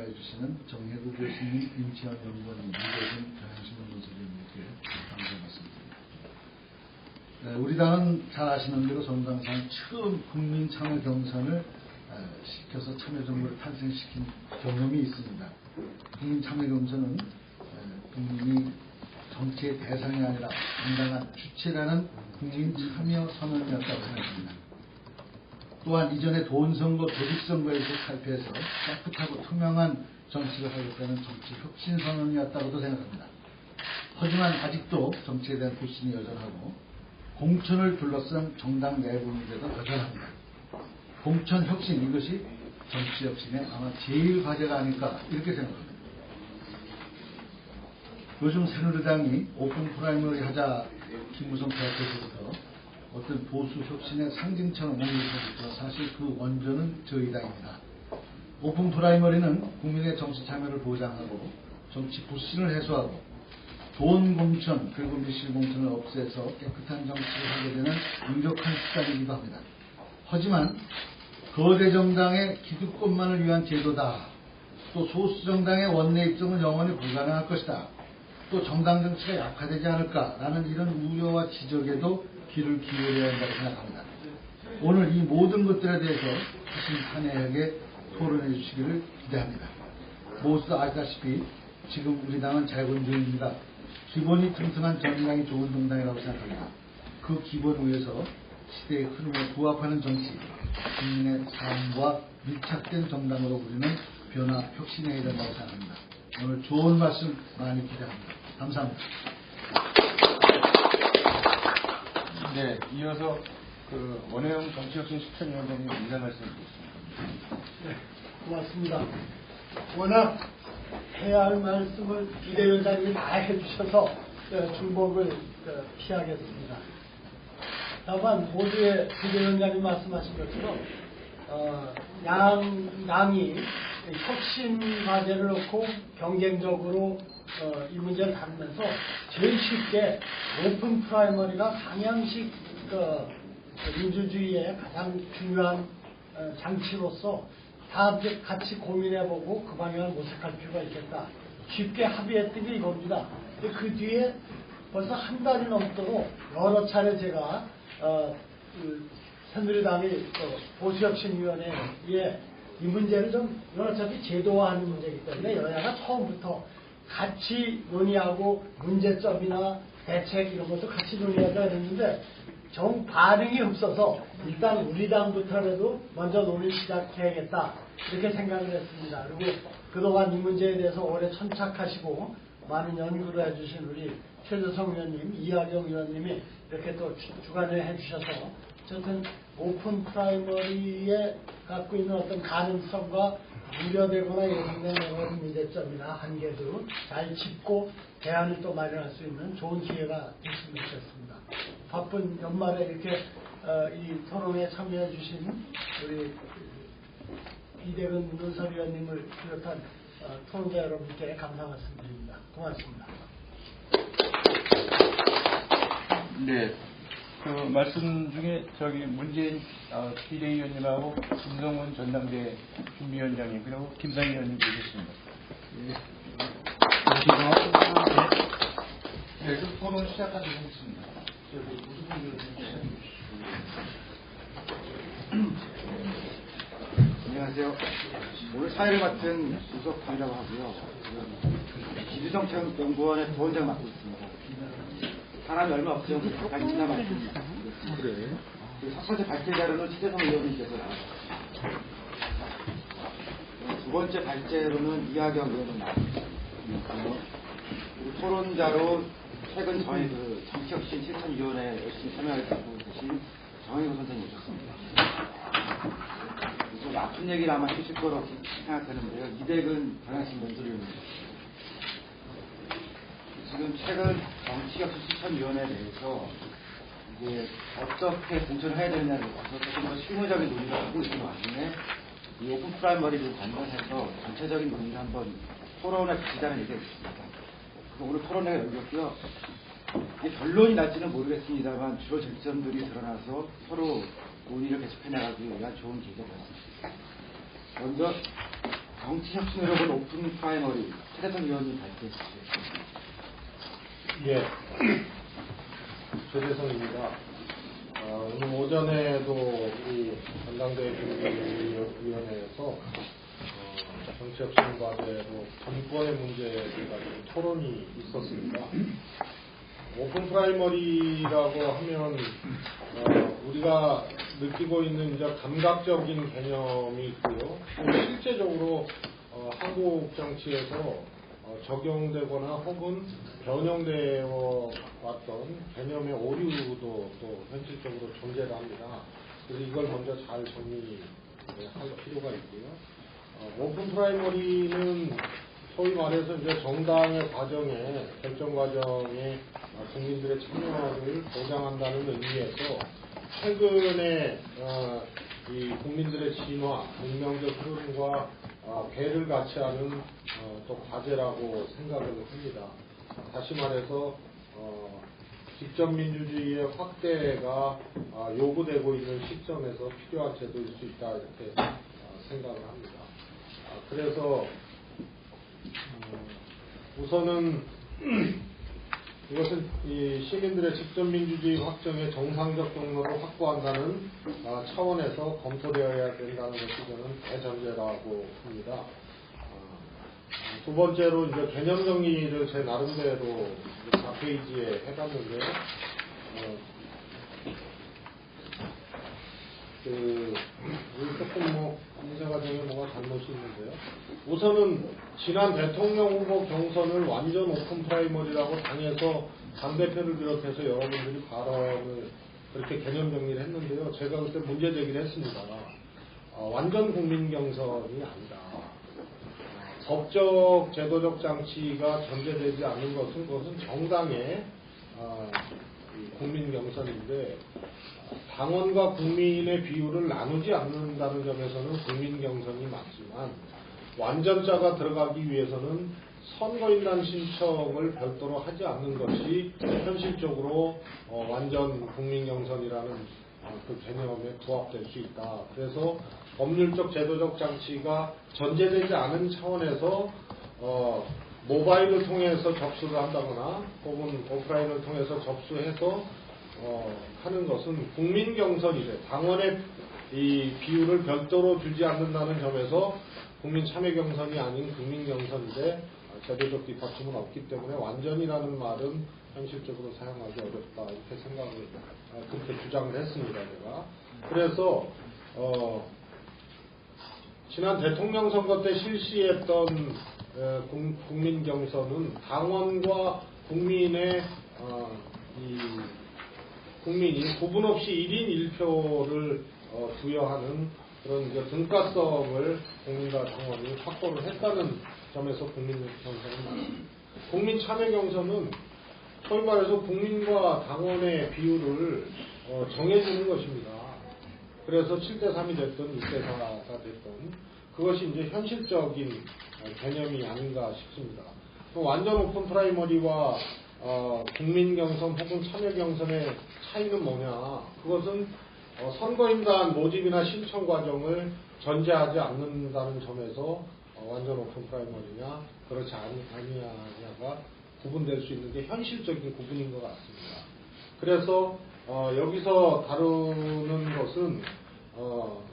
해주시는 정혜구 교수님, 임치환 연구원님, 이대준 경향신문논설위원님께 감사 말씀드립니다. 우리 당은 잘 아시는 대로 정당상 처음 국민참여 경선을 시켜서 참여정부를 탄생시킨 경험이 있습니다. 국민참여 경선은 국민이 정치의 대상이 아니라 당당한 주체라는 국민참여 선언이었다고 생각합니다. 또한 이전에 돈선거, 조직선거에서 탈피해서 깨끗하고 투명한 정치를 하겠다는 정치 혁신 선언이었다고도 생각합니다. 하지만 아직도 정치에 대한 불신이 여전하고 공천을 둘러싼 정당 내부 문제도 여전합니다. 공천 혁신, 이것이 정치 혁신의 아마 제일 과제가 아닐까 이렇게 생각합니다. 요즘 새누리당이 오픈 프라이머리 하자 김무성 대표부터 어떤 보수 혁신의 상징처럼 옮겨서부터 사실 그 원조는 저희 당입니다. 오픈 프라이머리는 국민의 정치 참여를 보장하고 정치 불신을 해소하고 돈 공천 그리고 밀실 공천을 없애서 깨끗한 정치를 하게 되는 유력한 수단이기도 합니다. 하지만 거대 정당의 기득권만을 위한 제도다. 또 소수 정당의 원내 입성은 영원히 불가능할 것이다. 또 정당 정치가 약화되지 않을까라는 이런 우려와 지적에도 귀를 기울여야 한다고 생각합니다. 오늘 이 모든 것들에 대해서 신탄회하게 토론해 주시기를 기대합니다. 모두 아시다시피 지금 우리 당은 재건중입니다. 기본이 튼튼한 정당이 좋은 정당이라고 생각합니다. 그 기본 위에서 시대의 흐름에 부합하는 정치, 국민의 삶과 밀착된 정당으로 우리는 변화, 혁신해야 된다고 생각합니다. 오늘 좋은 말씀 많이 기대합니다. 감사합니다. 네, 이어서 원혜영 정치혁신 실천위원장님 인사 말씀드리겠습니다. 네, 고맙습니다. 워낙 해야 할 말씀을 비대위원장님이 다 해주셔서 중복을 피하겠습니다. 다만 모두의 비대위원장님 말씀하신 것처럼 양이 혁신 과제를 놓고 경쟁적으로 이 문제를 다루면서 제일 쉽게 오픈 프라이머리가 강양식 민주주의의 가장 중요한 장치로서 다 같이 고민해보고 그 방향을 모색할 필요가 있겠다. 쉽게 합의했던 게 이겁니다. 그 뒤에 벌써 한 달이 넘도록 여러 차례 제가 새누리당의 보수혁신위원회에 이 문제를 좀 어차피 제도화하는 문제이기 때문에 여야가 처음부터 같이 논의하고 문제점이나 대책 이런 것도 같이 논의하자 했는데 정 반응이 없어서 일단 우리 당부터라도 먼저 논의 시작해야겠다 이렇게 생각을 했습니다. 그리고 그동안 이 문제에 대해서 오래 천착하시고 많은 연구를 해주신 우리 최재성 의원님, 이하경 의원님이 이렇게 또 주관을 해주셔서 어쨌든 오픈 프라이머리에 갖고 있는 어떤 가능성과 우려되거나 예상되는 문제점이나 한계도 잘 짚고 대안을 또 마련할 수 있는 좋은 기회가 됐으면 좋겠습니다. 바쁜 연말에 이렇게 이 토론에 참여해 주신 우리 이대근 논설위원님을 비롯한 토론자 여러분께 감사 말씀드립니다. 고맙습니다. 네, 그 말씀 중에 문재인 비대위원님하고 김성훈 전당대 준비위원장님 그리고 김상희 의원님 계셨습니다. 네, 그 토론 시작하도록 하겠습니다. 안녕하세요. 오늘 사회를 맡은 우석 강자고 하고요. 기주정책연구원의 부원장 맡고 있습니다. 사람이 얼마 없죠. 잠깐 인사 말씀드립니다. 그래. 첫 번째 발제자로는 최재성 의원님께서 나왔습니다. 두 번째 발제로는 이하경 의원님 나왔습니다. 그리고 토론자로 최근 저희 정치혁신 실천위원회 열심히 참여하고 계신 정혜구 선생님 오셨습니다. 좀 아픈 얘기를 아마 해주실 거라고 생각하는데요. 이대근 경향신문논설위원입니다. 지금 최근 정치혁신 실천위원회에 대해서 이제 어떻게 공천을 해야 되느냐에 대해서 조금 더 실무적인 논의를 하고 있는 와중에 이 오픈 프라이머리를 관련해서 전체적인 논의를 한번 토론에 붙이자는 얘기가 있습니다. 그래서 오늘 토론회가 열렸고요. 결론이 날지는 모르겠습니다만 주로 쟁점들이 드러나서 서로 논의를 계속해 나가기 위한 좋은 기회가 되었습니다. 먼저 정치혁신으로 본 오픈 프라이머리 최대성 의원님 발표해 주시죠. 예, 최대성입니다. 오늘 오전에도 우리 전당대회 준비위원회에서 정치혁신 과제로 정권의 문제에 가지고 토론이 있었습니다. 오픈 프라이머리라고 하면 우리가 느끼고 있는 이제 감각적인 개념이 있고요. 실제적으로 한국 정치에서 적용되거나 혹은 변형되어 왔던 개념의 오류도 또 현실적으로 존재를 합니다. 그래서 이걸 먼저 잘 정리할 필요가 있고요. 오픈 프라이머리는 소위 말해서 이제 정당의 과정에, 결정 과정에 국민들의 참여를 보장한다는 의미에서 최근에 이 국민들의 진화, 문명적 흐름과 배를 같이 하는 또 과제라고 생각을 합니다. 다시 말해서 직접민주주의의 확대가 요구되고 있는 시점에서 필요한 제도일 수 있다 이렇게 생각을 합니다. 그래서 우선은 이것은 이 시민들의 직접민주주의 확정의 정상적 경로를 확보한다는 차원에서 검토되어야 된다는 것이 저는 대전제라고 봅니다. 두 번째로 이제 개념 정리를 제 나름대로 4페이지에 해봤는데요. 조금 문제 과정에 뭐가 잘못이 있는데요. 우선은 지난 대통령 후보 경선을 완전 오픈 프라이머리라고 당에서 당대표를 비롯해서 여러분들이 발언을 그렇게 개념 정리를 했는데요. 제가 그때 문제 제기를 했습니다. 완전 국민 경선이 아니다. 법적 제도적 장치가 전제되지 않는 것은 그것은 정당의 국민 경선인데 당원과 국민의 비율을 나누지 않는다는 점에서는 국민 경선이 맞지만 완전자가 들어가기 위해서는 선거인단 신청을 별도로 하지 않는 것이 현실적으로 완전 국민 경선이라는 그 개념에 부합될 수 있다. 그래서 법률적 제도적 장치가 전제되지 않은 차원에서 모바일을 통해서 접수를 한다거나 혹은 오프라인을 통해서 접수해서 하는 것은 국민 경선이래. 당원의 이 비율을 별도로 주지 않는다는 점에서 국민 참여 경선이 아닌 국민 경선인데 제도적 뒷받침은 없기 때문에 완전이라는 말은 현실적으로 사용하기 어렵다 이렇게 생각을 그렇게 주장을 했습니다. 제가 그래서 지난 대통령 선거 때 실시했던 국민 경선은 당원과 국민의 국민이 구분 없이 1인 1표를 부여하는 그런 이제 등가성을 국민과 당원이 확보를 했다는 점에서 국민 경선은 맞습니다. 국민 참여 경선은 소위 말해서 국민과 당원의 비율을 정해주는 것입니다. 그래서 7대3이 됐든 6대4가 됐든 그것이 이제 현실적인 개념이 아닌가 싶습니다. 완전 오픈 프라이머리와 국민 경선 혹은 참여 경선의 차이는 뭐냐? 그것은 선거인단 모집이나 신청 과정을 전제하지 않는다는 점에서 완전 오픈 프라이머리냐 그렇지 아니냐가 구분될 수 있는 게 현실적인 구분인 것 같습니다. 그래서 여기서 다루는 것은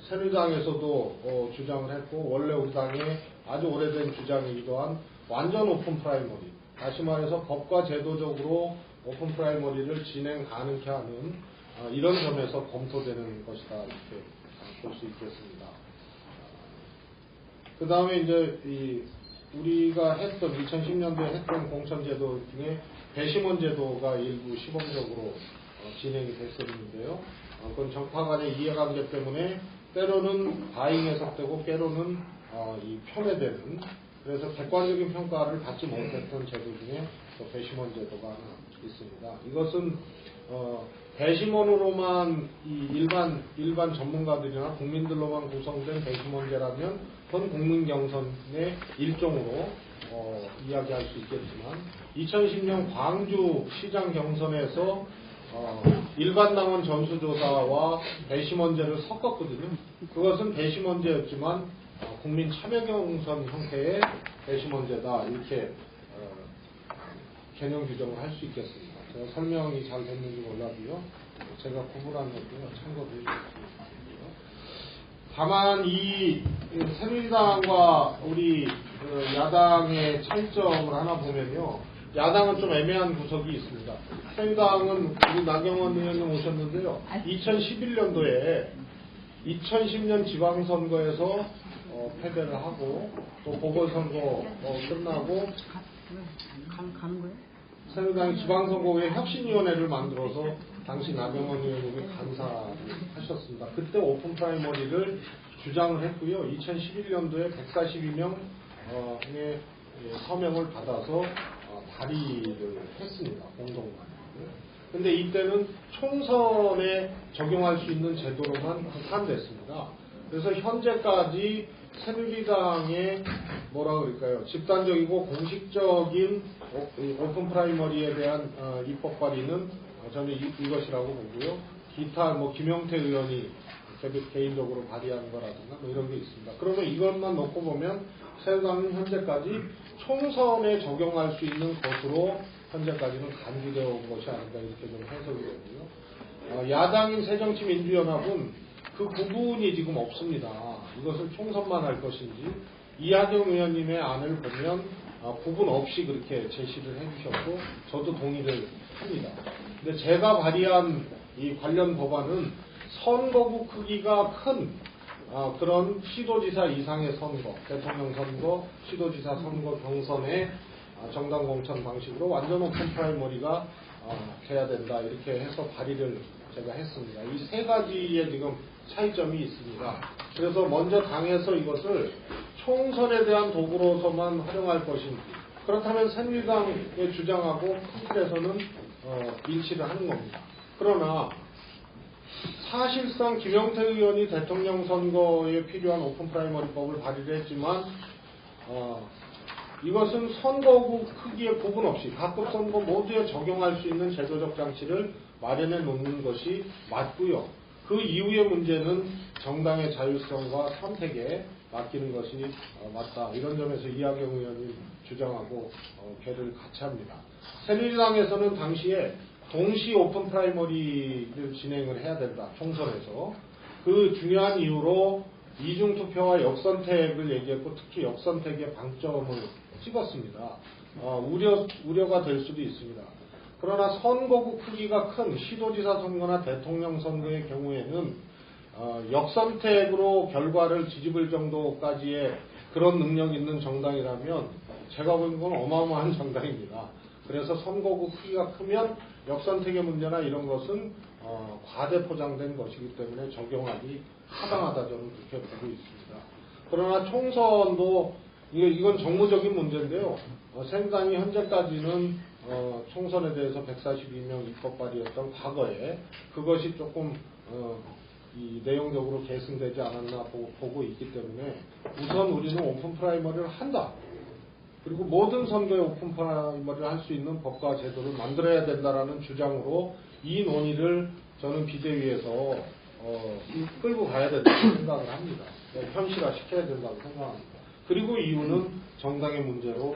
새누리당에서도 주장을 했고 원래 우리 당의 아주 오래된 주장이기도 한 완전 오픈 프라이머리, 다시 말해서 법과 제도적으로 오픈 프라이머리를 진행 가능케 하는 이런 점에서 검토되는 것이다 이렇게 볼 수 있겠습니다. 그 다음에 이제 우리가 했던 2010년도에 했던 공천제도 중에 배심원 제도가 일부 시범적으로 진행이 됐었는데요. 그건 정파 간의 이해관계 때문에 때로는 과잉 해석되고 때로는 이 편애되는, 그래서 객관적인 평가를 받지 못했던 제도 중에 배심원 제도가 하나 있습니다. 이것은 배심원으로만 이 일반 전문가들이나 국민들로만 구성된 배심원제라면 그건 국민 경선의 일종으로 이야기할 수 있겠지만 2010년 광주 시장 경선에서 일반 당원 전수조사와 배심원제를 섞었거든요. 그것은 배심원제였지만 국민 참여 경선 형태의 배심원제다 이렇게 개념 규정을 할 수 있겠습니다. 제가 설명이 잘 됐는지 몰라도요. 제가 구분한 것도 참고해 주시면 좋겠고요. 다만 이 새누리당과 우리 야당의 차이점을 하나 보면요. 야당은 좀 애매한 구석이 있습니다. 새누리당은 우리 나경원 의원님 오셨는데요. 2011년도에 2010년 지방선거에서 패배를 하고 또 보궐선거 끝나고 새누리당이 지방선거에 혁신위원회를 만들어서 당시 나경원 의원님이 간사하셨습니다. 그때 오픈 프라이머리를 주장을 했고요. 2011년도에 142명의 서명을 받아서 발의를 했습니다. 공동만. 근데 이때는 총선에 적용할 수 있는 제도로만 국한됐습니다. 그래서 현재까지 새누리당의 뭐라 그럴까요? 집단적이고 공식적인 오픈 프라이머리에 대한 입법 발의는 저는 이것이라고 보고요. 기타 뭐 김영태 의원이 개인적으로 발의한 거라든가 뭐 이런 게 있습니다. 그러면 이것만 놓고 보면 새누리당은 현재까지 총선에 적용할 수 있는 것으로 현재까지는 간주되어 온 것이 아닌가 이렇게 좀 해석이 되고요. 야당인 새정치민주연합은 그 구분이 지금 없습니다. 이것을 총선만 할 것인지 이하경 의원님의 안을 보면 구분 없이 그렇게 제시를 해주셨고 저도 동의를 합니다. 근데 제가 발의한 이 관련 법안은 선거구 크기가 큰 그런 시도지사 이상의 선거, 대통령 선거, 시도지사 선거 경선의 정당 공천 방식으로 완전 오픈 프라이머리가 돼야 된다 이렇게 해서 발의를 제가 했습니다. 이 세 가지의 지금 차이점이 있습니다. 그래서 먼저 당에서 이것을 총선에 대한 도구로서만 활용할 것인지 그렇다면 새누리당의 주장하고 큰 틀에서는 일치를 하는 겁니다. 그러나 사실상 김영태 의원이 대통령 선거에 필요한 오픈 프라이머리법을 발의를 했지만 이것은 선거구 크기에 구분 없이 각급 선거 모두에 적용할 수 있는 제도적 장치를 마련해 놓는 것이 맞고요. 그 이후의 문제는 정당의 자율성과 선택에 맡기는 것이 맞다. 이런 점에서 이하경 의원님 주장하고 괴를 같이 합니다. 새누리당에서는 당시에 동시 오픈 프라이머리를 진행을 해야 된다. 총선에서. 그 중요한 이유로 이중투표와 역선택을 얘기했고 특히 역선택에 방점을 찍었습니다. 우려가 될 수도 있습니다. 그러나 선거구 크기가 큰 시도지사 선거나 대통령 선거의 경우에는 역선택으로 결과를 뒤집을 정도까지의 그런 능력 있는 정당이라면 제가 보는 건 어마어마한 정당입니다. 그래서 선거구 크기가 크면 역선택의 문제나 이런 것은 과대 포장된 것이기 때문에 적용하기 타당하다 저는 그렇게 보고 있습니다. 그러나 총선도 이건 정무적인 문제인데요. 새누리당이 현재까지는 총선에 대해서 142명 입법 발의했던 과거에 그것이 조금 이 내용적으로 계승되지 않았나 보고 있기 때문에 우선 우리는 오픈 프라이머리를 한다. 그리고 모든 선거에 오픈 프라이머리를 할 수 있는 법과 제도를 만들어야 된다라는 주장으로 이 논의를 저는 비대위에서 끌고 가야 된다고 생각을 합니다. 현실화 시켜야 된다고 생각합니다. 그리고 이유는 정당의 문제로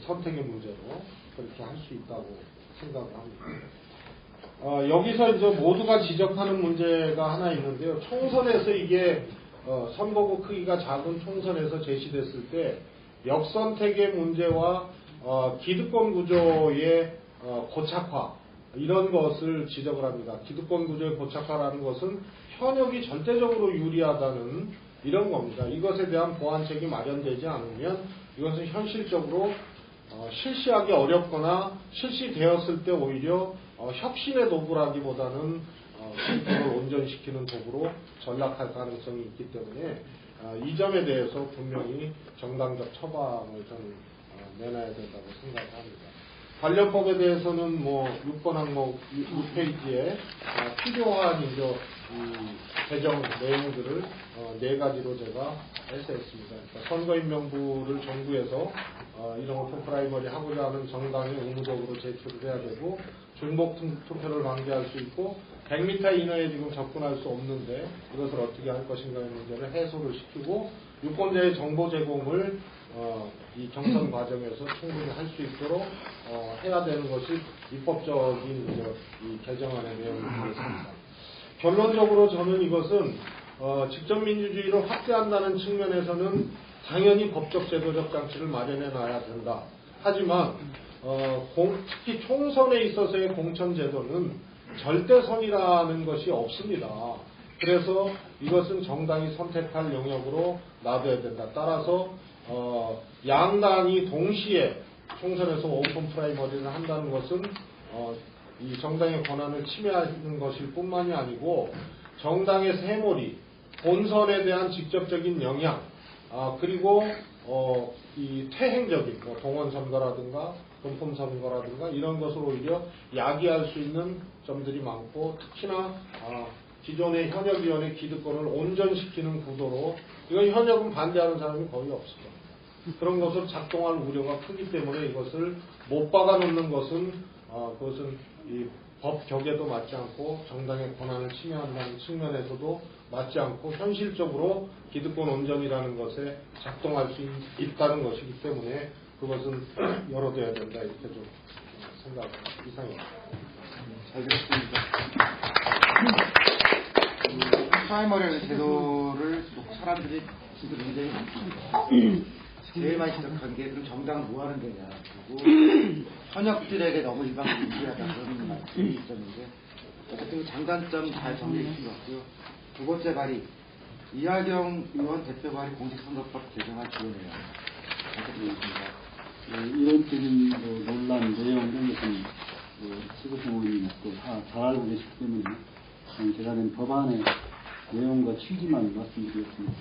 선택의 문제로 그렇게 할 수 있다고 생각을 합니다. 여기서 이제 모두가 지적하는 문제가 하나 있는데요. 총선에서 이게 선거구 크기가 작은 총선에서 제시됐을 때 역선택의 문제와 기득권 구조의 고착화 이런 것을 지적을 합니다. 기득권 구조의 고착화라는 것은 현역이 절대적으로 유리하다는 이런 겁니다. 이것에 대한 보완책이 마련되지 않으면 이것은 현실적으로 실시하기 어렵거나 실시되었을 때 오히려 혁신의 도구라기보다는 실정을 온전시키는 도구로 전락할 가능성이 있기 때문에 이 점에 대해서 분명히 정당적 처방을 저는 내놔야 된다고 생각합니다. 관련법에 대해서는 뭐 6번 항목 6페이지에 필요한 이제 개정 내용들을 4가지로 제가 해석했습니다. 그러니까 선거인명부를 정부에서 이런 오픈 프라이머리 하고자 하는 정당이 의무적으로 제출을 해야 되고 중복 투표를 방지할 수 있고 100m 이내에 지금 접근할 수 없는데 이것을 어떻게 할 것인가의 문제를 해소를 시키고 유권자의 정보 제공을 이 경선 과정에서 충분히 할 수 있도록 해야 되는 것이 입법적인 이 개정안의 내용이겠습니다. 결론적으로 저는 이것은 직접 민주주의를 확대한다는 측면에서는 당연히 법적 제도적 장치를 마련해 놔야 된다. 하지만 특히 총선에 있어서의 공천 제도는 절대선이라는 것이 없습니다. 그래서 이것은 정당이 선택할 영역으로 놔둬야 된다. 따라서 양당이 동시에 총선에서 오픈 프라이머리를 한다는 것은 이 정당의 권한을 침해하는 것일 뿐만이 아니고 정당의 세몰이, 본선에 대한 직접적인 영향, 그리고 이 퇴행적인 동원 선거라든가 분품 선거라든가 이런 것을 오히려 야기할 수 있는 점들이 많고 특히나 기존의 현역위원회 기득권을 온전시키는 구도로 이건 현역은 반대하는 사람이 거의 없을 겁니다. 그런 것을 작동할 우려가 크기 때문에 이것을 못 박아놓는 것은 그것은 이 법 격에도 맞지 않고 정당의 권한을 침해한다는 측면에서도 맞지 않고 현실적으로 기득권 온전이라는 것에 작동할 수 있다는 것이기 때문에 그것은 열어둬야 된다 이렇게 좀 생각합니다. 이상입니다. 알겠습니다. 프라이머리 제도를 사람들이 지금 굉장히 많습니다. 제일 많이 지적한 게 그럼 정당은 뭐 하는 데냐, 그리고 현역들에게 너무 일방적으로 유리하다 그런 말씀이 있었는데 어쨌든 장단점 잘 정리해 주신 것 같고요. 두 번째 발의 이하경 의원 대표 발의 공직선거법 개정안 지원해요. 이론적인 논란 내용 이런 것은 최고성 의원님 또 다 잘 알고 계시기 때문에 제가 낸 법안의 내용과 취지만 말씀드리겠습니다.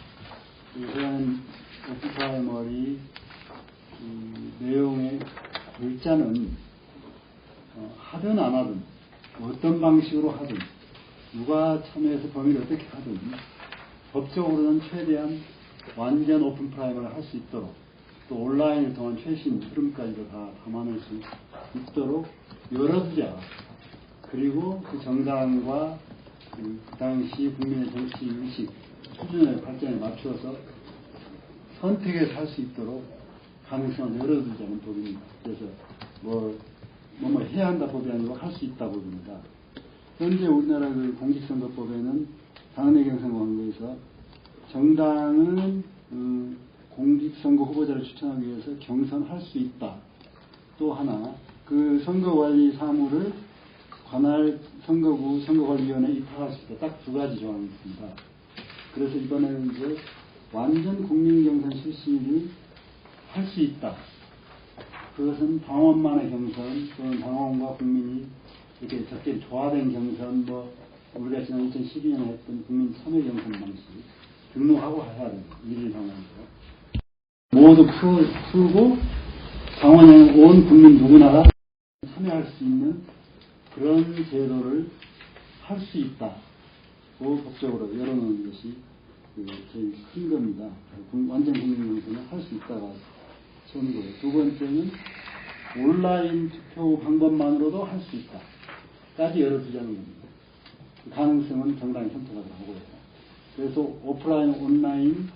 제가는 오프프라이머리 내용의 글자는 하든 안 하든 어떤 방식으로 하든 누가 참여해서 범위를 어떻게 하든 법적으로는 최대한 완전 오픈 프라이머리를 할 수 있도록 또 온라인을 통한 최신 흐름까지도 다 담아낼 수 있도록 열어두자. 그리고 그 정당과 그 당시 국민의 정치 의식 수준의 발전에 맞추어서 선택해서 할 수 있도록 가능성을 열어두자는 법입니다. 그래서 뭐 해야 한다 법이 아니고 할 수 있다 법입니다. 현재 우리나라 그 공직선거법에는 당내 경선 광고에서 정당은 공직선거 후보자를 추천하기 위해서 경선할 수 있다. 또 하나 그 선거관리 사무를 관할 선거구 선거관리위원회에 입학할 수 있다. 딱 두 가지 조항이 있습니다. 그래서 이번에는 이제 완전 국민경선 실시를 할 수 있다. 그것은 당원만의 경선, 또는 당원과 국민이 이렇게 적게 조화된 경선, 우리가 지난 2012년에 했던 국민 참여 경선 방식, 등록하고 해야 됩니다. 일일 방향으로. 모두 풀고, 당원의 온 국민 누구나가 참여할 수 있는 그런 제도를 할 수 있다. 그 법적으로 열어놓는 것이 제일 큰 겁니다. 완전 국민경선을 할 수 있다가 처음 거예요. 두 번째는 온라인 투표 방법만으로도 할 수 있다. 까지 열어두자는 겁니다. 그 가능성은 정당이 선택하도록 하고요. 그래서 오프라인, 온라인,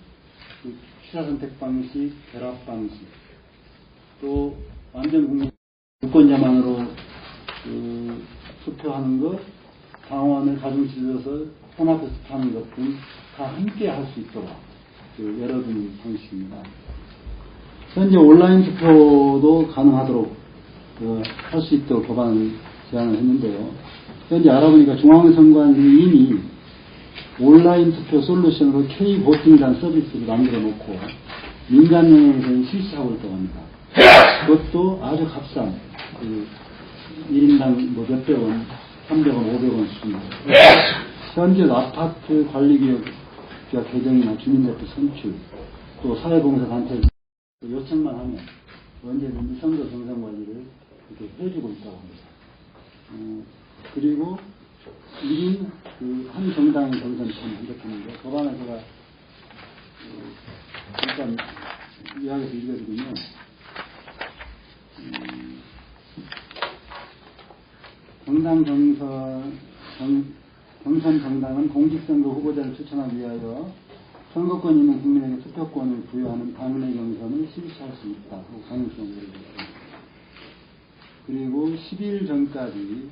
취사 선택 방식, 결합 방식, 또 완전 국민 유권자만으로 투표하는 것, 당원을 가중치려서 혼합해서 하는 것 등 다 함께 할 수 있도록 열어두는 방식입니다. 현재 온라인 투표도 가능하도록 할 수 있도록 법안을 제안을 했는데요. 현재 알아보니까 중앙선관위 이미 온라인 투표 솔루션으로 K-보팅이라는 서비스를 만들어 놓고 민간 영역에서 실시하고 있다고 합니다. 그것도 아주 값싼 1인당 몇백 원, 300원, 500원 수준입니다. 현재 아파트 관리기업 개정이나 주민대표 선출, 또 사회봉사단체 요청만 하면 언제든지 선거 경선 관리를 이렇게 해주고 있다고 합니다. 그리고 1인 한 정당의 경선처럼 이렇게 하는데 법안을 제가 잠깐 이야기해서 읽어드리면 정당 경선 경선 정당은 공직선거 후보자를 추천하기 위하여 선거권 있는 국민에게 투표권을 부여하는 당내 경선을 실시할 수 있다. 가능성을 열어줬습니다. 그리고 10일 전까지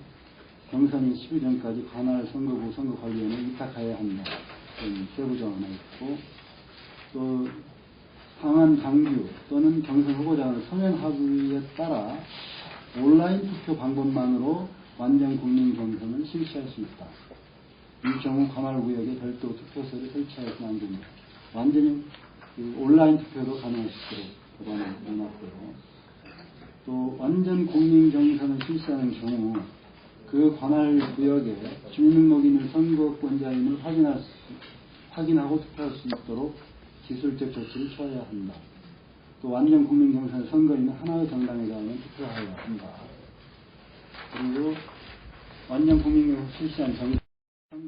경선이 10일 전까지 관할 선거구 선거관리원에 위탁하여야 한다. 세부정 하나 있고 또 당한 당규 또는 경선 후보자 간의 서면 합의에 따라 온라인 투표 방법만으로 완전 국민 경선을 실시할 수 있다. 이 경우 관할구역에 별도 투표소를 설치하여서는 안 됩니다. 완전히 온라인 투표도 가능할 수 있도록 법안을 내놨고요. 또 완전 국민 경선을 실시하는 경우 그 관할구역에 주민등록인을 선거권자임을 확인하고 투표할 수 있도록 기술적 조치를 취해야 한다. 또 완전 국민 경선을 선거인은 하나의 정당에 대하여 투표하여야 한다. 그리고 완전 국민 경선 실시한 선거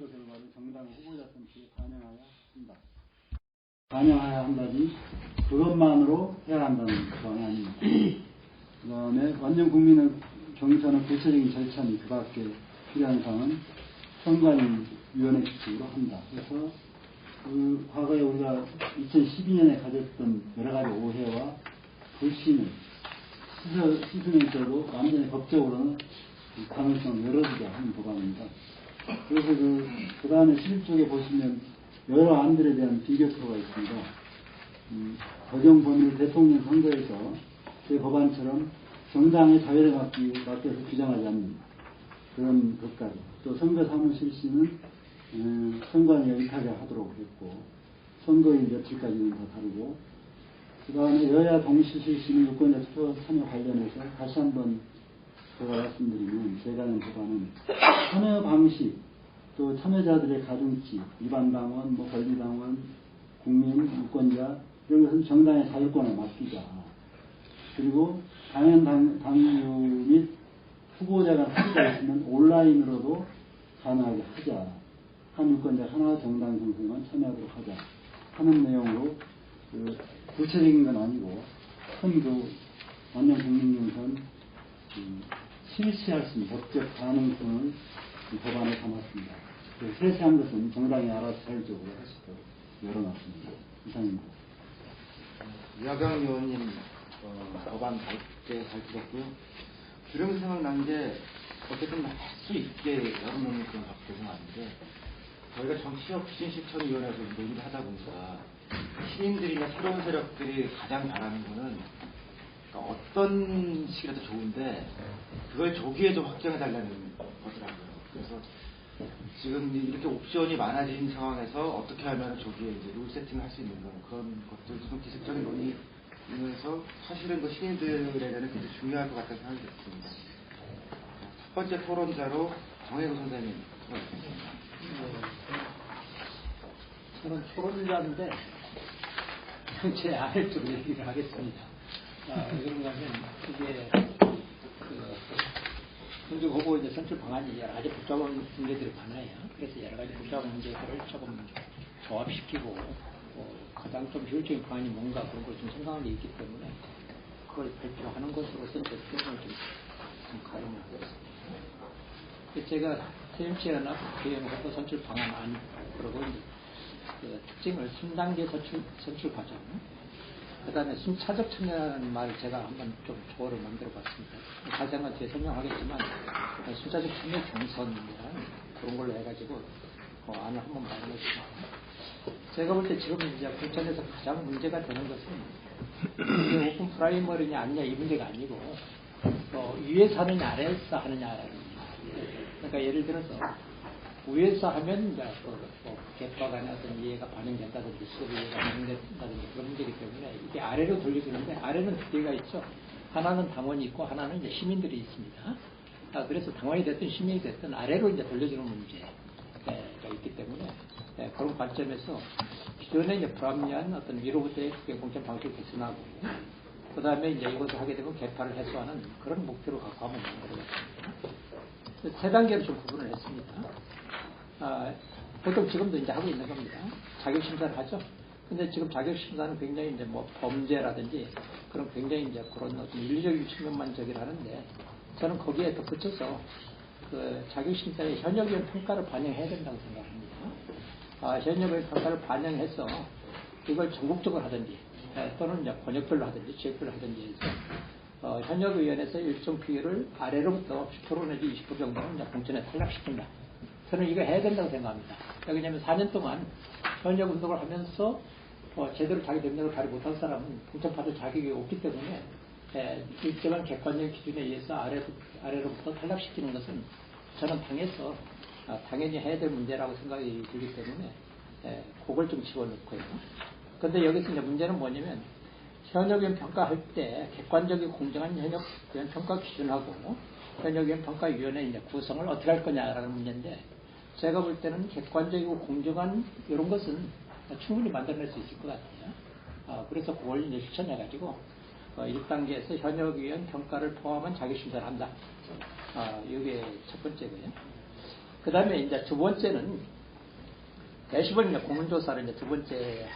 결과를 정당 후보자 선출에 반영하여야 한다. 반영해야 한다니 그것만으로 해야 한다는 건 아닙니다. 그 다음에 완전 국민의 경선의 구체적인 절차 및 그 밖에 필요한 사항은 선관위원회 규칙으로 한다. 그래서 그 과거에 우리가 2012년에 가졌던 여러 가지 오해와 불신을 씻으면서도 완전히 법적으로는 가능성을 열어주자 하는 법안입니다. 그래서 그 다음에 11쪽에 보시면 여러 안들에 대한 비교표가 있습니다. 적용 범위를 대통령 선거에서 제 법안처럼 정당의 자율에 맡겨서 규정하지 않는 그런 것까지. 또 선거 사무 실시는 선관위에 의탁하도록 했고 선거일 며칠까지는 다 다르고 그 다음에 여야 동시 실시는 유권자 투표 참여 관련해서 다시 한번 제가 말씀드리면 제가 하는 법안은 참여 방식 또 참여자들의 가중치 일반 당원, 권리당원, 국민, 유권자 이런 것은 정당의 자율권에 맡기자. 그리고 당연 당규 및 후보자가 합의가 있으면 온라인으로도 가능하게 하자. 한 유권자 하나 정당 경선만 참여하도록 하자 하는 내용으로 구체적인 건 아니고 큰 완전 국민경선 실시할 수 있는 법적 가능성을 법안에 담았습니다. 세세한 것은 정당이 알아서 자율적으로 할 수 있도록 열어놨습니다. 이상입니다. 유하경 의원님 법안 발제 잘 들었고요. 들으면서 생각난 게 어쨌든 할 수 있게 열어놓는 그런 법제가 아닌데 저희가 정치적 추진실천위원회에서 논의를 하다 보니까 시민들이나 새로운 세력들이 가장 바라는 거는 그러니까 어떤 식이라도 좋은데 그걸 조기에 좀 확정해달라는 거더라고요. 그래서 지금 이렇게 옵션이 많아진 상황에서 어떻게 하면 조기에 이제 룰 세팅을 할 수 있는 그런 것들도 좀 기술적인 논의에서 사실은 그 시민들에게는 굉장히 중요할 것 같다는 생각이 들었습니다. 첫 번째 토론자로 정혜구 선생님 수고하셨습니다. 저는 토론자인데 제 아래쪽으로 얘기를 하겠습니다. 왜 그런가 하면 이게 공직 후보 이제 선출 방안이 여러 가지 복잡한 문제들이 많아요. 그래서 여러 가지 복잡한 문제들을 조금 조합시키고 가장 좀 효율적인 방안이 뭔가 그런 걸 좀 생각한 게 있기 때문에 그걸 발표하는 것으로서 이제 표현을 좀 가름을 하고 있습니다. 제가 TMC나 국회의원 후보 선출 방안 안 그러고 그 특징을 3단계 선출 과정, 그 다음에 순차적 참여라는 말을 제가 한번 좀 조어를 만들어 봤습니다. 자세한 뒤에 설명하겠지만 순차적 참여 경선이라는 그런 걸로 해가지고 안을 한번 마련했습니다. 제가 볼 때 지금 이제 공천에서 가장 문제가 되는 것은 오픈 프라이머리냐 아니냐 이 문제가 아니고 위에서 하느냐 아래에서 하느냐라는 문제. 그러니까 예를 들어서 위에서 하면 이제 개파 간의 어떤 이해가 반영된다든지 수업 이해가 반영된다든지 그런 문제이기 때문에 이게 아래로 돌려주는데 아래는 두 개가 있죠. 하나는 당원이 있고 하나는 이제 시민들이 있습니다. 그래서 당원이 됐든 시민이 됐든 아래로 이제 돌려주는 문제가 있기 때문에 그런 관점에서 기존에 이제 불합리한 어떤 위로부터의 공천 방식을 개선하고 그 다음에 이제 이것을 하게 되면 개파를 해소하는 그런 목표로 갖고 한번 만들어봤습니다. 세 단계로 좀 구분을 했습니다. 보통 지금도 이제 하고 있는 겁니다. 자격심사를 하죠. 근데 지금 자격심사는 굉장히 이제 범죄라든지 그런 굉장히 이제 그런 어떤 윤리적인 측면만 저기를 하는데 저는 거기에 더 붙여서 그 자격심사의 현역위원 평가를 반영해야 된다고 생각합니다. 현역위원 평가를 반영해서 이걸 전국적으로 하든지 또는 이제 권역별로 하든지 지역별로 하든지 해서 현역위원회에서 일정 비율을 아래로부터 10% 내지 20% 정도는 이제 공천에 탈락시킨다. 저는 이거 해야 된다고 생각합니다. 왜냐하면 4년 동안 현역 운동을 하면서 제대로 자기 능력을 발휘 못한 사람은 공천받을 자격이 없기 때문에 일정한 객관적 기준에 의해서 아래로부터 탈락시키는 것은 저는 당에서 당연히 해야 될 문제라고 생각이 들기 때문에 그걸 좀 집어넣고요. 그런데 여기서 이제 문제는 뭐냐면 현역위원 평가할 때 객관적이고 공정한 현역위원 평가 기준하고 현역위원 평가위원회 이제 구성을 어떻게 할 거냐라는 문제인데 제가 볼 때는 객관적이고 공정한 이런 것은 충분히 만들어낼 수 있을 것 같아요. 그래서 그걸 이제 실천해가지고 1단계에서 현역위원 평가를 포함한 자격심사를 한다. 이게 첫 번째고요. 그 다음에 이제 두 번째는 배심원 공문조사를 이제 두 번째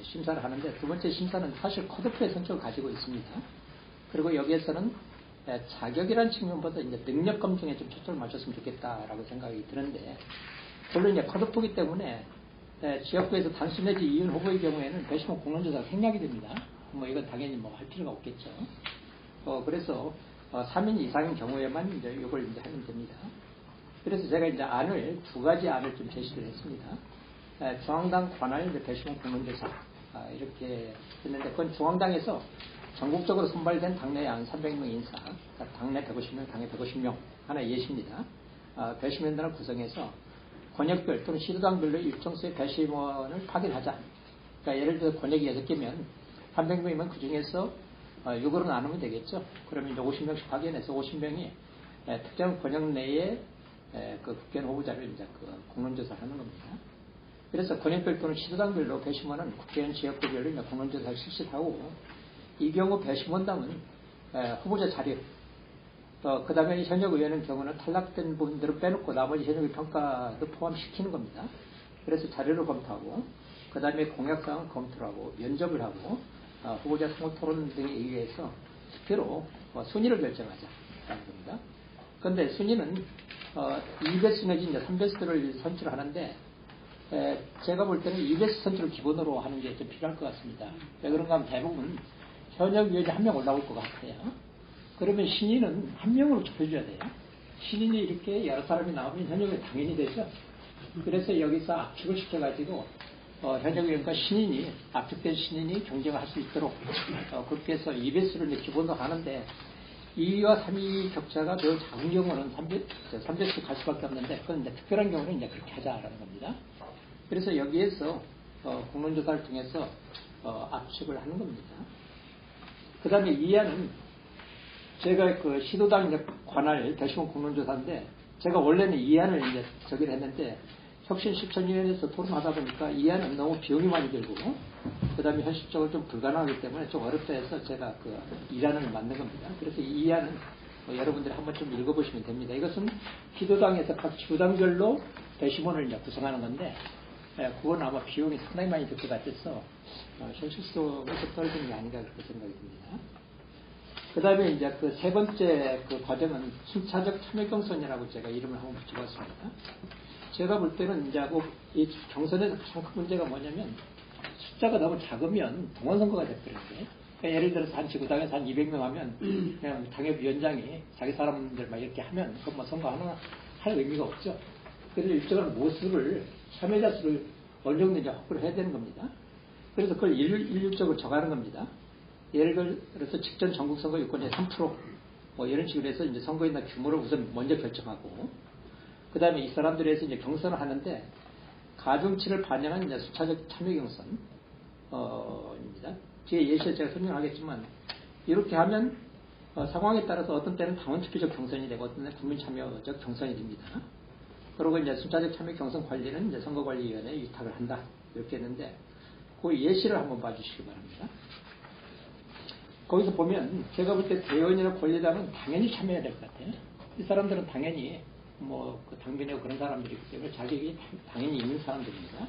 심사를 하는데 두 번째 심사는 사실 컷오프의 성격을 가지고 있습니다. 그리고 여기에서는 자격이라는 측면보다 이제 능력 검증에 좀 초점을 맞췄으면 좋겠다라고 생각이 드는데 물론 이제 컷오프이기 때문에 지역구에서 단수 내지 이윤 후보의 경우에는 배심원 공론조사가 생략이 됩니다. 뭐 이건 당연히 뭐 할 필요가 없겠죠. 그래서 3인 이상인 경우에만 이제 이걸 이제 하면 됩니다. 그래서 제가 이제 두 가지 안을 좀 제시를 했습니다. 중앙당 관할 배심원 공론조사 이렇게 했는데 그건 중앙당에서 전국적으로 선발된 당내 한 300명 인사, 당내 150명, 당내 150명 하나의 예시입니다. 배심원단을 구성해서 권역별 또는 시도당별로 일정 수의 배심원을 파견하자. 그러니까 예를 들어 권역이 6개면 300명이면 그 중에서 6으로 나누면 되겠죠. 그러면 이제 50명씩 파견해서 50명이 특정 권역 내에 그 국회의원 후보자를 이제 그 공론조사를 하는 겁니다. 그래서 권역별 또는 시도당별로 배심원은 국회의원 지역구별로 이제 공론조사를 실시하고 이 경우 배심원당은 후보자 자료, 그 다음에 현역 의원의 경우는 탈락된 분들을 빼놓고 나머지 현역의 평가도 포함시키는 겁니다. 그래서 자료를 검토하고 그 다음에 공약사항을 검토를 하고 면접을 하고 후보자 통합 토론 등에 의해서 투표로 순위를 결정하자라는 겁니다. 그런데 순위는 2배수 내지 3배수를 선출하는데 제가 볼 때는 2배수 선출을 기본으로 하는 게 좀 필요할 것 같습니다. 왜 그런가 하면 대부분 현역 의원이 1명 올라올 것 같아요. 그러면 신인은 1명으로 좁혀줘야 돼요. 신인이 이렇게 여러 사람이 나오면 현역이 당연히 되죠. 그래서 여기서 압축을 시켜가지고 현역 의원과 신인이 압축된 신인이 경쟁을 할 수 있도록 그렇게 해서 2배수를 기본으로 하는데 2위와 3위 격차가 매우 작은 경우는 3배수 갈 수밖에 없는데 그건 이제 특별한 경우는 이제 그렇게 하자라는 겁니다. 그래서 여기에서 공론조사를 통해서 압축을 하는 겁니다. 그 다음에 2위는 제가 그 시도당 관할 배심원 공론조사인데 제가 원래는 2위안을 이제 저기를 했는데 혁신 실천위원회에서 토론하다 보니까 2위안은 너무 비용이 많이 들고 그 다음에 현실적으로 좀 불가능하기 때문에 좀 어렵다 해서 제가 그 2위안을 만든 겁니다. 그래서 이 2위안은 여러분들이 한번 좀 읽어보시면 됩니다. 이것은 시도당에서 각 지구당별로 배심원을 이제 구성하는 건데 그건 아마 비용이 상당히 많이 들 것 같아서 현실성에서 떨어지는 게 아닌가 그렇게 생각이 듭니다. 그 다음에 이제 그 세 번째 그 과정은 순차적 참여 경선이라고 제가 이름을 한번 붙여봤습니다. 제가 볼 때는 이제 이 경선에서 가장 큰 문제가 뭐냐면 숫자가 너무 작으면 동원선거가 돼버리는데 그러니까 예를 들어서 한 지구당에서 한 200명 하면 그냥 당협위원장이 자기 사람들만 이렇게 하면 그건 뭐 선거하나 할 의미가 없죠. 그래서 일정한 모수를 참여자 수를 어느 정도 이제 확보를 해야 되는 겁니다. 그래서 그걸 일률적으로 정하는 겁니다. 예를 들어서 직전 전국선거 유권자의 3% 뭐 이런 식으로 해서 이제 선거인단 규모를 우선 먼저 결정하고 그 다음에 이 사람들에 해서 이제 경선을 하는데 가중치를 반영한 이제 수차적 참여 경선입니다. 뒤에 예시에 제가 설명하겠지만 이렇게 하면 상황에 따라서 어떤 때는 당원투표적 경선이 되고 어떤 때는 국민참여적 경선이 됩니다. 그리고 이제 숫자적 참여 경선 관리는 이제 선거관리위원회에 위탁을 한다 이렇게 했는데 그 예시를 한번 봐주시기 바랍니다. 거기서 보면 제가 볼 때 대의원이나 권리당은 당연히 참여해야 될 것 같아요. 이 사람들은 당연히 그 당변이고 그런 사람들이기 때문에 자격이 당연히 있는 사람들입니다.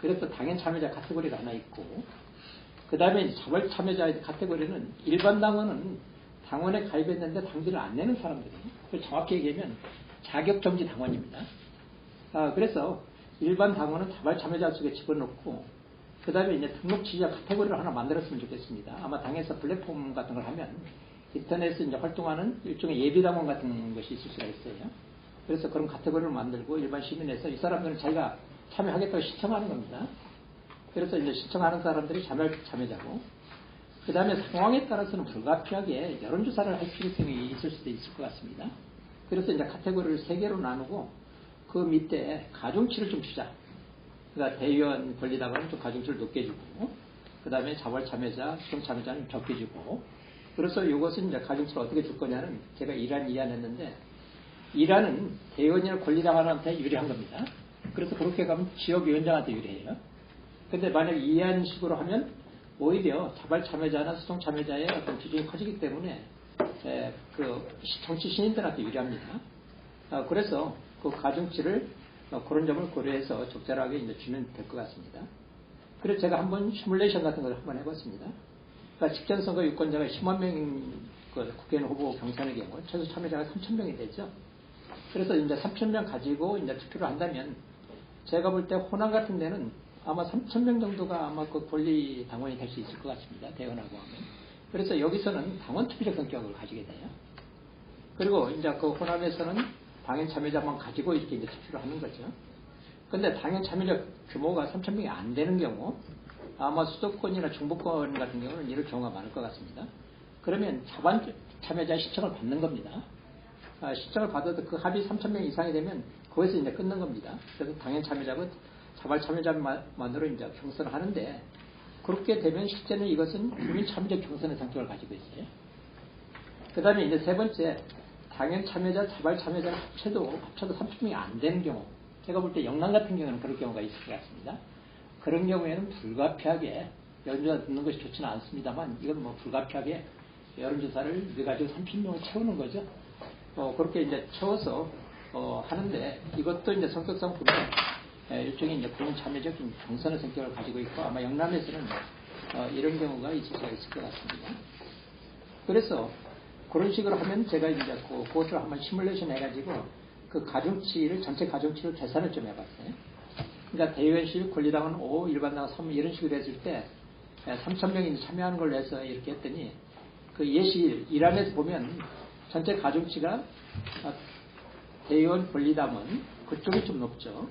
그래서 당연 참여자 카테고리가 하나 있고 그 다음에 자발 참여자의 카테고리는 일반 당원은 당원에 가입했는데 당비를 안 내는 사람들이에요. 정확히 얘기하면 자격정지 당원입니다. 그래서 일반 당원은 자발 참여자 속에 집어넣고 그 다음에 이제 등록 지지자 카테고리를 하나 만들었으면 좋겠습니다. 아마 당에서 플랫폼 같은 걸 하면 인터넷에서 이제 활동하는 일종의 예비당원 같은 것이 있을 수가 있어요. 그래서 그런 카테고리를 만들고 일반 시민에서 이 사람들은 자기가 참여하겠다고 신청하는 겁니다. 그래서 이제 신청하는 사람들이 참여자고 그 다음에 상황에 따라서는 불가피하게 여론조사를 할 필요성이 있을 수도 있을 것 같습니다. 그래서 이제 카테고리를 3개로 나누고 그 밑에 가중치를 좀 주자. 그러니까 대의원 권리당원은 좀 가중치를 높게 주고 그 다음에 자발 참여자, 수동 참여자는 적게 주고 그래서 이것은 이제 가중치를 어떻게 줄 거냐는 제가 이안했는데 이란은 대의원이나 권리당원한테 유리한 겁니다. 그래서 그렇게 가면 지역위원장한테 유리해요. 근데 만약 이안식으로 하면 오히려 자발 참여자나 수동 참여자의 어떤 비중이 커지기 때문에 그 정치 신인들한테 유리합니다. 그래서 그 가중치를 그런 점을 고려해서 적절하게 이제 주면 될 것 같습니다. 그래서 제가 한번 시뮬레이션 같은 걸 한번 해봤습니다. 그러니까 직전선거 유권자가 10만 명인 국회의원 후보 경선의 경우 최소 참여자가 3,000명이 되죠. 그래서 이제 3,000명 가지고 이제 투표를 한다면 제가 볼 때 호남 같은 데는 아마 3,000명 정도가 아마 그 권리 당원이 될 수 있을 것 같습니다. 대원하고 하면. 그래서 여기서는 당원 투표적 성격을 가지게 돼요. 그리고 이제 그 호남에서는 당연 참여자만 가지고 이렇게 이제 투표를 하는 거죠. 근데 당연 참여자 규모가 3,000명이 안 되는 경우 아마 수도권이나 중부권 같은 경우는 이럴 경우가 많을 것 같습니다. 그러면 자반 참여자 신청을 받는 겁니다. 신청을 받아도 그 합이 3,000명 이상이 되면 거기서 이제 끊는 겁니다. 그래서 당연 참여자고 자발 참여자만으로 이제 경선을 하는데 그렇게 되면 실제는 이것은 국민 참여적 경선의 성격을 가지고 있어요. 그 다음에 이제 세 번째, 당연 참여자, 자발 참여자를 합쳐도 3,000명이 안 되는 경우, 제가 볼 때 영남 같은 경우는 그럴 경우가 있을 것 같습니다. 그런 경우에는 불가피하게 여론조사 듣는 것이 좋지는 않습니다만 이건 뭐 불가피하게 여론조사를 넣어가지고 30명을 채우는 거죠. 그렇게 이제 채워서 하는데 이것도 이제 성격상 보면 일종의 이제 국민 참여적 경선의 성격을 가지고 있고 아마 영남에서는 이런 경우가 있을 수가 있을 것 같습니다. 그래서 그런 식으로 하면 제가 이제 그것을 한번 시뮬레이션 해가지고 그 가중치를 전체 가중치를 계산을 좀 해봤어요. 그러니까 대의원실 권리당원 5, 일반당원 3 이런 식으로 했을 때 3,000명이 참여하는 걸로 해서 이렇게 했더니 그 예시 이란에서 보면 전체 가중치가 대의원 권리당원 그쪽이 좀 높죠.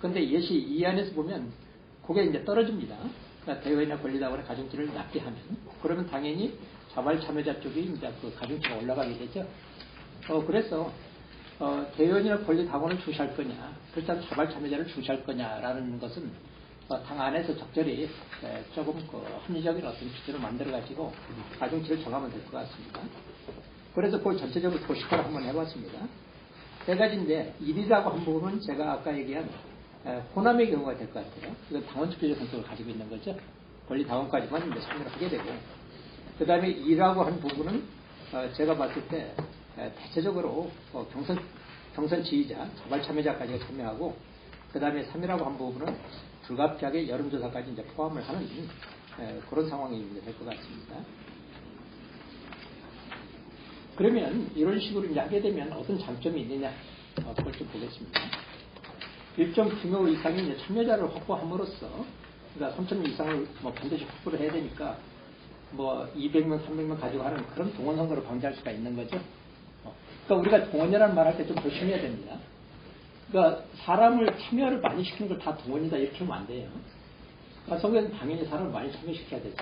근데 예시 이안에서 보면 그게 이제 떨어집니다. 그러니까 대의원이나 권리당원의 가중치를 낮게 하면 그러면 당연히 자발 참여자 쪽이 이제 그 가중치가 올라가게 되죠. 그래서 대의원이나 권리당원을 중시할 거냐, 그렇다면 자발 참여자를 중시할 거냐라는 것은 당 안에서 적절히 조금 합리적인 어떤 기준을 만들어가지고 가중치를 정하면 될 것 같습니다. 그래서 그걸 전체적으로 도식화를 한번 해봤습니다. 세 가지인데 1위라고 한 부분은 제가 아까 얘기한 호남의 경우가 될 것 같아요. 이건 당원 투표적 성격을 가지고 있는 거죠. 권리 당원까지만 이제 참여를 하게 되고, 그 다음에 2라고 한 부분은 제가 봤을 때 대체적으로 경선 지휘자, 자발 참여자까지가 참여하고, 그 다음에 3이라고 한 부분은 불가피하게 여론조사까지 이제 포함을 하는 그런 상황이 될 것 같습니다. 그러면 이런 식으로 이제 하게 되면 어떤 장점이 있느냐, 그걸 좀 보겠습니다. 일정 규모 이상의 이제 참여자를 확보함으로써, 그러니까 3,000명 이상을 뭐 반드시 확보를 해야 되니까, 뭐 200명, 300명 가지고 하는 그런 동원 선거를 방지할 수가 있는 거죠. 그러니까 우리가 동원이라는 말 할 때 좀 조심해야 됩니다. 그러니까 사람을 참여를 많이 시키는 걸 다 동원이다 이렇게 하면 안 돼요. 그러니까 선거에는 당연히 사람을 많이 참여시켜야 되죠.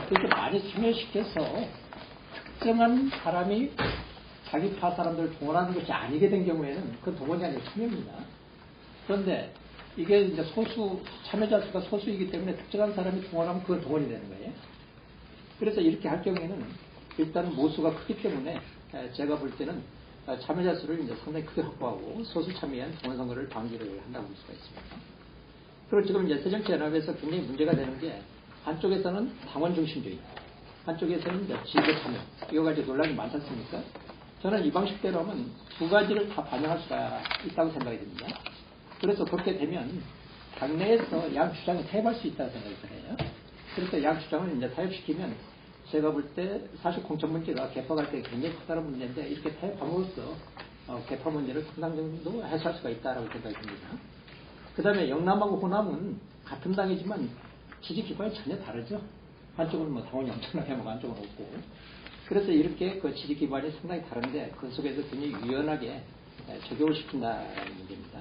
그렇게 많이 참여시켜서 특정한 사람이 자기 파 사람들을 동원하는 것이 아니게 된 경우에는 그건 동원이 아니라 참여입니다. 그런데 이게 이제 참여자 수가 소수이기 때문에 특정한 사람이 동원하면 그건 동원이 되는 거예요. 그래서 이렇게 할 경우에는 일단 모수가 크기 때문에 제가 볼 때는 참여자 수를 이제 상당히 크게 확보하고 소수 참여한 동원 선거를 방지를 한다고 볼 수가 있습니다. 그리고 지금 이제 새정치연합에서 굉장히 문제가 되는 게 한쪽에서는 당원 중심주의, 한쪽에서는 이제 지휘자 참여, 이거 가지고 논란이 많지 않습니까? 저는 이 방식대로 하면 두 가지를 다 반영할 수가 있다고 생각이 듭니다. 그래서 그렇게 되면 당내에서 양 주장을 타협할 수 있다고 생각이 들어요. 그래서 양 주장을 이제 타협시키면 제가 볼 때 사실 공천 문제가 개혁할 때 굉장히 커다란 문제인데 이렇게 타협함으로써 개파 문제를 상당 정도 해소할 수가 있다라고 생각이 듭니다. 그 다음에 영남하고 호남은 같은 당이지만 지지 기반이 전혀 다르죠. 한쪽은 뭐 당원이 엄청나게 하고 한쪽은 없고. 그래서 이렇게 그 지지 기반이 상당히 다른데 그 속에서 굉장히 유연하게 적용을 시킨다는 문제입니다.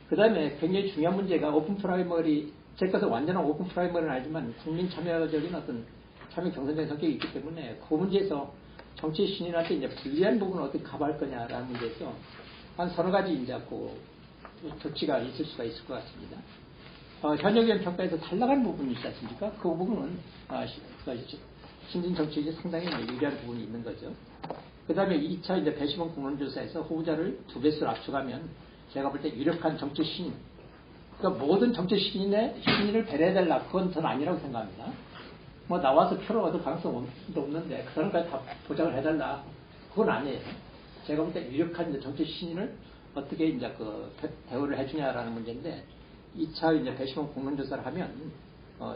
그 다음에 굉장히 중요한 문제가 오픈 프라이머리, 제 것은 완전한 오픈 프라이머리는 아니지만 국민 참여적인 어떤 참여 경선적인 성격이 있기 때문에 그 문제에서 정치 신인한테 이제 불리한 부분을 어떻게 커버할 거냐라는 문제에서 한 서너 가지 이제 그 조치가 있을 수가 있을 것 같습니다. 현역위원 평가에서 탈락한 부분이 있지 않습니까? 그 부분은 신진 정치에 상당히 유리한 부분이 있는 거죠. 그 다음에 2차 이제 배심원 국론조사에서 후보자를 2배수로 압축하면 제가 볼 때 유력한 정치 신인, 그러니까 모든 정치 신인을 배려해달라, 그건 저는 아니라고 생각합니다. 뭐 나와서 표를 얻을 가능성도 없는데 그 사람까지 다 보장을 해달라, 그건 아니에요. 제가 볼 때 유력한 이제 정치 신인을 어떻게 이제 그 대우를 해주냐라는 문제인데 2차 이제 배심원 국론조사를 하면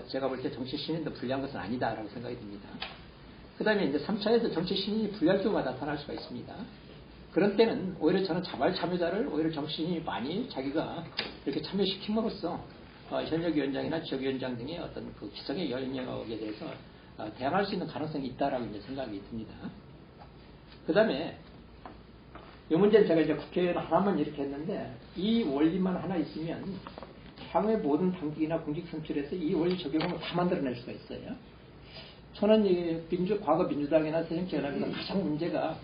제가 볼 때 정치 신인도 불리한 것은 아니다라고 생각이 듭니다. 그 다음에 이제 3차에서 정치 신인이 불리할 경우가 나타날 수가 있습니다. 그런 때는 오히려 저는 자발 참여자를 오히려 정치인이 많이 자기가 이렇게 참여시킴으로써 현역위원장이나 지역위원장 등의 어떤 그 기성의 영역에 대해서 대항할 수 있는 가능성이 있다라고 이제 생각이 듭니다. 그 다음에 이 문제는 제가 이제 국회의원 하나만 이렇게 했는데 이 원리만 하나 있으면 향후의 모든 당직이나 공직 선출에서 이 원리 적용을 다 만들어낼 수가 있어요. 저는 이 과거 민주당이나 새정치연합에서 가장 문제가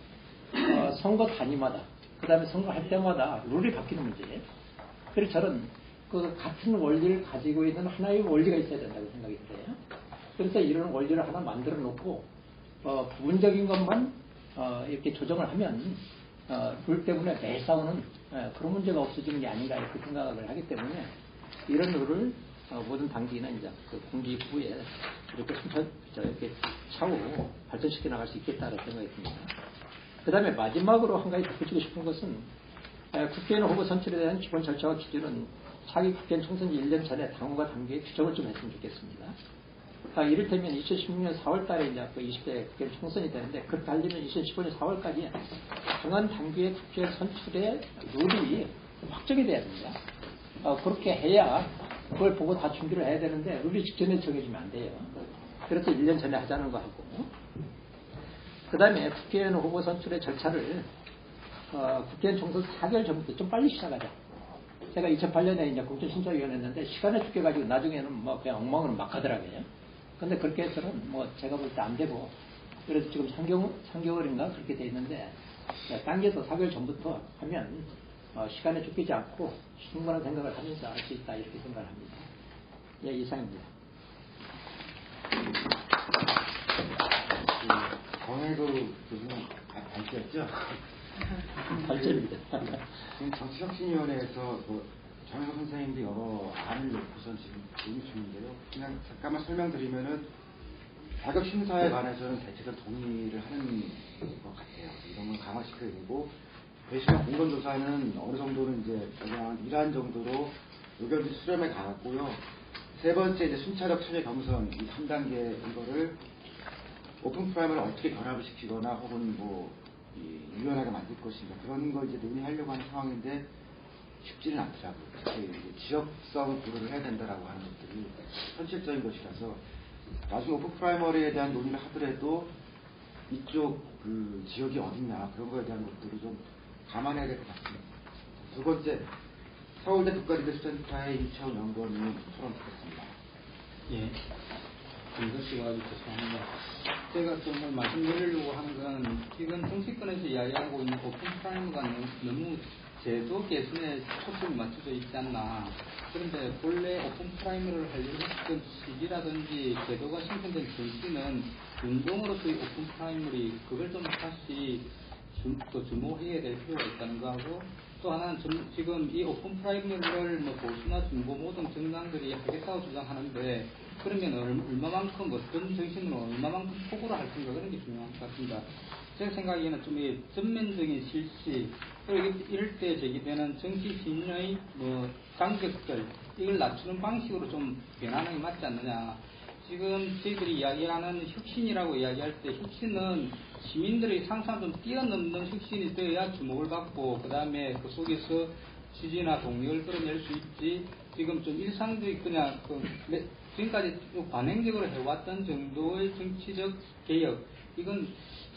선거 단위마다, 그 다음에 선거할 때마다 룰이 바뀌는 문제예요. 그래서 저는 그 같은 원리를 가지고 있는 하나의 원리가 있어야 된다고 생각이 들어요. 그래서 이런 원리를 하나 만들어 놓고 부분적인 것만 이렇게 조정을 하면 룰 때문에 매일 싸우는 그런 문제가 없어지는 게 아닌가 이렇게 생각을 하기 때문에 이런 룰을 모든 당직이나 이제 그 공직부에 이렇게 이렇게 차후 발전시켜 나갈 수 있겠다는 생각이 듭니다. 그 다음에 마지막으로 한 가지 덧붙이고 싶은 것은 국회의원 후보 선출에 대한 기본 절차와 기준은 차기 국회의원 총선지 1년 전에 당원과 당규에 규정을 좀 했으면 좋겠습니다. 이를테면 2016년 4월 달에 이제 그 20대 국회의원 총선이 되는데 그렇게 하려면 2015년 4월까지 정한 당규의 국회의원 선출의 룰이 확정이 돼야 됩니다. 그렇게 해야 그걸 보고 다 준비를 해야 되는데 룰이 직전에 정해지면 안 돼요. 그래서 1년 전에 하자는 거 하고 그 다음에 국회의원 후보 선출의 절차를 국회의원 총선 4개월 전부터 좀 빨리 시작하자. 제가 2008년에 이제 공천신청위원 했는데 시간에 쫓겨가지고 나중에는 뭐 그냥 엉망으로 막 하더라고요. 근데 그렇게 해서는 뭐 제가 볼 때 안 되고 그래서 지금 3개월인가 그렇게 돼 있는데 당겨서 4개월 전부터 하면 시간에 쫓기지 않고 충분한 생각을 하면서 할 수 있다 이렇게 생각을 합니다. 예, 이상입니다. 정혜도 교수님 발제였죠? 발제입니다. 지금 정치혁신위원회에서 정혜도 선생님도 여러 안을 놓고선 지금 논의 중인데요. 그냥 잠깐만 설명드리면은 자격 심사에 관해서는 대체로 동의를 하는 것 같아요. 이런 건 강화시켜야 되고 배심원 공론조사는 어느 정도는 이제 그냥 일한 정도로 의견이 수렴에 가갔고요. 세 번째 이제 순차적 참여 경선 이 3단계 이거를 오픈 프라이머를 어떻게 결합을 시키거나 혹은 뭐 유연하게 만들 것인가 그런 거 이제 논의하려고 하는 상황인데 쉽지는 않더라고요. 특히 이제 지역성 고려를 해야 된다라고 하는 것들이 현실적인 것이라서 나중에 오픈 프라이머리에 대한 논의를 하더라도 이쪽 그 지역이 어딨냐 그런 거에 대한 것들을 좀 감안해야 될 것 같습니다. 두 번째 서울대 국가리더십센터의 임채원 연구원님 토론 듣겠습니다. 예. 이것이 아주 죄송합니다. 제가 좀 말씀드리려고 하는 건 지금 정치권에서 이야기하고 있는 오픈 프라이머가 너무 제도 개선에 초점이 맞춰져 있지 않나. 그런데 본래 오픈 프라이머를 하려고 했던 시기라든지 제도가 신청된 전시는 운동으로서의 오픈 프라이머리 그걸 좀 다시 또 주목해야 될 필요가 있다는 거 하고 또 하나는 지금 이 오픈 프라이머리를 뭐 보수나 중고 모든 정당들이 하겠다고 주장하는데 그러면 얼마만큼 어떤 정신으로 얼마만큼 폭으로 할 건가 그런 게 중요한 것 같습니다. 제가 생각하기에는 좀 이 전면적인 실시 그리고 이럴 때 제기되는 정치 신의 뭐 간격들 이걸 낮추는 방식으로 좀 변하는 게 맞지 않느냐. 지금 저희들이 이야기하는 혁신이라고 이야기할 때 혁신은 시민들의 상상 좀 뛰어넘는 혁신이 되어야 주목을 받고 그 다음에 그 속에서 지지나 동력을 끌어낼 수 있지 지금 좀 일상적인 그냥 지금까지 쭉 관행적으로 해왔던 정도의 정치적 개혁 이건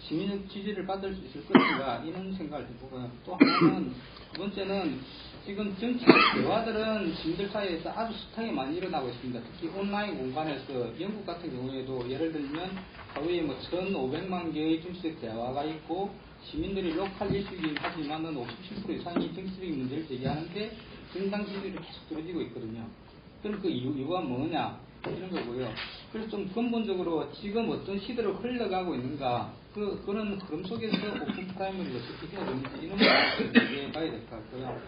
시민적 지지를 받을 수 있을 것인가 이런 생각을 해보고요. 또 하나는 두 번째는 지금 정치적 대화들은 시민들 사이에서 아주 숱하게 많이 일어나고 있습니다. 특히 온라인 공간에서 영국 같은 경우에도 예를 들면 하루에 1,500만 개의 정치적 대화가 있고 시민들이 로컬 이슈이긴 하지만은 57% 이상이 정치적인 문제를 제기하는데 정당 지지율이 계속 떨어지고 있거든요. 그럼 그 이유가 뭐냐 이런 거고요. 그래서 좀 근본적으로 지금 어떤 시대로 흘러가고 있는가 그런 흐름 속에서 오픈 프라이머리를 어떻게 해야 되는지 이런 것을 얘기해봐야 될 것 같고요.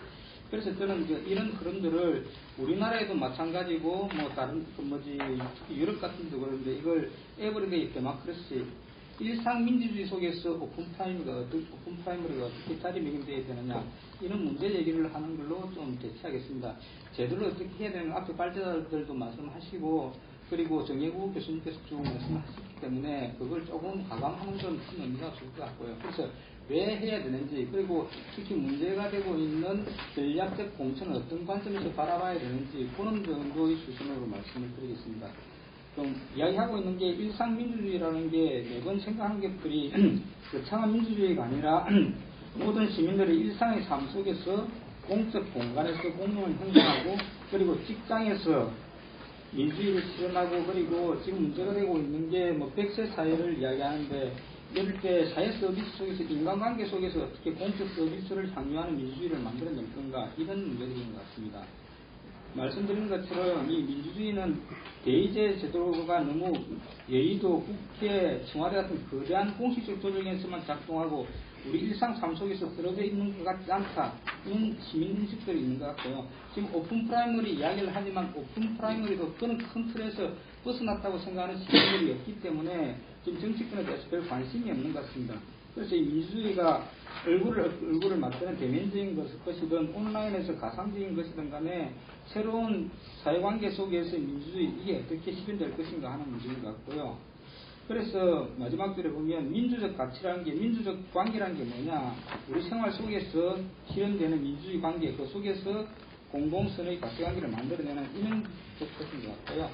그래서 저는 이런 흐름들을 우리나라에도 마찬가지고 다른 특히 유럽 같은 데도 그런데 이걸 에브리데이 데모크래시 일상 민주주의 속에서 오픈 프라이머리가 어떻게 자리매김되어야 되느냐 이런 문제 얘기를 하는 걸로 좀 대체하겠습니다. 제도를 어떻게 해야 되는 앞에 발제자들도 말씀하시고 그리고 정혜구 교수님께서 쭉 말씀하셨기 때문에 그걸 조금 가감하는 건 큰 의미가 없을 것 같고요. 그래서 왜 해야 되는지 그리고 특히 문제가 되고 있는 전략적 공천을 어떤 관점에서 바라봐야 되는지 그런 정도의 수준으로 말씀을 드리겠습니다. 좀 이야기하고 있는 게 일상민주주의라는 게 매번 생각하는 것들이 거창한 민주주의가 아니라 모든 시민들의 일상의 삶 속에서 공적 공간에서 공론을 형성하고 그리고 직장에서 민주주의를 실현하고 그리고 지금 문제가 되고 있는 게 100세 사회를 이야기하는데 이럴 때 사회 서비스 속에서 인간관계 속에서 어떻게 공적 서비스를 향유하는 민주주의를 만들어낼 건가 이런 문제들인 것 같습니다. 말씀드린 것처럼 이 민주주의는 대의제 제도가 너무 여의도, 국회, 청와대 같은 거대한 공식적 조정에서만 작동하고 우리 일상 삶 속에서 떨어져 있는 것 같지 않다. 이런 시민인식들이 있는 것 같고요. 지금 오픈 프라이머리 이야기를 하지만 오픈 프라이머리도 그런 큰 틀에서 벗어났다고 생각하는 시민들이 없기 때문에 지금 정치권에 대해서 별 관심이 없는 것 같습니다. 그래서 이 민주주의가 얼굴을 맞대는 대면적인 것이든 온라인에서 가상적인 것이든 간에 새로운 사회관계 속에서 민주주의 이게 어떻게 실현될 것인가 하는 문제인 것 같고요. 그래서 마지막 줄에 보면 민주적 가치라는 게 민주적 관계라는 게 뭐냐 우리 생활 속에서 실현되는 민주주의 관계 그 속에서 공동선의 가치관계를 만들어내는 이런 것인 것 같고요.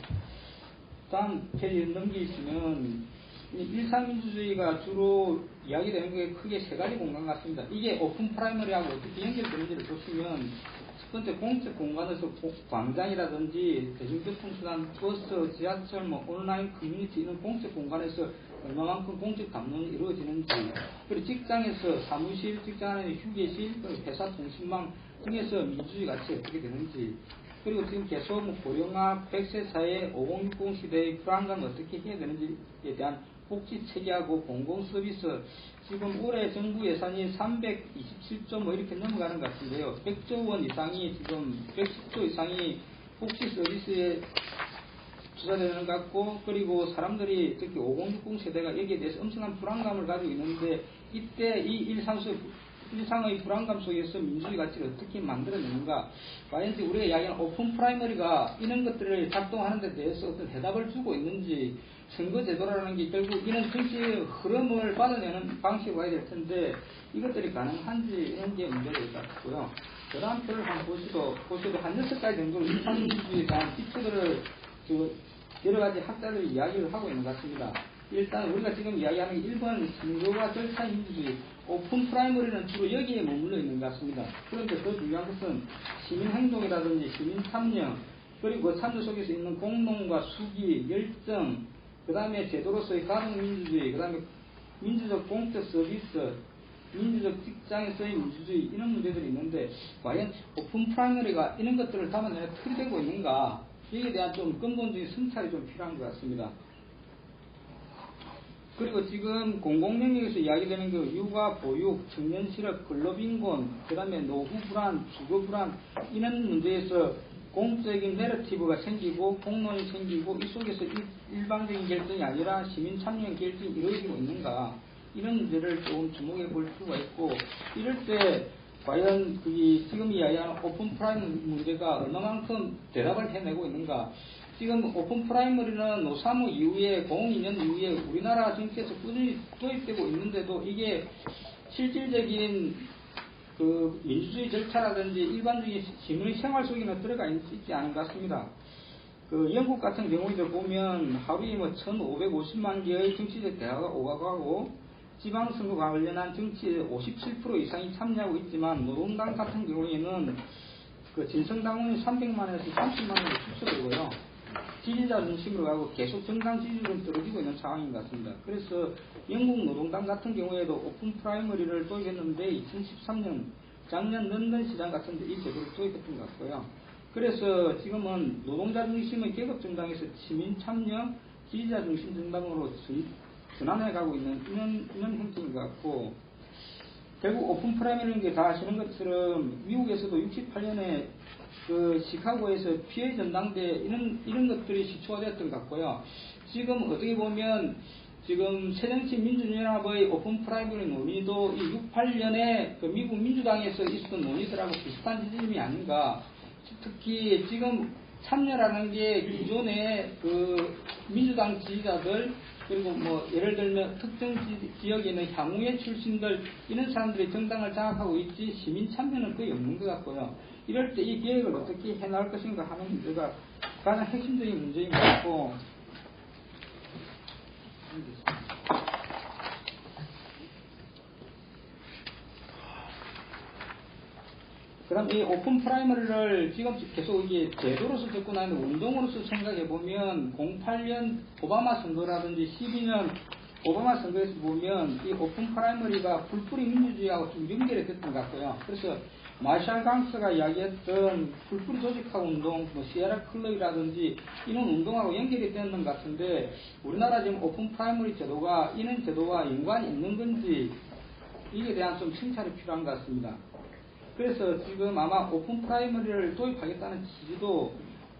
다음 페이지 넘기시면 일상민주주의가 주로 이야기되는 게 크게 세 가지 공간 같습니다. 이게 오픈 프라이머리하고 어떻게 연결되는지를 보시면 첫 번째 공적 공간에서 광장이라든지 대중교통수단, 버스, 지하철, 온라인 커뮤니티 이런 공적 공간에서 얼마만큼 공적 담론이 이루어지는지 그리고 직장에서 사무실, 직장 안에 휴게실, 회사 통신망 등에서 민주주의 가치가 어떻게 되는지 그리고 지금 계속 고령화, 100세 사회, 5060 시대의 불안감을 어떻게 해야 되는지에 대한 복지 체계하고 공공 서비스 지금 올해 정부 예산이 327조 이렇게 넘어가는 것 같은데요. 100조 원 이상이 지금 110조 이상이 복지 서비스에 투자되는 것 같고 그리고 사람들이 특히 5060 세대가 여기에 대해서 엄청난 불안감을 가지고 있는데 이때 이 일상의 불안감 속에서 민주주의 가치를 어떻게 만들어내는가 과연 우리가 이야기하는 오픈 프라이머리가 이런 것들을 작동하는 데 대해서 어떤 해답을 주고 있는지 선거제도라는 게 결국 이런 정치의 흐름을 받아내는 방식으로 가야 될 텐데 이것들이 가능한지 이런 게 문제가 될 것 같고요. 그 다음 표를 한번 보시도 한 6가지 정도 일상민주주의에 대한 기초들을 여러 가지 학자들이 이야기를 하고 있는 것 같습니다. 일단 우리가 지금 이야기하는 게 1번 선거와 절차 민주주의 오픈 프라이머리는 주로 여기에 머물러 있는 것 같습니다. 그런데 더 중요한 것은 시민행동이라든지 시민참여 그리고 참여 속에서 있는 공론과 수기, 열정 그 다음에 제도로서의 가정민주주의 그 다음에 민주적 공적 서비스 민주적 직장에서의 민주주의 이런 문제들이 있는데 과연 오픈 프라이머리가 이런 것들을 담아내는 틀이 되고 있는가 여기에 대한 좀 근본적인 성찰이 좀 필요한 것 같습니다. 그리고 지금 공공영역에서 이야기되는 그 육아, 보육, 청년 실업, 근로빈곤, 그 다음에 노후 불안, 주거 불안 이런 문제에서 공적인 내러티브가 생기고 공론이 생기고 이 속에서 일방적인 결정이 아니라 시민 참여형 결정이 이루어지고 있는가 이런 문제를 좀 주목해 볼 필요가 있고 이럴 때 과연 지금 이야기하는 오픈 프라임 문제가 얼마만큼 대답을 해내고 있는가 지금 오픈 프라이머리는 노사모 이후에 02년 이후에 우리나라 정치에서 꾸준히 도입되고 있는데도 이게 실질적인 그 민주주의 절차라든지 일반적인 시민의 생활 속에는 들어가 있지 않은 것 같습니다. 그 영국 같은 경우에도 보면 하루에 뭐 1,550만 개의 정치적 대화가 오가고 지방선거와 관련한 정치에 57% 이상이 참여하고 있지만 노동당 같은 경우에는 그 진성당원이 300만에서 30만으로 축소되고요. 지지자 중심으로 가고 계속 정당 지지율은 떨어지고 있는 상황인 것 같습니다. 그래서 영국 노동당 같은 경우에도 오픈 프라이머리를 도입했는데 2013년 작년 런던 시장 같은 데 이 제도를 도입했던 것 같고요. 그래서 지금은 노동자 중심의 계급 정당에서 시민 참여 지지자 중심 정당으로 전환해 가고 있는 이런 형태인 것 같고, 결국 오픈 프라이머리라는 게 다 아시는 것처럼 미국에서도 68년에 그 시카고에서 피해 전당대 이런 것들이 시초가 되었던 것 같고요. 지금 어떻게 보면 지금 새정치민주연합의 오픈 프라이머리 논의도 이 68년에 그 미국 민주당에서 있었던 논의들하고 비슷한 지점이 아닌가. 특히 지금 참여라는 게 기존의 그 민주당 지지자들, 그리고 뭐 예를 들면 특정 지역에 있는 향후의 출신들, 이런 사람들이 정당을 장악하고 있지 시민 참여는 거의 없는 것 같고요. 이럴 때 이 계획을 어떻게 해나갈 것인가 하는 문제가 가장 핵심적인 문제인 것 같고, 그 다음 이 오픈 프라이머리를 지금 계속 이게 제도로서 접근하는 운동으로서 생각해보면 08년 오바마 선거라든지 12년 오바마 선거에서 보면 이 오픈 프라이머리가 불뿌리 민주주의하고 좀 연결이 됐던 것 같고요. 그래서 마샬 강스가 이야기했던 불뿌리 조직화 운동, 뭐 시에라 클럽이라든지 이런 운동하고 연결이 되는 것 같은데, 우리나라 지금 오픈 프라이머리 제도가 이런 제도와 연관이 있는 건지 이에 대한 좀 칭찬이 필요한 것 같습니다. 그래서 지금 아마 오픈 프라이머리를 도입하겠다는 지지도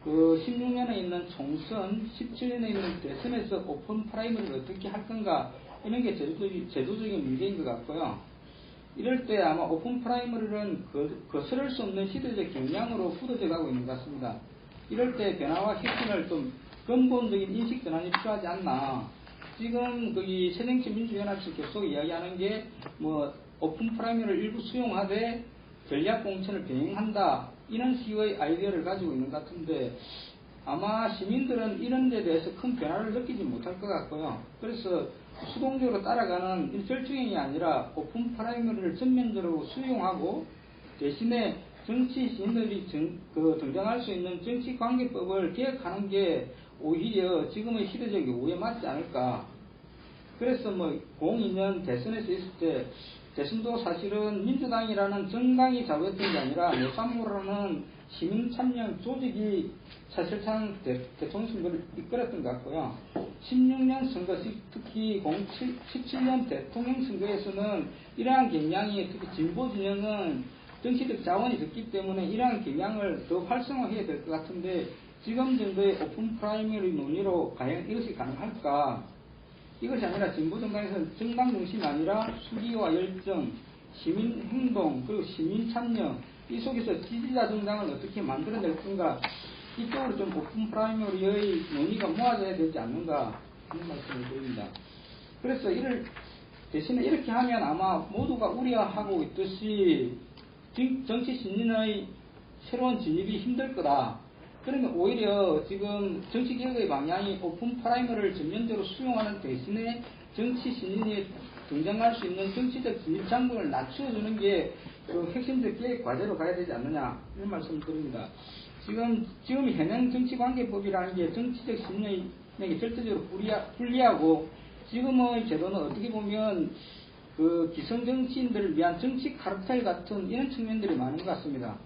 그 16년에 있는 총선, 17년에 있는 대선에서 오픈 프라이머리를 어떻게 할 건가, 이런 게 제도적인 문제인 것 같고요. 이럴 때 아마 오픈 프라이머리는 거스를 수 없는 시대적 경향으로 굳어져 가고 있는 것 같습니다. 이럴 때 변화와 혁신을 좀 근본적인 인식 전환이 필요하지 않나. 지금 거기 새정치민주연합에서 계속 이야기하는 게 뭐 오픈 프라이머리를 일부 수용하되 전략 공천을 병행한다, 이런 식의 아이디어를 가지고 있는 것 같은데, 아마 시민들은 이런 데 대해서 큰 변화를 느끼지 못할 것 같고요. 그래서 수동적으로 따라가는 절충행이 아니라 오픈 프라이머리를 전면적으로 수용하고 대신에 정치 시민들이 등장할 수 있는 정치관계법을 개혁하는 게 오히려 지금의 시대적 요구에 맞지 않을까. 그래서 뭐 02년 대선에서 있을 때 대선도 사실은 민주당이라는 정당이 좌우했던 게 아니라 노사모라는 시민 참여 조직이 사실상 대통령 선거를 이끌었던 것 같고요. 16년 선거, 특히 17년 대통령 선거에서는 이러한 경향이, 특히 진보 진영은 정치적 자원이 적기 때문에 이러한 경향을 더 활성화해야 될 것 같은데, 지금 정도의 오픈 프라이머리 논의로 과연 이것이 가능할까? 이것이 아니라 진보 정당에서는 정당 중심이 아니라 수기와 열정, 시민 행동, 그리고 시민 참여, 이 속에서 지지자 정당을 어떻게 만들어낼 건가, 이쪽으로 좀 오픈 프라이머리의 논의가 모아져야 되지 않는가 하는 말씀을 드립니다. 그래서 대신에 이렇게 하면 아마 모두가 우려하고 있듯이 정치 신인의 새로운 진입이 힘들 거다. 그러면 오히려 지금 정치개혁의 방향이 오픈 프라이머리를 전면적으로 수용하는 대신에 정치 신인이 등장할 수 있는 정치적 진입 장벽을 낮추어주는 게 그 핵심적 계획 과제로 가야 되지 않느냐, 이런 말씀을 드립니다. 지금 현행 정치관계법이라는 게 정치적 신인에게 절대적으로 불리하고, 지금의 제도는 어떻게 보면 그 기성 정치인들을 위한 정치 카르텔 같은 이런 측면들이 많은 것 같습니다.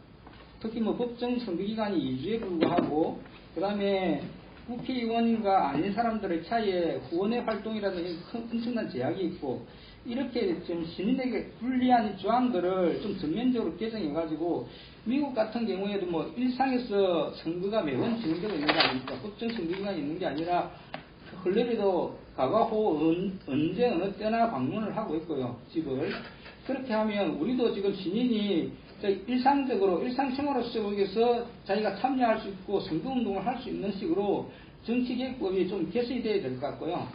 특히 뭐 법정 선거기간이 2주에 불과하고, 그 다음에 국회의원과 아닌 사람들의 차이에 후원의 활동이라든지 엄청난 제약이 있고, 이렇게 좀 시민에게 불리한 조항들을 좀 전면적으로 개정해가지고, 미국 같은 경우에도 뭐 일상에서 선거가 매번 진행되고 있는 게 아닙니까? 법정 선거기간이 있는 게 아니라 흘레리도 가가호 언제 어느 때나 방문을 하고 있고요. 집을. 그렇게 하면 우리도 지금 신인이 일상적으로 일상생활 속에서 자기가 참여할 수 있고 선거운동을 할 수 있는 식으로 정치개혁법이 좀 개선이 돼야 될 것 같고요.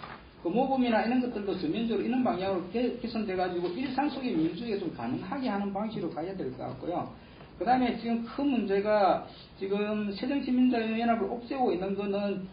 그 모범이나 이런 것들도 전면적으로 이런 방향으로 개선돼가지고 일상 속의 민주주의가 좀 가능하게 하는 방식으로 가야 될 것 같고요. 그 다음에 지금 큰 문제가 지금 새정치민주연합을 옥죄고 있는 거는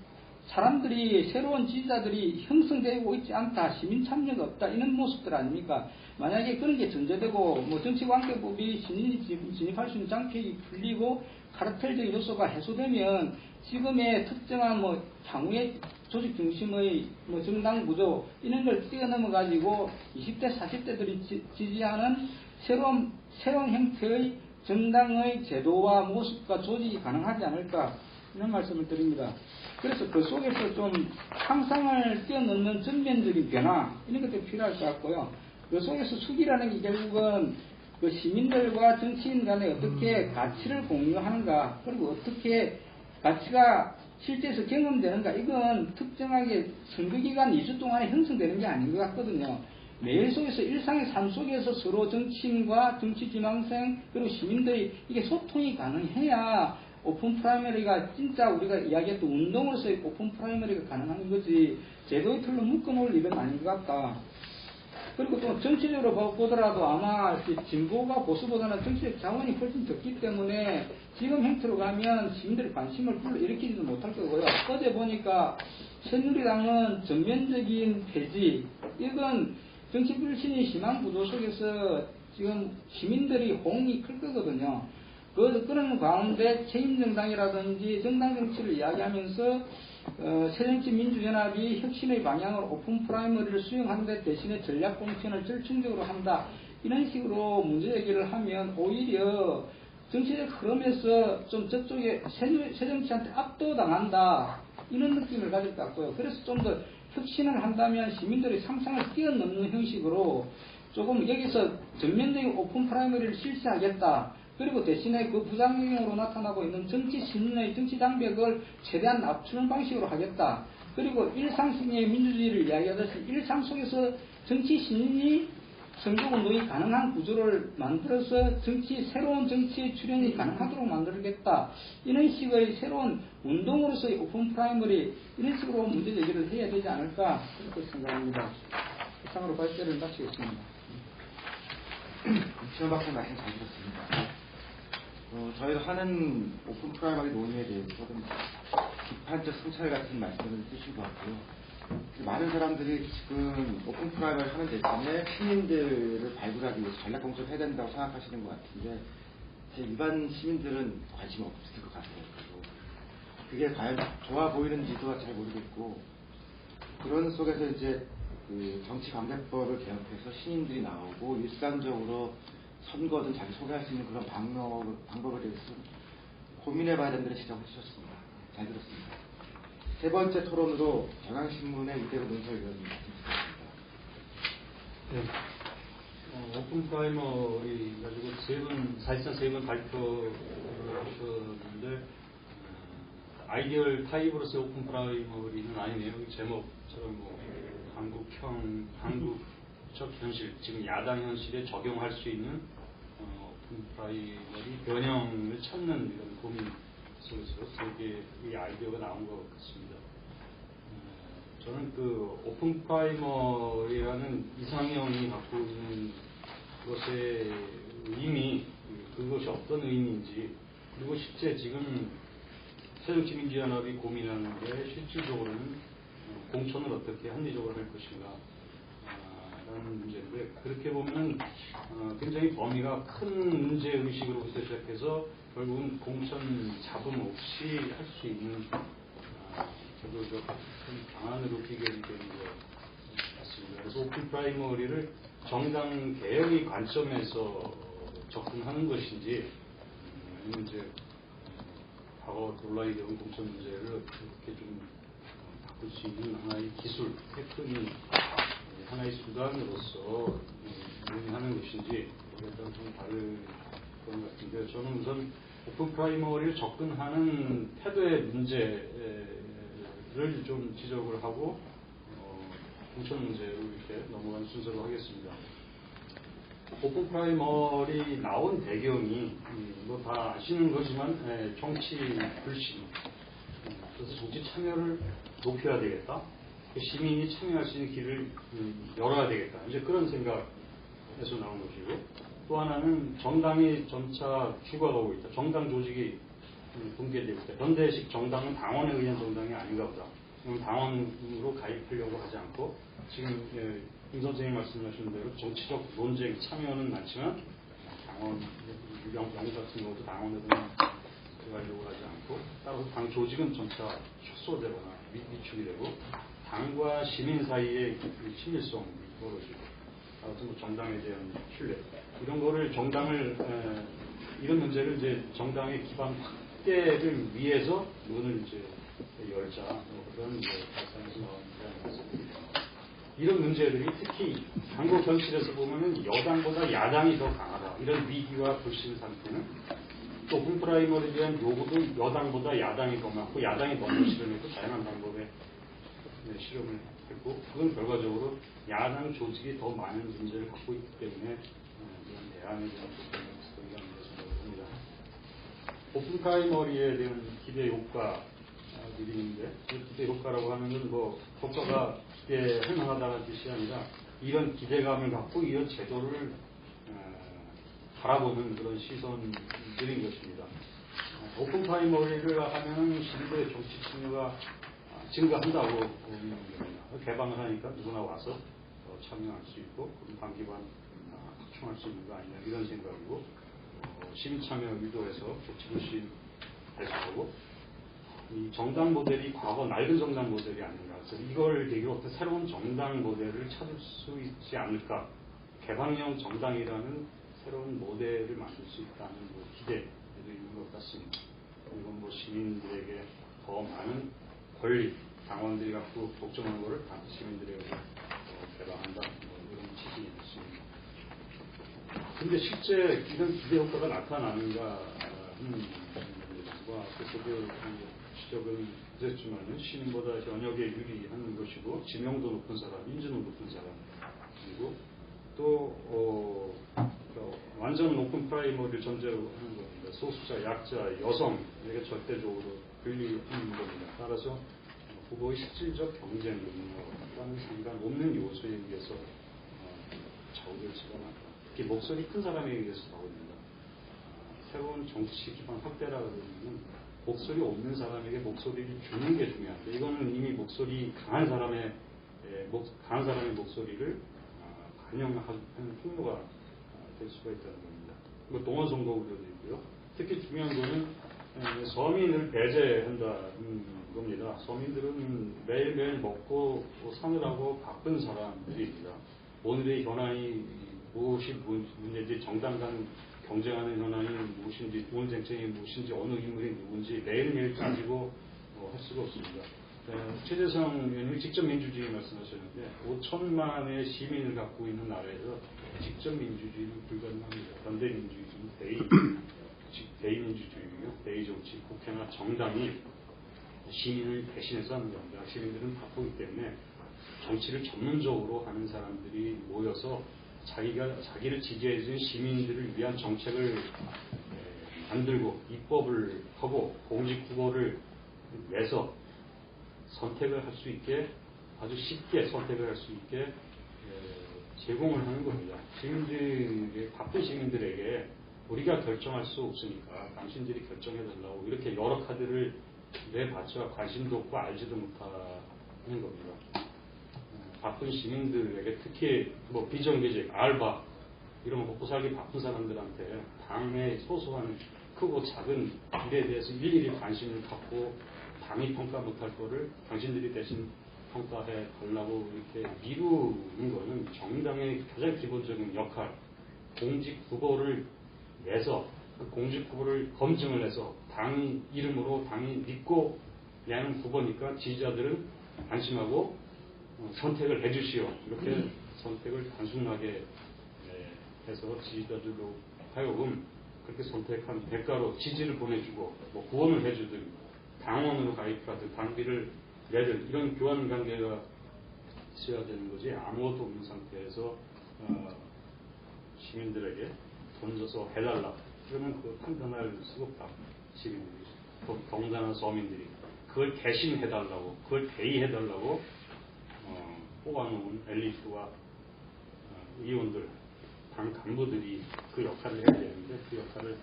사람들이 새로운 지지자들이 형성되고 있지 않다, 시민 참여가 없다 이런 모습들 아닙니까? 만약에 그런 게 전제되고 뭐 정치관계법이 신인이 진입할 수 있는 장벽이 풀리고 카르텔적인 요소가 해소되면 지금의 특정한 뭐 향후의 조직 중심의 뭐 정당 구조 이런 걸 뛰어넘어 가지고 20대 40대들이 지지하는 새로운 형태의 정당의 제도와 모습과 조직이 가능하지 않을까 이런 말씀을 드립니다. 그래서 그 속에서 좀 상상을 뛰어넘는 전면적인 변화 이런 것들이 필요할 것 같고요. 그 속에서 수기라는 게 결국은 그 시민들과 정치인 간에 어떻게 가치를 공유하는가 그리고 어떻게 가치가 실제에서 경험되는가 이건 특정하게 선거기간 2주 동안에 형성되는 게 아닌 것 같거든요. 매일 속에서 일상의 삶 속에서 서로 정치인과 정치지망생 그리고 시민들이 이게 소통이 가능해야 오픈 프라이머리가 진짜 우리가 이야기했던 운동으로서의 오픈 프라이머리가 가능한 거지 제도의 틀로 묶어놓을 일은 아닌 것 같다. 그리고 또 정치적으로 보더라도 아마 진보가 보수보다는 정치적 자원이 훨씬 적기 때문에 지금 형태로 가면 시민들의 관심을 불러일으키지도 못할 거고요. 어제 보니까 새누리당은 전면적인 폐지 이건 정치 불신이 심한 구조 속에서 지금 시민들이 호응이 클 거거든요. 그런 가운데 책임정당이라든지 정당 정치를 이야기하면서 새정치민주연합이 혁신의 방향으로 오픈 프라이머리를 수용하는데 대신에 전략 공천을 절충적으로 한다. 이런 식으로 문제 제기를 하면 오히려 정치적 흐름에서 좀 저쪽에 새정치한테 압도당한다. 이런 느낌을 가질 것 같고요. 그래서 좀 더 혁신을 한다면 시민들의 상상을 뛰어넘는 형식으로 조금 여기서 전면적인 오픈 프라이머리를 실시하겠다. 그리고 대신에 그 부작용으로 나타나고 있는 정치 신인의 정치 장벽을 최대한 낮추는 방식으로 하겠다. 그리고 일상의 민주주의를 이야기하듯이 일상 속에서 정치 신인이 선거운동이 가능한 구조를 만들어서 새로운 정치의 출현이 가능하도록 만들겠다. 이런 식의 새로운 운동으로서의 오픈 프라이머리 이런 식으로 문제 제기를 해야 되지 않을까 그렇게 생각합니다. 이상으로 발제를 마치겠습니다. 지원 박사 말씀 잘 들었습니다. 저희가 하는 오픈 프라이머리 논의에 대해서 좀 비판적 성찰 같은 말씀을 쓰신 것 같고요. 많은 사람들이 지금 오픈 프라이머리 하는 대신에 시민들을 발굴하기 위해서 전략 공천을 해야 된다고 생각하시는 것 같은데 일반 시민들은 관심 없을 것 같아요. 그리고 그게 과연 좋아 보이는지도 잘 모르겠고 그런 속에서 이제 그 정치관계법을 개혁해서 신인들이 나오고 일상적으로 선거든 자기 소개할 수 있는 그런 방법에 대해서 고민해봐야 된다는 지적을 해주셨습니다. 잘 들었습니다. 세 번째 토론으로 경향신문의 이대로 논설위원님 말씀드리겠습니다. 네. 오픈 프라이머리 가지고 사실상 세 번 발표를 하셨는데 아이디얼 타입으로서의 오픈 프라이머리는 아니네요. 제목처럼 뭐 한국적 현실, 지금 야당 현실에 적용할 수 있는 오픈 프라이머리 변형을 찾는 이런 고민 속에서 세 개의 아이디어가 나온 것 같습니다. 저는 그 오픈 프라이머리라는 이상형이 갖고 있는 것의 의미, 그것이 어떤 의미인지, 그리고 실제 지금 새정치민주연합이 고민하는 게 실질적으로는 공천을 어떻게 합리적으로 할 것인가 라는 문제인데, 그렇게 보면 굉장히 범위가 큰 문제의식으로부터 시작해서 결국은 공천 잡음 없이 할 수 있는 제도적 방안으로 비결이 되는 것 같습니다. 그래서 오픈 프라이머리를 정당 개혁의 관점에서 접근하는 것인지, 아니면 이제 과거 논란이 되는 공천 문제를 어떻게 좀 바꿀 수 있는 하나의 기술, 테크닉, 하나의 수단으로서 논의하는 것인지, 그에 따라 좀 다른 것 같은데, 저는 우선 오픈 프라이머리를 접근하는 태도의 문제를 좀 지적을 하고, 공천 문제로 이렇게 넘어가는 순서로 하겠습니다. 오픈 프라이머리 나온 배경이 뭐 다 아시는 거지만 정치 불신, 그래서 정치 참여를 높여야 되겠다. 시민이 참여할 수 있는 길을 열어야 되겠다. 이제 그런 생각에서 나온 것이고, 또 하나는 정당이 점차 죽어가고 있다. 정당 조직이 붕괴되고 있다. 현대식 정당은 당원에 의한 정당이 아닌가 보다. 당원으로 가입하려고 하지 않고, 지금 김 선생님 말씀하신 대로 정치적 논쟁 참여는 많지만 당원 유령 같은 것도 당원에 들어가려고 하지 않고, 따라서 당 조직은 점차 축소되거나 위축이 되고, 당과 시민 사이의 친밀성이 떨어지고, 따라서 뭐 정당에 대한 신뢰, 이런 거를 이런 문제를 이제 정당의 기반 확대를 위해서 문을 이제 열자, 뭐 그런 이제 발상에서 나온 문제입니다. 이런 문제들이 특히 한국 현실에서 보면은 여당보다 야당이 더 강하다. 이런 위기와 불신 상태는 또 오픈 프라이머리에 대한 요구도 여당보다 야당이 더 많고, 야당이 먼저 실험했고 다양한 방법에 실험을 했고, 그건 결과적으로 야당 조직이 더 많은 문제를 갖고 있기 때문에 이런 대안에 대한 소리가 있는 겁니다. 오픈 프라이머리에 대한 기대 효과들이 있는데, 그 기대 효과라고 하는 건 뭐 효과가 기대할 만하다는 뜻이 아니라 이런 기대감을 갖고 이런 제도를 바라보는 그런 시선들인 것입니다. 오픈 프라이머리를 하면은 시민들의 정치 참여가 증가한다고 보는 겁니다. 개방을 하니까 누구나 와서 참여할 수 있고, 단기간 확충할 수 있는 거 아니냐, 이런 생각이고, 시민 참여 유도해서 정치불신 해소하고, 이 정당 모델이 과거 낡은 정당 모델이 아닌가. 그래서 이걸 계기로 어떤 새로운 정당 모델을 찾을 수 있지 않을까. 개방형 정당이라는 새로운 모델을 만들 수 있다는 기대도 있는 것 같습니다. 이건 뭐 시민들에게 더 많은 권리, 당원들이 갖고 독점하는 것을 시민들에게 개방한다. 뭐 이런 취지일 수 있습니다. 근데 실제 이런 기대 효과가 나타나는가 하는 그래서 지적은 됐지만은 시민보다 현역에 유리한 것이고, 지명도 높은 사람, 인지도 높은 사람, 그리고 또 완전 오픈 프라이머리를 전제로 하는 겁니다. 소수자, 약자, 여성에게 절대적으로 불리하는 겁니다. 따라서 후보의 실질적 경쟁 능력과는 상관없는 요소에 의해서 저울치가 많다. 특히 목소리 큰 사람에 의해서 나옵니다. 새로운 정치 기반 확대라 그러면 목소리 없는 사람에게 목소리를 주는 게 중요한데, 이거는 이미 목소리 강한 사람의 목소리를 반영하는 통로가 될 수가 있다는 겁니다. 이거 동원 선거 우려도 있고요. 특히 중요한 거는 서민을 배제한다는 겁니다. 서민들은 매일매일 먹고 사느라고 바쁜 사람들입니다. 오늘의 현안이 무엇이 문제인지, 정당 간 경쟁하는 현안이 무엇인지, 좋은 정책이 무엇인지, 어느 인물이 누군지 매일매일 따지고 할 수가 없습니다. 최재성 의원님이 직접 민주주의 말씀하셨는데, 5천만의 시민을 갖고 있는 나라에서 직접 민주주의는 불가능합니다. 현대민주주의는 대의민주주의이며, 대의정치, 국회나 정당이 시민을 대신해서 하는 겁니다. 시민들은 바쁘기 때문에 정치를 전문적으로 하는 사람들이 모여서 자기를 지지해주는 시민들을 위한 정책을 만들고 입법을 하고 공직 후보를 내서 선택을 할 수 있게, 아주 쉽게 선택을 할 수 있게 제공을 하는 겁니다. 바쁜 시민들에게 우리가 결정할 수 없으니까 당신들이 결정해달라고 이렇게 여러 카드를 내봤자 관심도 없고 알지도 못하는 겁니다. 바쁜 시민들에게, 특히 뭐 비정규직, 알바 이런 먹고 살기 바쁜 사람들한테 당의 소소한 크고 작은 일에 대해서 일일이 관심을 갖고 당이 평가 못할 거를 당신들이 대신 평가해 달라고 이렇게 미루는 거는 정당의 가장 기본적인 역할, 공직 후보를 내서 그 공직 후보를 검증을 해서 당 이름으로 당이 믿고 내는 후보니까 지지자들은 안심하고 선택을 해주시오. 이렇게 선택을 단순하게 해서 지지자들로 하여금 그렇게 선택한 대가로 지지를 보내주고 뭐 후원을 해주든 당원으로 가입하든 당비를 내든 이런 교환 관계가 있어야 되는 거지 아무것도 없는 상태에서 시민들에게 던져서 해달라. 그러면 그걸 판단할 수가 없다. 시민들이. 경단한 서민들이. 그걸 대신해달라고, 그걸 대의해달라고 뽑아놓은 엘리트와 의원들, 당 간부들이 그 역할을 해야 되는데 그 역할을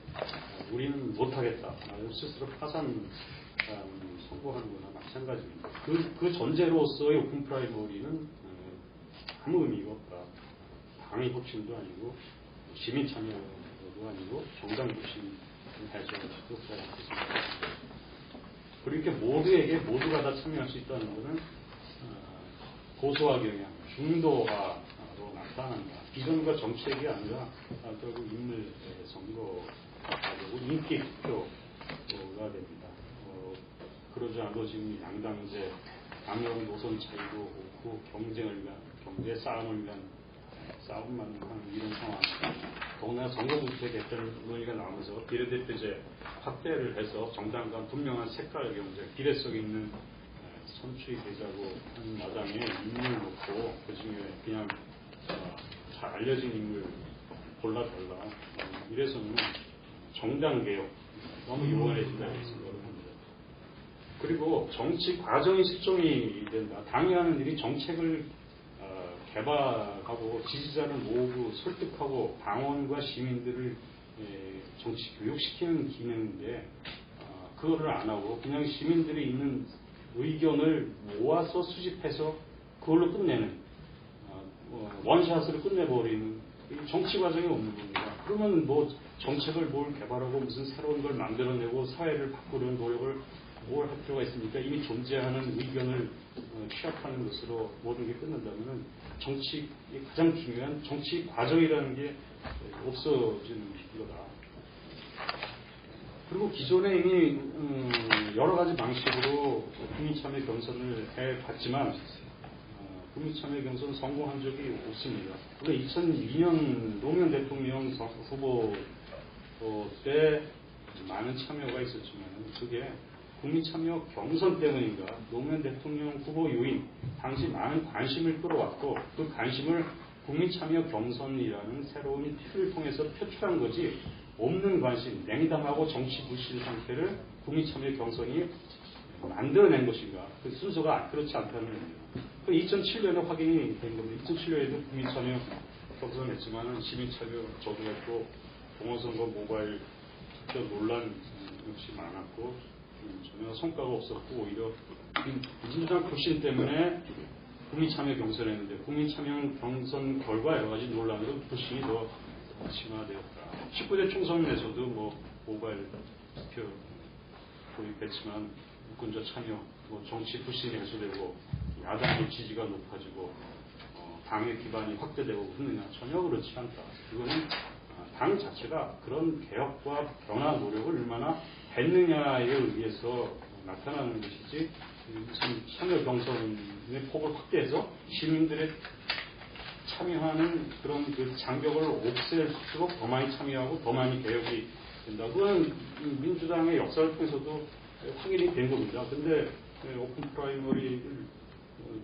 우리는 못하겠다. 스스로 파산 선고하는 거나 마찬가지입니다. 그 전제로서의 오픈 프라이머리는 아무 의미가 없다. 당의 혁신도 아니고 시민 참여도 아니고 정당 혁신 해줘도 생각했습니다. 그리고 이렇게 모두가 다 참여할 수 있다는 것은 고소화 경향, 중도화로 나타난다. 비전과 정책이 아니라 결국 인물 선거가 되고 인기 투표가 됩니다. 그러지 않고 지금 양당제, 당형 노선 차이도 없고 경쟁을 위한, 경제 싸움을 위한 싸움만 하는 이런 상황. 더구나 선거부터 개편 논의가 나오면서 비례대표제 확대를 해서 정당 간 분명한 색깔 경쟁, 비례성 있는 선출이 되자고 하는 마당에 인물을 놓고 그중에 그냥 잘 알려진 인물 골라달라. 이래서는 정당 개혁 너무 요원해진다 이렇게 생각을 합니다. 그리고 정치 과정이 실종이 된다. 당이 하는 일이 정책을 개발하고 지지자를 모으고 설득하고 당원과 시민들을 정치 교육시키는 기능인데 그거를 안 하고 그냥 시민들이 있는 의견을 모아서 수집해서 그걸로 끝내는 원샷으로 끝내버리는 정치 과정이 없는 겁니다. 그러면 뭐 정책을 뭘 개발하고 무슨 새로운 걸 만들어내고 사회를 바꾸려는 노력을 뭘 할 필요가 있습니까? 이미 존재하는 의견을 취합하는 것으로 모든 게 끝난다면 정치 가장 중요한 정치 과정이라는 게 없어지는 거다. 그리고 기존에 이미 여러 가지 방식으로 국민참여 경선을 해봤지만 국민참여 경선 성공한 적이 없습니다. 2002년 노무현 대통령 후보 때 많은 참여가 있었지만 그게 국민참여 경선 때문인가 노무현 대통령 후보 요인 당시 많은 관심을 끌어왔고 그 관심을 국민참여 경선이라는 새로운 틀을 통해서 표출한 거지 없는 관심, 냉담하고 정치 불신 상태를 국민참여 경선이 만들어낸 것인가 그 순서가 그렇지 않다는 겁니다. 2007년에 확인이 된 겁니다. 2007년에도 국민참여 경선했지만 시민참여 저도 했고 공화선거 모바일 투표 논란 역시 많았고 전혀 성과가 없었고 오히려 민주당 불신 때문에 국민참여 경선했는데 국민참여 경선 결과 여러 가지 논란으로 불신이 더 심화되었다. 19대 총선에서도 뭐 모바일 투표 도입했지만 유권자 참여, 정치 불신이 해소되고 야당의 지지가 높아지고 당의 기반이 확대되고 그러느냐 전혀 그렇지 않다. 이거는 당 자체가 그런 개혁과 변화 노력을 얼마나 했느냐에 의해서 나타나는 것이지 무슨 참여 경선의 폭을 확대해서 시민들의 참여하는 그런 그 장벽을 없앨수록 더 많이 참여하고 더 많이 개혁이 된다. 그건 민주당의 역사를 통해서도 확인이 된 겁니다. 근데 오픈 프라이머리를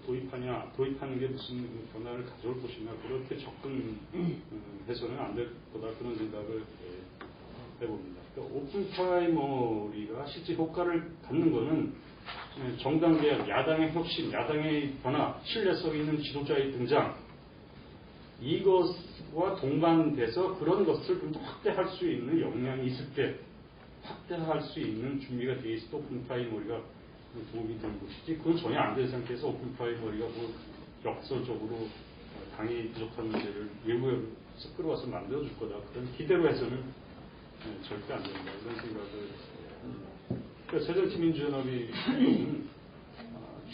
도입하는 게 무슨 변화를 가져올 것이냐 그렇게 접근해서는 안 될 거다 그런 생각을 해봅니다. 그러니까 오픈 프라이머리가 실제 효과를 갖는 것은 정당 개혁, 야당의 혁신, 야당의 변화, 신뢰성 있는 지도자의 등장 이것과 동반돼서 그런 것을 좀 더 확대할 수 있는 역량이 있을 때 확대할 수 있는 준비가 되어 있을 때 오픈 프라이머리가 도움이 되는 것이지 그건 전혀 안 된 상태에서 오픈 프라이머리가 뭐 역설적으로 당이 부족한 문제를 외부에서 끌어와서 만들어줄 거다 그런 기대로 해서는 절대 안 된다 이런 생각을 합니다. 그러니까 새정치민주연합이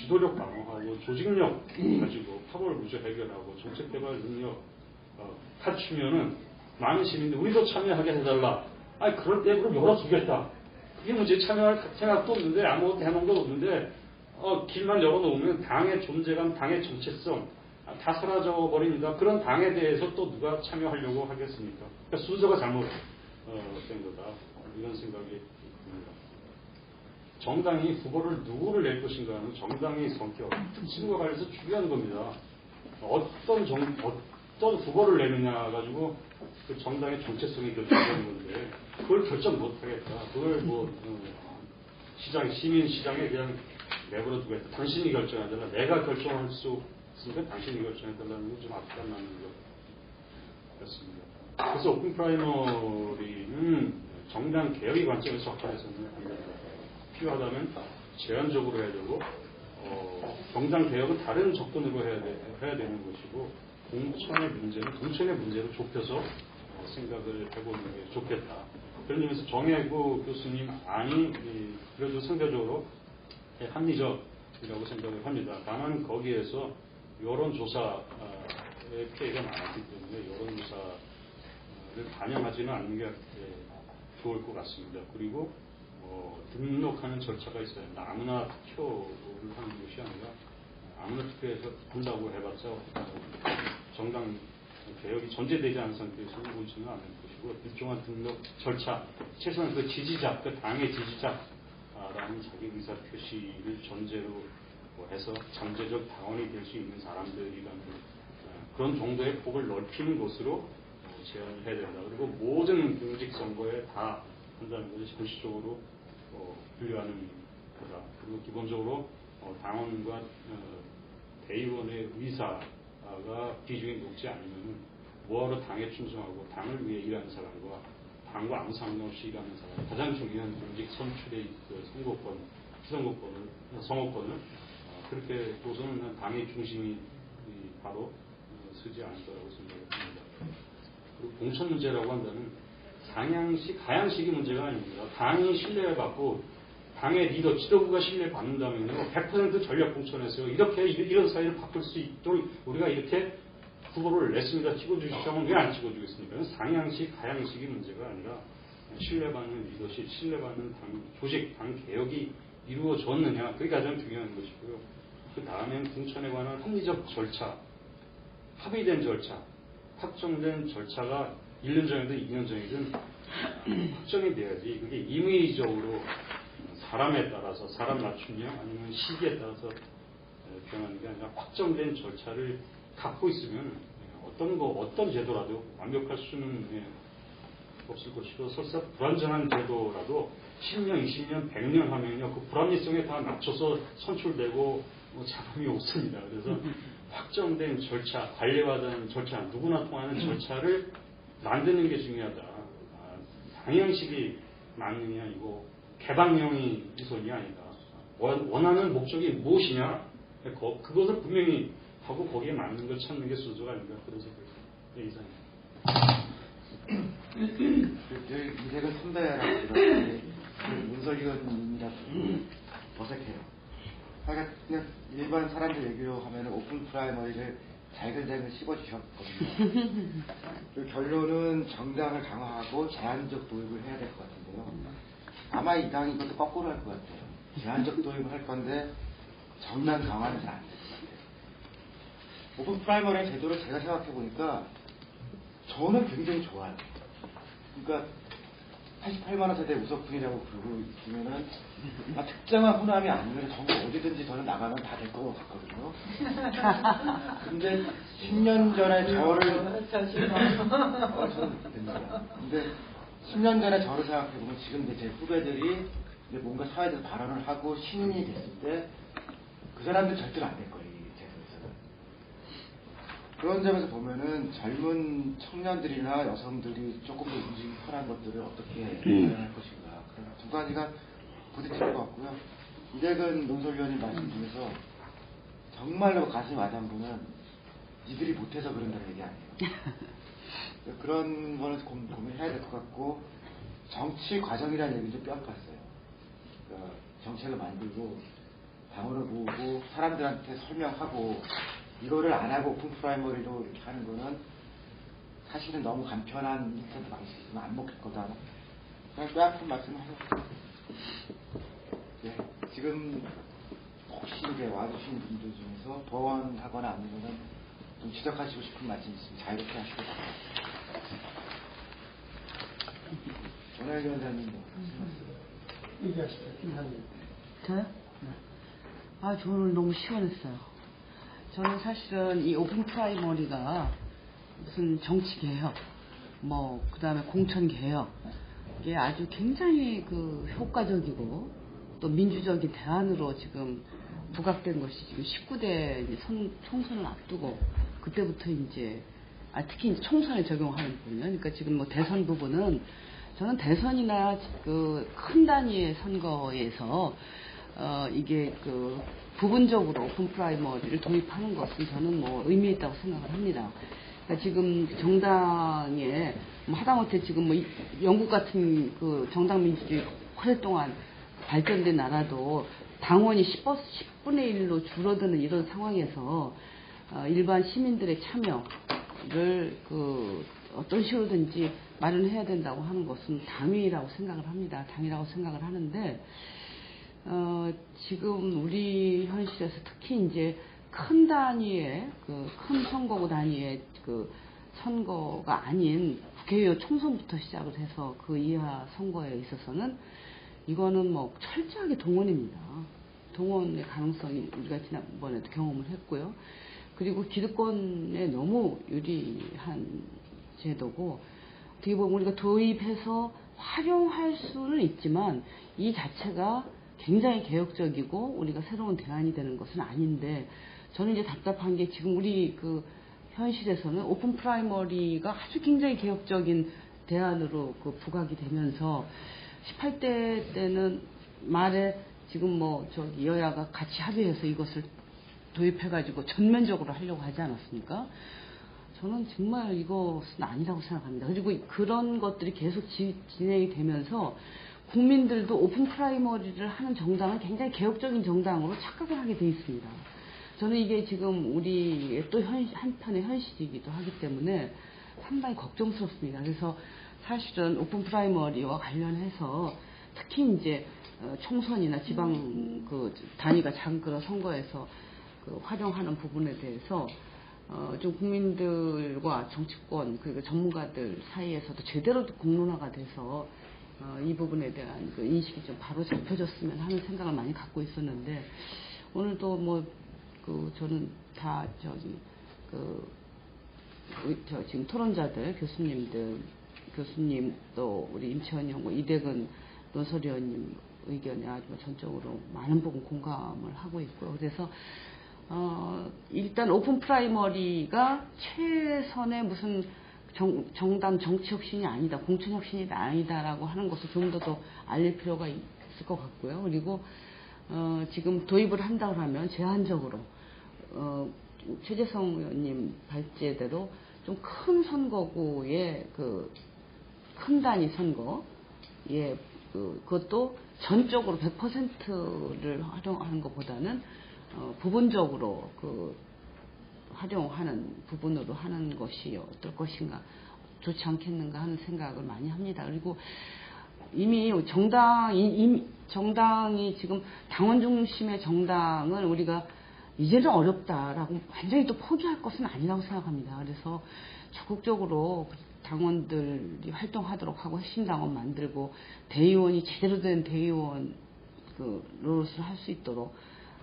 지도력 강화하고 조직력 가지고 파벌 무저 해결하고 정책 개발 능력 갖추면은 많은 시민들 우리도 참여하게 해달라. 아니 그럴 때 그럼 열어주겠다. 그게 문제 참여할 생각도 없는데 아무것도 해놓은 거 없는데 길만 열어놓으면 당의 존재감, 당의 정체성 다 사라져버립니다. 그런 당에 대해서 또 누가 참여하려고 하겠습니까? 그러니까 순서가 잘못된 거다. 이런 생각이 듭니다. 정당이 후보를 누구를 낼 것인가는 정당의 성격, 특징과 관련해서 중요한 겁니다. 어떤 후보를 내느냐 가지고 그 정당의 정체성이 결정되는 건데 그걸 결정 못하겠다. 그걸 시민 시장에 그냥 내버려 두겠다. 당신이 결정하잖아. 내가 결정할 수 없으니까 당신이 결정해달라는 게 좀 앞뒤가 안 맞는 것 같습니다. 그래서 오픈 프라이머리는 정당 개혁의 관점에서 접근해서는 필요하다면 제한적으로 해야 되고 정당 개혁은 다른 접근으로 해야 되는 것이고 공천의 문제를 좁혀서 생각을 해보는 게 좋겠다. 그런 의미에서 정혜구 교수님 안이 그래도 상대적으로 합리적이라고 생각을 합니다. 다만 거기에서 여론조사의 피해가 많았기 때문에 여론조사를 반영하지는 않는 게 좋을 것 같습니다. 그리고 등록하는 절차가 있어야 합니다. 아무나 투표를 하는 것이 아니라 아무나 투표해서 한다고 해봤자 정당 개혁이 전제되지 않은 상태에서는 옳지는 않을 것이고 일정한 등록 절차, 최소한 그 지지자, 그 당의 지지자라는 자기 의사 표시를 전제로 해서 잠재적 당원이 될 수 있는 사람들이라는 그런 정도의 폭을 넓히는 것으로 제한을 해야 된다. 그리고 모든 공직 선거에 다 한다는 것이 공식적으로 분류하는 거다. 그리고 기본적으로 당원과 대의원의 의사가 비중이 높지 않으면 뭐하러 당에 충성하고 당을 위해 일하는 사람과 당과 아무 상관없이 일하는 사람, 가장 중요한 공직 선출의 선거권을 그렇게 둬서는 당의 중심이 바로 서지 않을 거라고 생각을 합니다. 그리고 공천 문제라고 한다면 하향식이 문제가 아닙니다. 당이 신뢰받고 당의 리더, 지도부가 신뢰받는다면요 100% 전략 공천에서 이런 사회를 바꿀 수 있도록 우리가 이렇게 후보를 냈습니다. 찍어주시죠 하면 왜 안 찍어주겠습니까? 상향식, 하향식이 문제가 아니라 신뢰받는 리더십, 신뢰받는 당 조직, 당 개혁이 이루어졌느냐 그게 가장 중요한 것이고요. 그 다음엔 공천에 관한 합리적 절차, 합의된 절차, 확정된 절차가 1년 전이든 2년 전이든 확정이 돼야지 그게 임의적으로 사람에 따라서 사람 맞춤형 아니면 시기에 따라서 변하는 게 아니라 확정된 절차를 갖고 있으면 어떤 제도라도 완벽할 수는 없을 것이고 설사 불완전한 제도라도 10년, 20년, 100년 하면요 그 불합리성에 다 맞춰서 선출되고 잡음이 없습니다. 그래서 확정된 절차, 관례화된 절차, 누구나 통하는 절차를 만드는 게 중요하다. 방향식이 맞느냐 아니고 개방형이 우선이 아니다. 원하는 목적이 무엇이냐 그것을 분명히 하고 거기에 맞는 걸 찾는 게 순서가 아닌가 그런 생각이 이상입니다. 이색은 선배라고 그러는데 문설위원님이라 어색해요. 그냥 일반 사람들 얘기로 하면 오픈 프라이머리를 잘글잘글 씹어주셨거든요. 그 결론은 정당을 강화하고 제한적 도입을 해야 될 것 같은데요. 아마 이 당이 이것도 거꾸로 할 것 같아요. 제한적 도입을 할 건데 정당 강화는 잘 안 될 것 같아요. 오픈 프라이머리 제도를 제가 생각해 보니까 저는 굉장히 좋아요. 그러니까 88만원 세대 우석훈이라고 부르고 있으면은 특정한 호남이 아니면 전국 어디든지 저는 나가면 다 될 것 같거든요. 근데 10년 전에 저는 됩니다. 근데 10년 전에 저를 생각해보면 지금 제 후배들이 뭔가 사회에서 발언을 하고 신인이 됐을 때 그 사람들 절대로 안 될 거예요. 이 제도에서는. 그런 점에서 보면은 젊은 청년들이나 여성들이 조금 더 움직이기 편한 것들을 어떻게 해야 할 것인가. 그런 두 가지가 부딪힐 것 같고요. 이대근 논설위원님 말씀 중에서 정말로 가슴이 와닿은 거는 이들이 못해서 그런다는 얘기 아니에요. 그런 거는 고민해야 될 것 같고 정치 과정이라는 얘기는 좀 뼈아팠어요. 그러니까 정책을 만들고 당원을 모으고 사람들한테 설명하고 이거를 안 하고 오픈 프라이머리로 이렇게 하는 거는 사실은 너무 간편한 인스턴트 방식이면 안 먹힐 거다. 그냥 뼈아픈 말씀을 하셨어요. 네, 지금 혹시 이제 와주신 분들 중에서 보완하거나 아니면 좀 지적하시고 싶은 말씀 있으면 자유롭게 하시기 바랍니다. 전화기 원장님 뭐 얘기하시죠. 김상님. 저요? 아, 저는 너무 시원했어요. 저는 사실은 이 오픈 프라이머리가 무슨 정치 개혁, 그 다음에 공천 개혁, 이게 아주 굉장히 그 효과적이고 또 민주적인 대안으로 지금 부각된 것이 지금 19대 총선을 앞두고 그때부터 이제 특히 이제 총선에 적용하는 부분이요. 그러니까 지금 대선 부분은 저는 대선이나 그 큰 단위의 선거에서 이게 그 부분적으로 오픈 프라이머리를 도입하는 것은 저는 의미 있다고 생각을 합니다. 그러니까 지금 정당에 하다못해 지금 영국 같은 그 정당 민주주의 오랫동안 발전된 나라도 당원이 10분의 1로 줄어드는 이런 상황에서 일반 시민들의 참여를 어떤 식으로든지 마련해야 된다고 하는 것은 당위라고 생각을 합니다. 당위라고 생각을 하는데 지금 우리 현실에서 특히 이제 큰 단위의 큰 선거구 단위의 선거가 아닌 국회의원 총선부터 시작을 해서 그 이하 선거에 있어서는 이거는 철저하게 동원입니다. 동원의 가능성이 우리가 지난번에도 경험을 했고요. 그리고 기득권에 너무 유리한 제도고 어떻게 보면 우리가 도입해서 활용할 수는 있지만 이 자체가 굉장히 개혁적이고 우리가 새로운 대안이 되는 것은 아닌데 저는 이제 답답한 게 지금 우리 그 현실에서는 오픈 프라이머리가 아주 굉장히 개혁적인 대안으로 부각이 되면서 18대 때는 말에 지금 여야가 같이 합의해서 이것을 도입해가지고 전면적으로 하려고 하지 않았습니까? 저는 정말 이것은 아니라고 생각합니다. 그리고 그런 것들이 계속 진행이 되면서 국민들도 오픈 프라이머리를 하는 정당은 굉장히 개혁적인 정당으로 착각을 하게 돼 있습니다. 저는 이게 지금 우리의 또 한편의 현실이기도 하기 때문에 상당히 걱정스럽습니다. 그래서 사실은 오픈 프라이머리와 관련해서 특히 이제 총선이나 지방 단위가 작은 그런 선거에서 활용하는 부분에 대해서 좀 국민들과 정치권 그리고 전문가들 사이에서도 제대로 공론화가 돼서 이 부분에 대한 인식이 좀 바로 잡혀졌으면 하는 생각을 많이 갖고 있었는데 오늘도 저는 다 지금 토론자들 교수님 또 우리 임채원 연구 이대근 논설위원님 의견에 아주 전적으로 많은 부분 공감을 하고 있고요. 그래서 일단 오픈 프라이머리가 최선의 무슨 정당 정치 혁신이 아니다, 공천 혁신이 아니다라고 하는 것을 좀 더 알릴 필요가 있을 것 같고요. 그리고 지금 도입을 한다고 하면 제한적으로 최재성 의원님 발제대로 좀 큰 선거구의 큰 단위 선거에 그것도 전적으로 100%를 활용하는 것보다는 부분적으로 활용하는 부분으로 하는 것이 어떨 것인가 좋지 않겠는가 하는 생각을 많이 합니다. 그리고 이미 정당이 지금 당원 중심의 정당을 우리가 이제는 어렵다라고 완전히 또 포기할 것은 아니라고 생각합니다. 그래서 적극적으로 당원들이 활동하도록 하고 핵심당원 만들고 대의원이 제대로 된 대의원 노릇을 할 수 있도록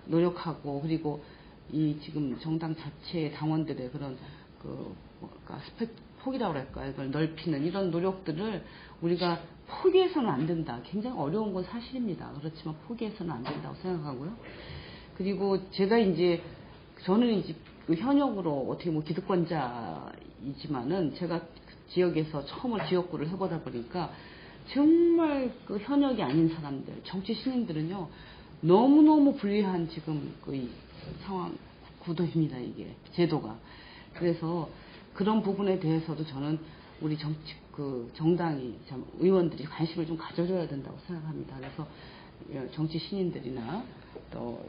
노력하고 그리고 이 지금 정당 자체의 당원들의 그런 폭이라고 할까요? 이걸 넓히는 이런 노력들을 우리가 포기해서는 안 된다. 굉장히 어려운 건 사실입니다. 그렇지만 포기해서는 안 된다고 생각하고요. 그리고 저는 이제 현역으로 어떻게 기득권자이지만은 제가 지역에서 처음으로 지역구를 해보다 보니까 정말 현역이 아닌 사람들, 정치 신인들은요, 너무너무 불리한 지금 이 상황, 구도입니다, 이게, 제도가. 그래서 그런 부분에 대해서도 저는 우리 정당이, 의원들이 관심을 좀 가져줘야 된다고 생각합니다. 그래서 정치 신인들이나 또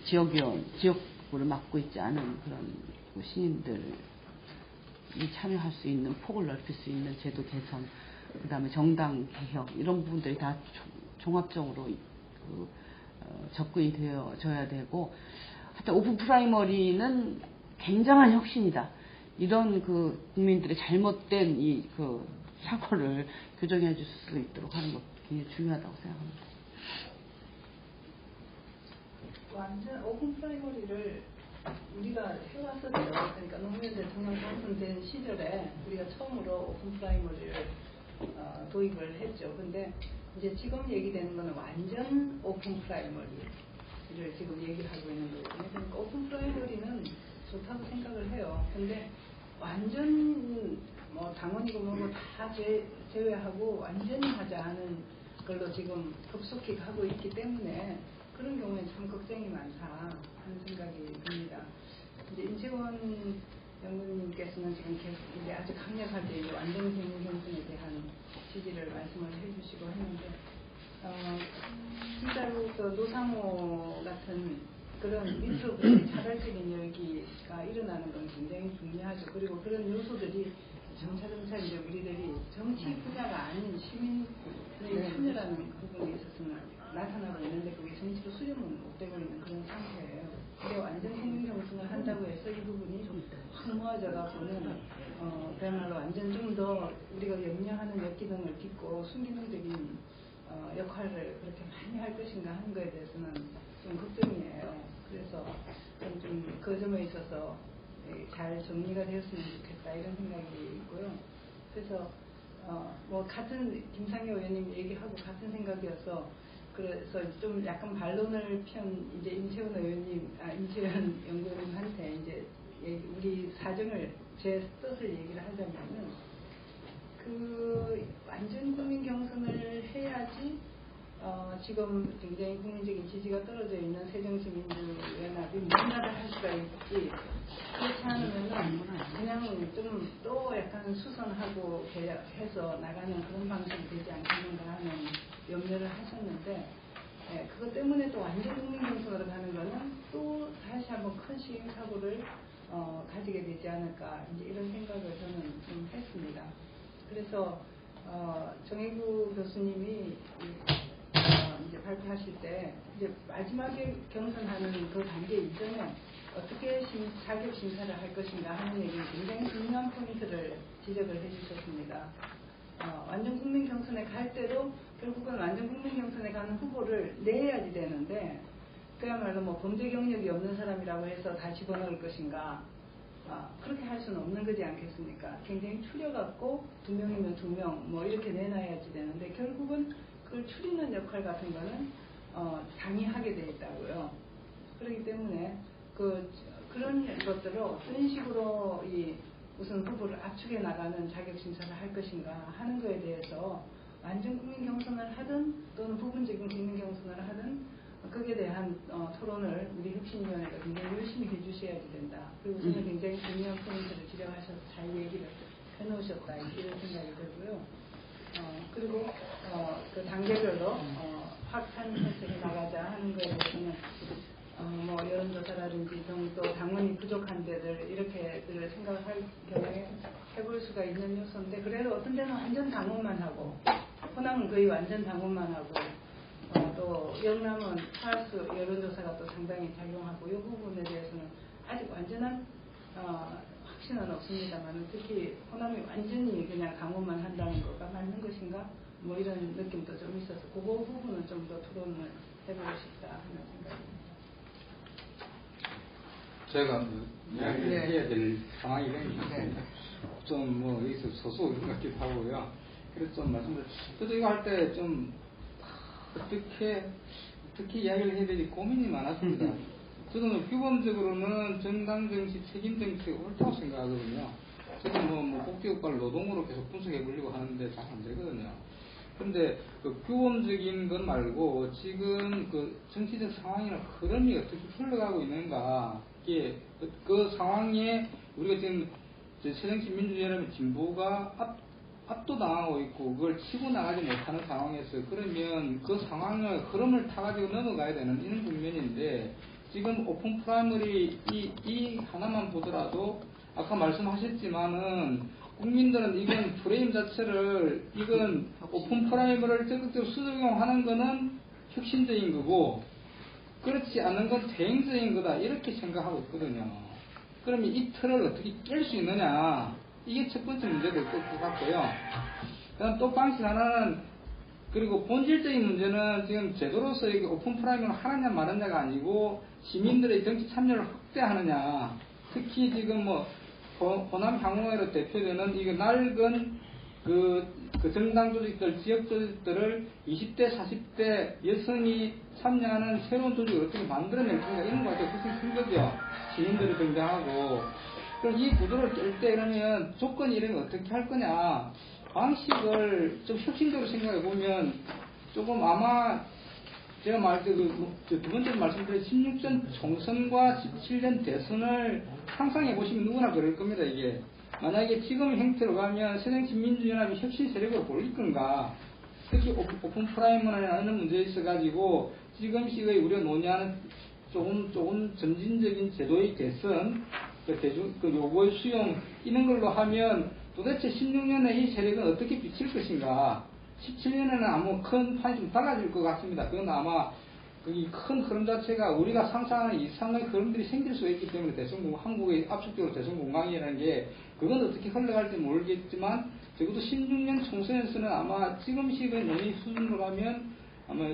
지역구를 맡고 있지 않은 그런 신인들이 참여할 수 있는 폭을 넓힐 수 있는 제도 개선, 그 다음에 정당 개혁 이런 부분들이 다 종합적으로 접근이 되어져야 되고, 하여튼 오픈 프라이머리는 굉장한 혁신이다. 이런 국민들의 잘못된 사고를 교정해 줄 수 있도록 하는 것도 굉장히 중요하다고 생각합니다. 완전 오픈 프라이머리를 우리가 해왔었죠. 그러니까 노무현 대통령 당선된 시절에 우리가 처음으로 오픈 프라이머리를 도입을 했죠. 근데 이제 지금 얘기되는 거는 완전 오픈 프라이머리를 지금 얘기를 하고 있는 거거든요. 그러니까 오픈 프라이머리는 좋다고 생각을 해요. 근데 완전 뭐 당원이고 뭐고 다 제외하고 완전히 하자 하는 걸로 지금 급속히 가고 있기 때문에 그런 경우에 참 걱정이 많다 하는 생각이 듭니다. 이제 임채원 연구님께서는 지금 계속 이제 아주 강력하게 이제 완전 국민 경선에 대한 취지를 말씀을 해주시고 했는데, 진짜로 그 노상호 같은 그런 밑으로 자발적인 열기가 일어나는 건 굉장히 중요하죠. 그리고 그런 요소들이 점차 이제 우리들이 정치 분야가 아닌 시민의 참여라는 부분에 있어서는 나타나고 있는데 그게 정치로 수렴은 못 되고 있는 그런 상태예요. 근데 완전 국민 경선을 한다고 해서 이 부분이 확 모아져 갖고는 그야말로 완전 좀 더 우리가 염려하는 역기능을 딛고 순기능적인 역할을 그렇게 많이 할 것인가 하는 거에 대해서는 좀 걱정이에요. 그래서 좀 그 점에 있어서 잘 정리가 되었으면 좋겠다 이런 생각이 있고요. 그래서 뭐 같은 김상효 의원님 얘기하고 같은 생각이어서 그래서 좀 약간 반론을 편 이제 임채원 연구원님한테 이제 우리 사정을 제 뜻을 얘기를 하자면은 그 완전 국민 경선을 해야지 지금 굉장히 국민적인 지지가 떨어져 있는 새정치민주연합이 뭔가를 할 수가 있지, 그렇지 않으면은 그냥 좀 또 약간 수선하고 해서 나가는 그런 방식이 되지 않겠는가 하는 염려를 하셨는데, 그것 때문에 또 완전 국민 경선으로 가는 거는 또 다시 한번 큰 시행착오를 가지게 되지 않을까, 이제 이런 생각을 저는 좀 했습니다. 그래서 정혜구 교수님이 이제 발표하실 때 이제 마지막에 경선하는 그 단계 이전에 어떻게 자격 심사를 할 것인가 하는 얘기 굉장히 중요한 포인트를 지적을 해주셨습니다. 완전 국민 경선에 갈 때도 결국은 완전 국민 경선에 가는 후보를 내야지 되는데, 그야말로 뭐 범죄 경력이 없는 사람이라고 해서 다 집어넣을 것인가, 그렇게 할 수는 없는 거지 않겠습니까? 굉장히 추려갖고 2명이면 2명 뭐 이렇게 내놔야지 되는데, 결국은 그걸 추리는 역할 같은 거는 당이 하게 돼 있다고요. 그렇기 때문에 그런 것들을 어떤 식으로 우선 후보를 압축해 나가는 자격 심사를 할 것인가 하는 거에 대해서 완전 국민 경선을 하든 또는 부분적인 국민 경선을 하든 거기에 대한 토론을 우리 혁신위원회가 굉장히 열심히 해주셔야지 된다. 그리고 저는 굉장히 중요한 포인트를 지적하셔서 잘 얘기를 해놓으셨다, 이런 생각이 들고요. 그리고 그 단계별로 확산해서 나가자 하는 거에 대해서는 뭐 여론조사라든지 또 당원이 부족한 데들 이렇게들 생각을 할 경우에 해볼 수가 있는 요소인데, 그래도 어떤 데는 완전 당원만 하고 호남은 거의 완전 당원만 하고 또 영남은 파스 여론조사가 또 상당히 작용하고, 이 부분에 대해서는 아직 완전한 확신은 없습니다만, 특히 호남이 완전히 그냥 당원만 한다는 거가 맞는 것인가 뭐 이런 느낌도 좀 있어서 그 부분은 좀 더 토론을 해보고 싶다 하는 생각입니다. 제가 이야기를 해야 될 상황이 있습니다. 좀 뭐 여기서 소소한 것 같기도 하고요. 그래서 좀 말씀드려요. 저도 이거 할 때 좀 어떻게 이야기를 해야 될지 고민이 많았습니다. 저는 규범적으로는 정당 정치, 책임 정치가 옳다고 생각하거든요. 저는 뭐 복지효과를 노동으로 계속 분석해 보려고 하는데 잘 안 되거든요. 그런데 그 규범적인 것 말고 지금 그 정치적 상황이나 흐름이 어떻게 흘러가고 있는가, 이게 그 상황에 우리가 지금 새정치민주연합의 진보가 압도당하고 있고 그걸 치고 나가지 못하는 상황에서, 그러면 그 상황을 흐름을 타가지고 넘어가야 되는 이런 국면인데, 지금 오픈 프라이머리 이 하나만 보더라도 아까 말씀하셨지만은 국민들은 이건 프레임 자체를 이건 오픈 프라이머리를 적극적으로 수적용하는 거는 혁신적인 거고 그렇지 않은 건 대행적인 거다 이렇게 생각하고 있거든요. 그러면 이 틀을 어떻게 깰 수 있느냐, 이게 첫 번째 문제가 될 것 같고요. 그다음 또 방식 하나는 그리고 본질적인 문제는 지금 제도로서 이게 오픈 프라이머를 하느냐 마느냐가 아니고 시민들의 정치 참여를 확대하느냐. 특히 지금 뭐 호남 향후회로 대표되는 이게 낡은 그 정당 조직들, 지역 조직들을 20대, 40대 여성이 참여하는 새로운 조직을 어떻게 만들어낼 건가 이런 거 같아요. 훨씬 큰 거죠. 시민들이 등장하고. 그럼 이 구도를 깰 때 그러면 조건이 이런 거 어떻게 할 거냐. 방식을 좀 혁신적으로 생각해 보면 조금 아마 제가 말할 때 두 번째 말씀드린 16전 총선과 17년 대선을 상상해 보시면 누구나 그럴 겁니다. 이게 만약에 지금 형태로 가면 새정치민주연합이 혁신 세력으로 몰릴 건가? 특히 오픈 프라이머나 이런 문제에 있어가지고 지금 시기에 우리가 논의하는 조금 점진적인 제도의 개선, 그 요구의 수용 이런 걸로 하면 도대체 16년에 이 세력은 어떻게 비칠 것인가? 17년에는 아무 큰 판이 좀 달라질 것 같습니다. 그건 아마 이 큰 흐름 자체가 우리가 상상하는 이상의 흐름들이 생길 수가 있기 때문에 한국의 압축적으로 대선공강이라는 게 그건 어떻게 흘러갈지 모르겠지만 적어도 16년 총선에서는 아마 지금 시기의 논의 수준으로 가면 아마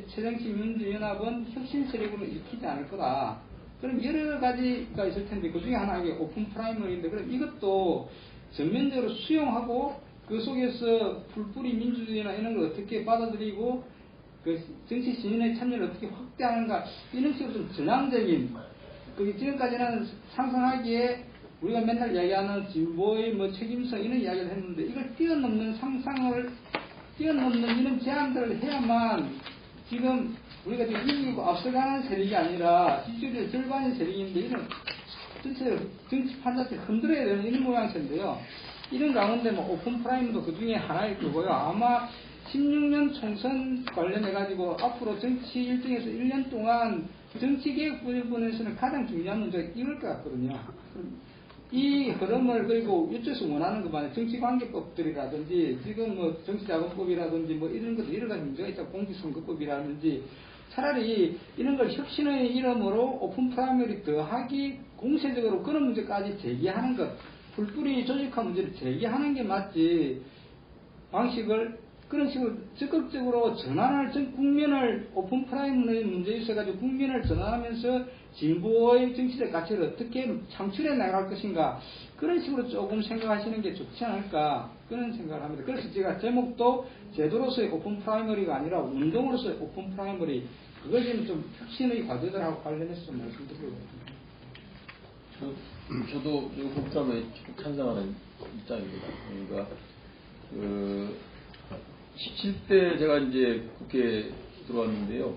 새정치민주연합은 혁신 세력으로 일으키지 않을 거다. 그럼 여러 가지가 있을 텐데 그 중에 하나가 오픈 프라이머리인데 그럼 이것도 전면적으로 수용하고 그 속에서 풀뿌리 민주주의나 이런 걸 어떻게 받아들이고 그 정치 시민의 참여를 어떻게 확대하는가 이런 식으로 좀 전향적인 그 지금까지는 상상하기에 우리가 맨날 이야기하는 진보의 뭐 책임성 이런 이야기를 했는데 이걸 뛰어넘는 상상을 뛰어넘는 이런 제안들을 해야만 지금 우리가 지금 이기고 앞서가는 세력이 아니라 지지율의 절반의 세력인데 이런 전체 정치판 자체를 흔들어야 되는 이런 모양새인데요. 이런 가운데 뭐 오픈 프라임도 그 중에 하나일 거고요. 아마 16년 총선 관련해가지고 앞으로 정치 일정에서 1년 동안 정치개혁 부분에서는 가장 중요한 문제가 이럴 것 같거든요. 이 흐름을 그리고 이쪽에서 원하는 것만 정치관계법들이라든지 지금 뭐 정치자금법이라든지 뭐 이런 것도 여러 가지 문제가 있다. 공직선거법이라든지 차라리 이런 걸 혁신의 이름으로 오픈 프라이머리 더하기 공세적으로 그런 문제까지 제기하는 것 풀뿌리 조직화 문제를 제기하는 게 맞지 방식을 그런 식으로 적극적으로 전환을 전 국면을 오픈 프라이머리 문제에 있어가지고 국면을 전환하면서 진보의 정치적 가치를 어떻게 창출해 나갈 것인가 그런 식으로 조금 생각하시는 게 좋지 않을까 그런 생각을 합니다. 그래서 제가 제목도 제도로서의 오픈 프라이머리가 아니라 운동으로서의 오픈 프라이머리 그걸 지금 좀 혁신의 과제들하고 관련해서 좀 말씀드리고 저도 이 오픈 프라이머리 찬성하는 입장입니다. 그러니까 17대 제가 이제 국회에 들어왔는데요.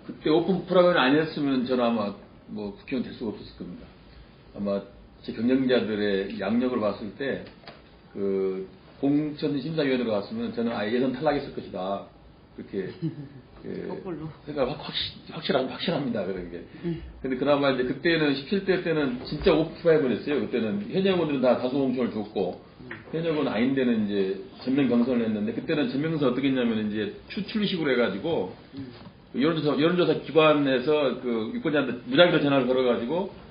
그때 오픈 프라이머리 아니었으면 저는 아마 뭐 국회의원 될 수가 없었을 겁니다. 아마 제 경쟁자들의 양력을 봤을 때 그 공천 심사위원으로 갔으면 저는 아예 예선 탈락했을 것이다. 그렇게 생각 확실합니다. 그런 게. 근데 그나마 이제 그때는 17대 때는 진짜 오픈 프라이머리였어요. 그때는 현역원들은 다 다수 공천을 줬고 현역은 아닌데는 이제 전면 경선을 했는데 그때는 전면 경선 어떻게 했냐면 이제 추출식으로 해가지고 여론조사 기관에서 그 유권자한테 무작위로 전화를 걸어가지고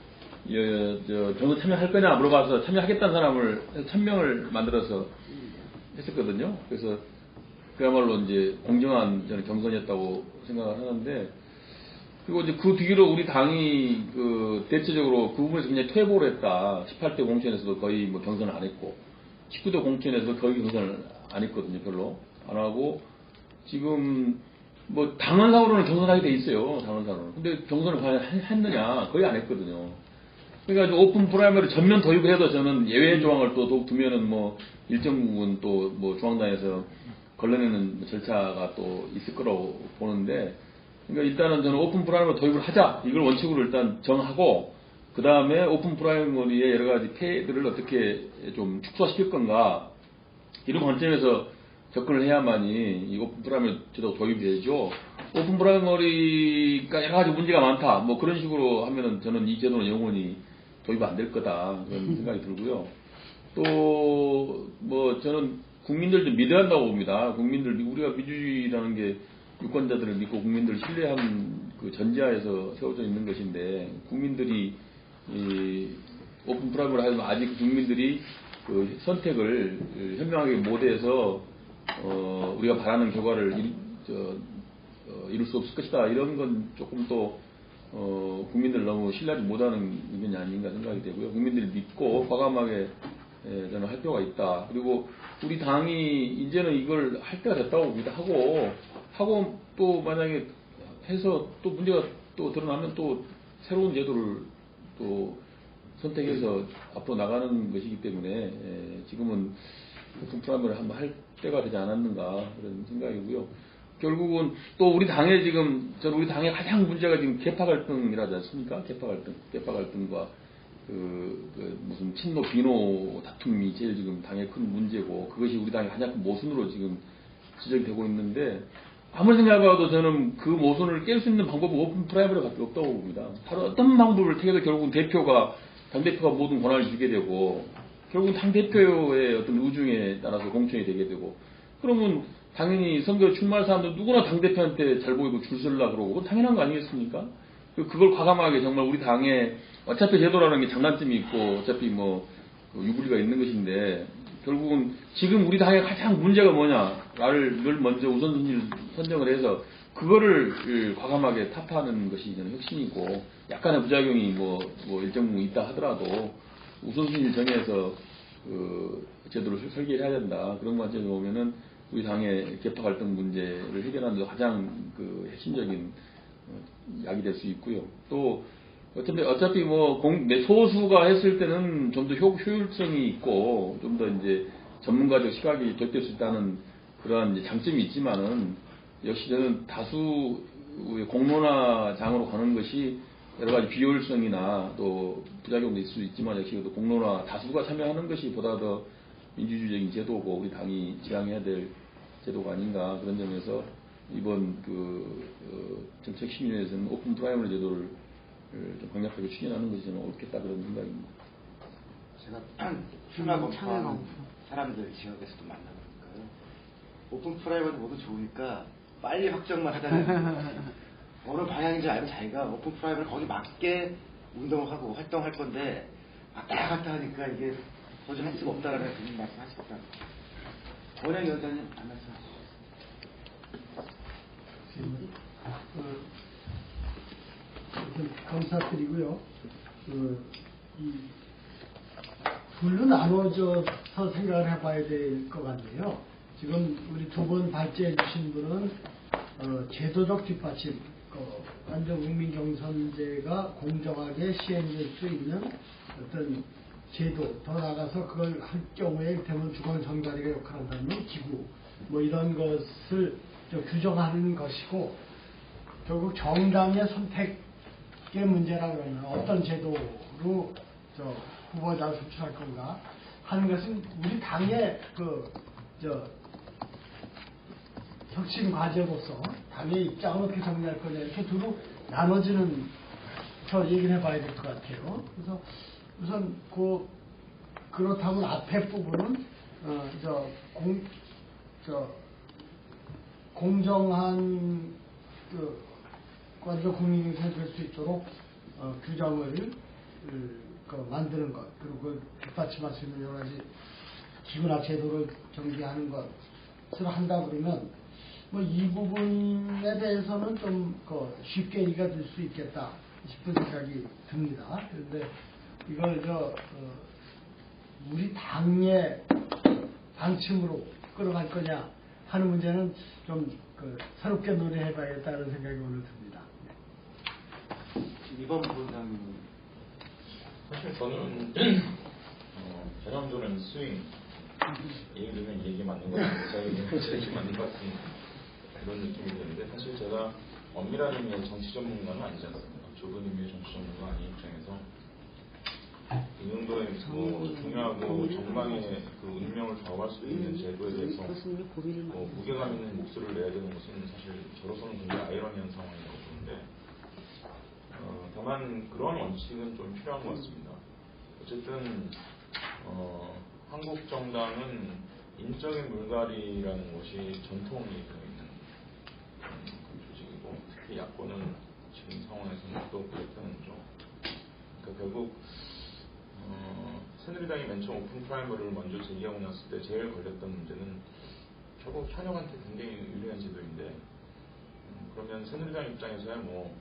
경선 참여할 거냐 물어봐서 참여하겠다는 사람을 1000명을 만들어서 했었거든요. 그래서 그야말로 이제 공정한 저는 경선이었다고 생각을 하는데 그리고 이제 그 뒤로 우리 당이 그 대체적으로 그 부분에서 굉장히 퇴보를 했다. 18대 공천에서도 거의 뭐 경선을 안 했고 19대 공천에서도 거의 경선을 안 했거든요. 별로 안 하고 지금 뭐 당원상으로는 경선하게 돼 있어요. 당원상으로는. 근데 경선을 과연 했느냐 거의 안 했거든요. 그러니까 오픈 프라이머리 전면 도입을 해도 저는 예외 조항을 또 더욱 두면은 뭐 일정 부분 또 뭐 중앙당에서 걸러내는 절차가 또 있을 거라고 보는데 그러니까 일단은 저는 오픈 프라이머리 도입을 하자 이걸 원칙으로 일단 정하고 그 다음에 오픈 프라이머리의 여러 가지 폐해들을 어떻게 좀 축소시킬 건가 이런 관점에서 접근을 해야만이 이 오픈 프라이머리 제도 도입이 되죠. 오픈 프라이머리가 여러 가지 문제가 많다 뭐 그런 식으로 하면은 저는 이 제도는 영원히 도입 안 될 거다 그런 생각이 들고요. 또 뭐 저는 국민들 좀 믿어야 한다고 봅니다. 국민들 우리가 민주주의라는 게 유권자들을 믿고 국민들을 신뢰한 그 전제하에서 세워져 있는 것인데 국민들이 이 오픈 프라이머리 하지만 아직 국민들이 그 선택을 현명하게 못해서 우리가 바라는 결과를 이룰 수 없을 것이다. 이런 건 조금 또 국민들 너무 신뢰하지 못하는 의견이 아닌가 생각이 되고요. 국민들이 믿고 과감하게 저는 할 필요가 있다. 그리고 우리 당이 이제는 이걸 할 때가 됐다고 봅니다. 하고 또 만약에 해서 또 문제가 또 드러나면 또 새로운 제도를 또 선택해서 앞으로 나가는 것이기 때문에 지금은 오픈 프라이머리를 한번 할 때가 되지 않았는가 그런 생각이고요. 결국은 또 우리 당에 지금 저는 우리 당의 가장 문제가 지금 계파 갈등이라지 않습니까? 계파 갈등과 무슨 친노 비노 다툼이 제일 지금 당의 큰 문제고 그것이 우리 당의 가장 큰 모순으로 지금 지적이 되고 있는데 아무리 생각해도 저는 그 모순을 깰 수 있는 방법은 오픈 프라이머리가 없다고 봅니다. 바로 어떤 방법을 택해도 결국은 당대표가 모든 권한을 주게 되고 결국은 당대표의 어떤 의중에 따라서 공천이 되게 되고 그러면 당연히 선거에 출마할 사람들 누구나 당대표한테 잘 보이고 줄 서려고 그러고 그건 당연한 거 아니겠습니까? 그걸 과감하게 정말 우리 당에 어차피 제도라는 게 장단점이 있고 어차피 유불리가 있는 것인데 결국은 지금 우리 당의 가장 문제가 뭐냐를 먼저 우선순위를 선정을 해서 그거를 과감하게 타파하는 것이 저는 혁신이고 약간의 부작용이 일정 부분 있다 하더라도 우선순위를 정해서 제도를 설계해야 된다. 그런 관점에 보면은 우리 당의 계파 갈등 문제를 해결하는 데 가장 핵심적인 약이 될 수 있고요. 또 어차피 소수가 했을 때는 좀 더 효율성이 있고 좀 더 이제 전문가적 시각이 될 수 있다는 그러한 장점이 있지만은 역시 저는 다수의 공론화장으로 가는 것이 여러 가지 비효율성이나 또 부작용도 있을 수 있지만 역시 또 공론화 다수가 참여하는 것이 보다 더 민주주의적인 제도고 우리 당이 지향해야 될 제도가 아닌가 그런 점에서 이번 정책 심의에서는 오픈 프라이머리 제도를 좀 강력하게 추진하는 것이 저는 옳겠다 그런 생각입니다. 제가 출마 검토하는 사람들 지역에서도 만나보니까요. 오픈 프라이머리 모두 좋으니까 빨리 확정만 하자는 어느 방향인지 알고 자기가 오픈 프라이머리 거기 맞게 운동을 하고 활동할 건데 왔다 갔다 하니까 이게 도저히 할 수가 없다라는 그런 말씀하셨다. 원영위원장님 안 말씀하시죠? 감사드리고요. 이 둘로 나눠져서 생각을 해봐야 될 것 같네요. 지금 우리 두 분 발제해 주신 분은 제도적 뒷받침, 완전 국민 경선제가 공정하게 시행될 수 있는 어떤 제도, 더 나아가서 그걸 할 경우에 이를테면 중앙선관위가 역할한다면 기구, 이런 것을 규정하는 것이고, 결국 정당의 선택의 문제라 그러면 어떤 제도로 후보자를 선출할 건가 하는 것은 우리 당의 혁신 과제로서 당의 입장을 어떻게 정리할 거냐 이렇게 두루 나눠지는 얘기를 해봐야 될 것 같아요. 그래서 우선 그렇다면 앞에 부분은 공정한 완전 국민경선이 될 수 있도록 규정을 만드는 것, 그리고 그걸 뒷받침할 수 있는 여러 가지 기구나 제도를 정비하는 것을 한다 그러면 이 부분에 대해서는 좀 쉽게 이해가 될 수 있겠다 싶은 생각이 듭니다. 그런데 이걸 우리 당의 방침으로 끌어갈 거냐 하는 문제는 좀 새롭게 논의해봐야겠다는 생각이 오늘 듭니다. 이번 부원장님 사실 저는 재량조는 스윙 예를 들면 얘기 맞는 것 같아요. 제가 얘기 맞는 것 같은 그런 느낌이 드는데 사실 제가 엄밀한 의미의 정치 전문가는 아니지 않습니까? 좁은 의미의 정치 전문가 아닌 입장에서 이 정도의 중요하고 정당의 운명을 좌우할 수 있는 제도에 대해서 무게감 있는 목소리를 내야 되는 것은 사실 저로서는 굉장히 아이러니한 상황이라고 보는데 다만 그런 원칙은 좀 필요한 것 같습니다. 어쨌든 한국 정당은 인적인 물갈이라는 것이 전통이 되어 있는 조직이고 특히 야권은 지금 상황에서는 또 그렇다는 점. 그러니까 결국 새누리당이 맨 처음 오픈 프라이머리를 먼저 제기하고 났을 때 제일 걸렸던 문제는 결국 현역한테 굉장히 유리한 제도인데 그러면 새누리당 입장에서야 뭐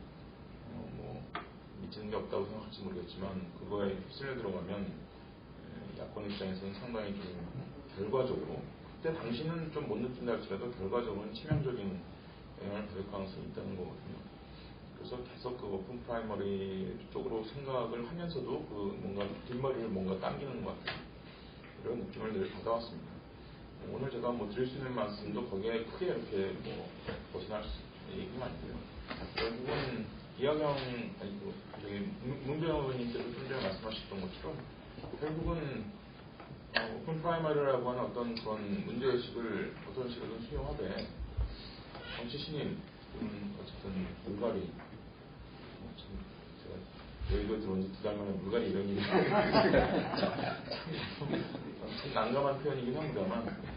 미치는 게 없다고 생각할지 모르겠지만 그거에 휩쓸려 들어가면 야권 입장에서는 상당히 좀 결과적으로 그때 당시는 좀 못 느낀다 할지라도 결과적으로는 치명적인 영향을 받을 가능성이 있다는 거거든요. 그래서 계속 그 오픈 프라이머리 쪽으로 생각을 하면서도 그 뭔가 뒷머리를 뭔가 당기는 것 같은 이런 느낌을 늘 받아왔습니다. 오늘 제가 뭐 드릴 수 있는 말씀도 거기에 크게 이렇게 뭐 벗어날 얘기는 아니고요. 결국은 이하경 문재인 의원님께서 좀 전에 말씀하셨던 것처럼 결국은 오픈 프라이머리라고 하는 어떤 그런 문제의식을 어떤 식으로든 수용하되 정치 신임 어쨌든 물갈이 제가 여의도 들어온 지 2달 만에 물갈이 이런 일이 참 난감한 표현이긴 합니다만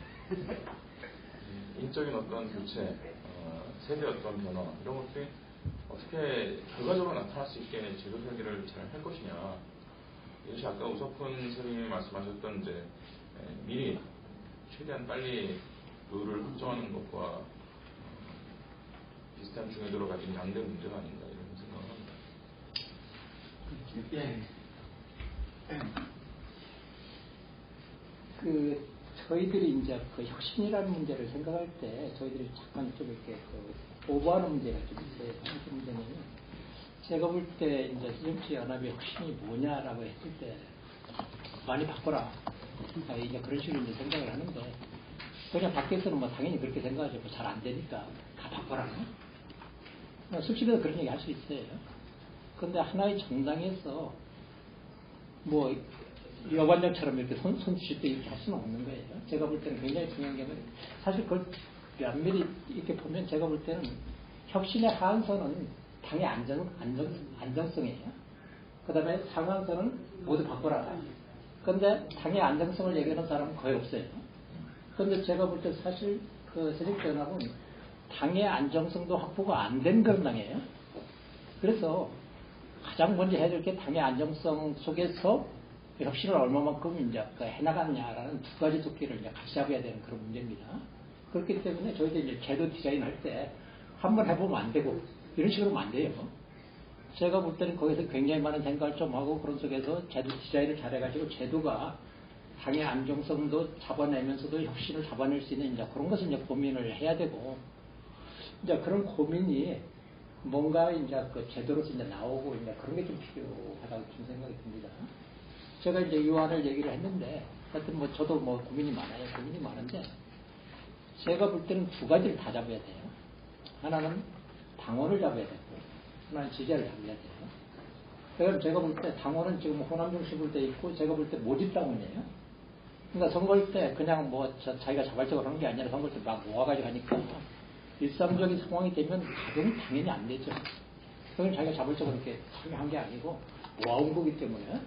인적인 어떤 교체 세대 어떤 변화 이런 것들이 어떻게 결과적으로 나타날 수 있게 제도 설계를 잘 할 것이냐 이것이 아까 우석훈 선생님이 말씀하셨던 이제 미리 최대한 빨리 룰을 확정하는 것과 비슷한 중요도를 가진 양대 문제가 아닌가 이런 생각을 합니다. 그 저희들이 이제 그 혁신이라는 문제를 생각할 때 저희들이 잠깐 좀 이렇게 오버하는 문제가 좀 있어요. 그 문제는 제가 볼 때 이제 새정치연합의 혁신이 뭐냐라고 했을 때 많이 바꿔라. 이제 그런 식으로 이제 생각을 하는데 그냥 밖에서는 뭐 당연히 그렇게 생각하죠. 뭐 잘 안 되니까 다 바꿔라. 솔직히 그런 얘기 할 수 있어요. 그런데 하나의 정당에서 뭐 여관장처럼 이렇게 손짓 때 이렇게 할 수는 없는 거예요. 제가 볼 때는 굉장히 중요한 게 사실 그걸 면밀히 이렇게 보면 제가 볼 때는 혁신의 하한선은 당의 안정성이에요. 그 다음에 상한선은 모두 바꿔라. 그런데 당의 안정성을 얘기하는 사람은 거의 없어요. 그런데 제가 볼 때 사실 그 새정치연합은 당의 안정성도 확보가 안 된 그런 당이에요. 그래서 가장 먼저 해야 될 게 당의 안정성 속에서 혁신을 얼마만큼 이제 해나갔냐라는 두 가지 도끼를 이제 같이 잡아야 되는 그런 문제입니다. 그렇기 때문에 저희들이 이제 제도 디자인 할 때 한번 해보면 안 되고 이런 식으로 하면 안 돼요. 제가 볼 때는 거기서 굉장히 많은 생각을 좀 하고 그런 속에서 제도 디자인을 잘해가지고 제도가 당의 안정성도 잡아내면서도 혁신을 잡아낼 수 있는 이제 그런 것을 이제 고민을 해야 되고 이제 그런 고민이 뭔가 이제 그 제도로서 이제 나오고 이제 그런 게 좀 필요하다고 좀 생각이 듭니다. 제가 이제 유한을 얘기를 했는데 하여튼 뭐 저도 뭐 고민이 많은데 제가 볼 때는 두 가지를 다 잡아야 돼요. 하나는 당원을 잡아야 되고 하나는 지지자를 잡아야 돼요. 그럼 제가 볼 때 당원은 지금 호남 중심으로 돼 있고 제가 볼 때 모집 당원이에요. 그러니까 선거일 때 그냥 뭐 자기가 자발적으로 하는 게 아니라 선거일 때 막 모아가지고 하니까 일상적인 상황이 되면 가동이 당연히 안 되죠. 그건 자기가 자발적으로 이렇게 참여한 게 아니고 모아온 거기 때문에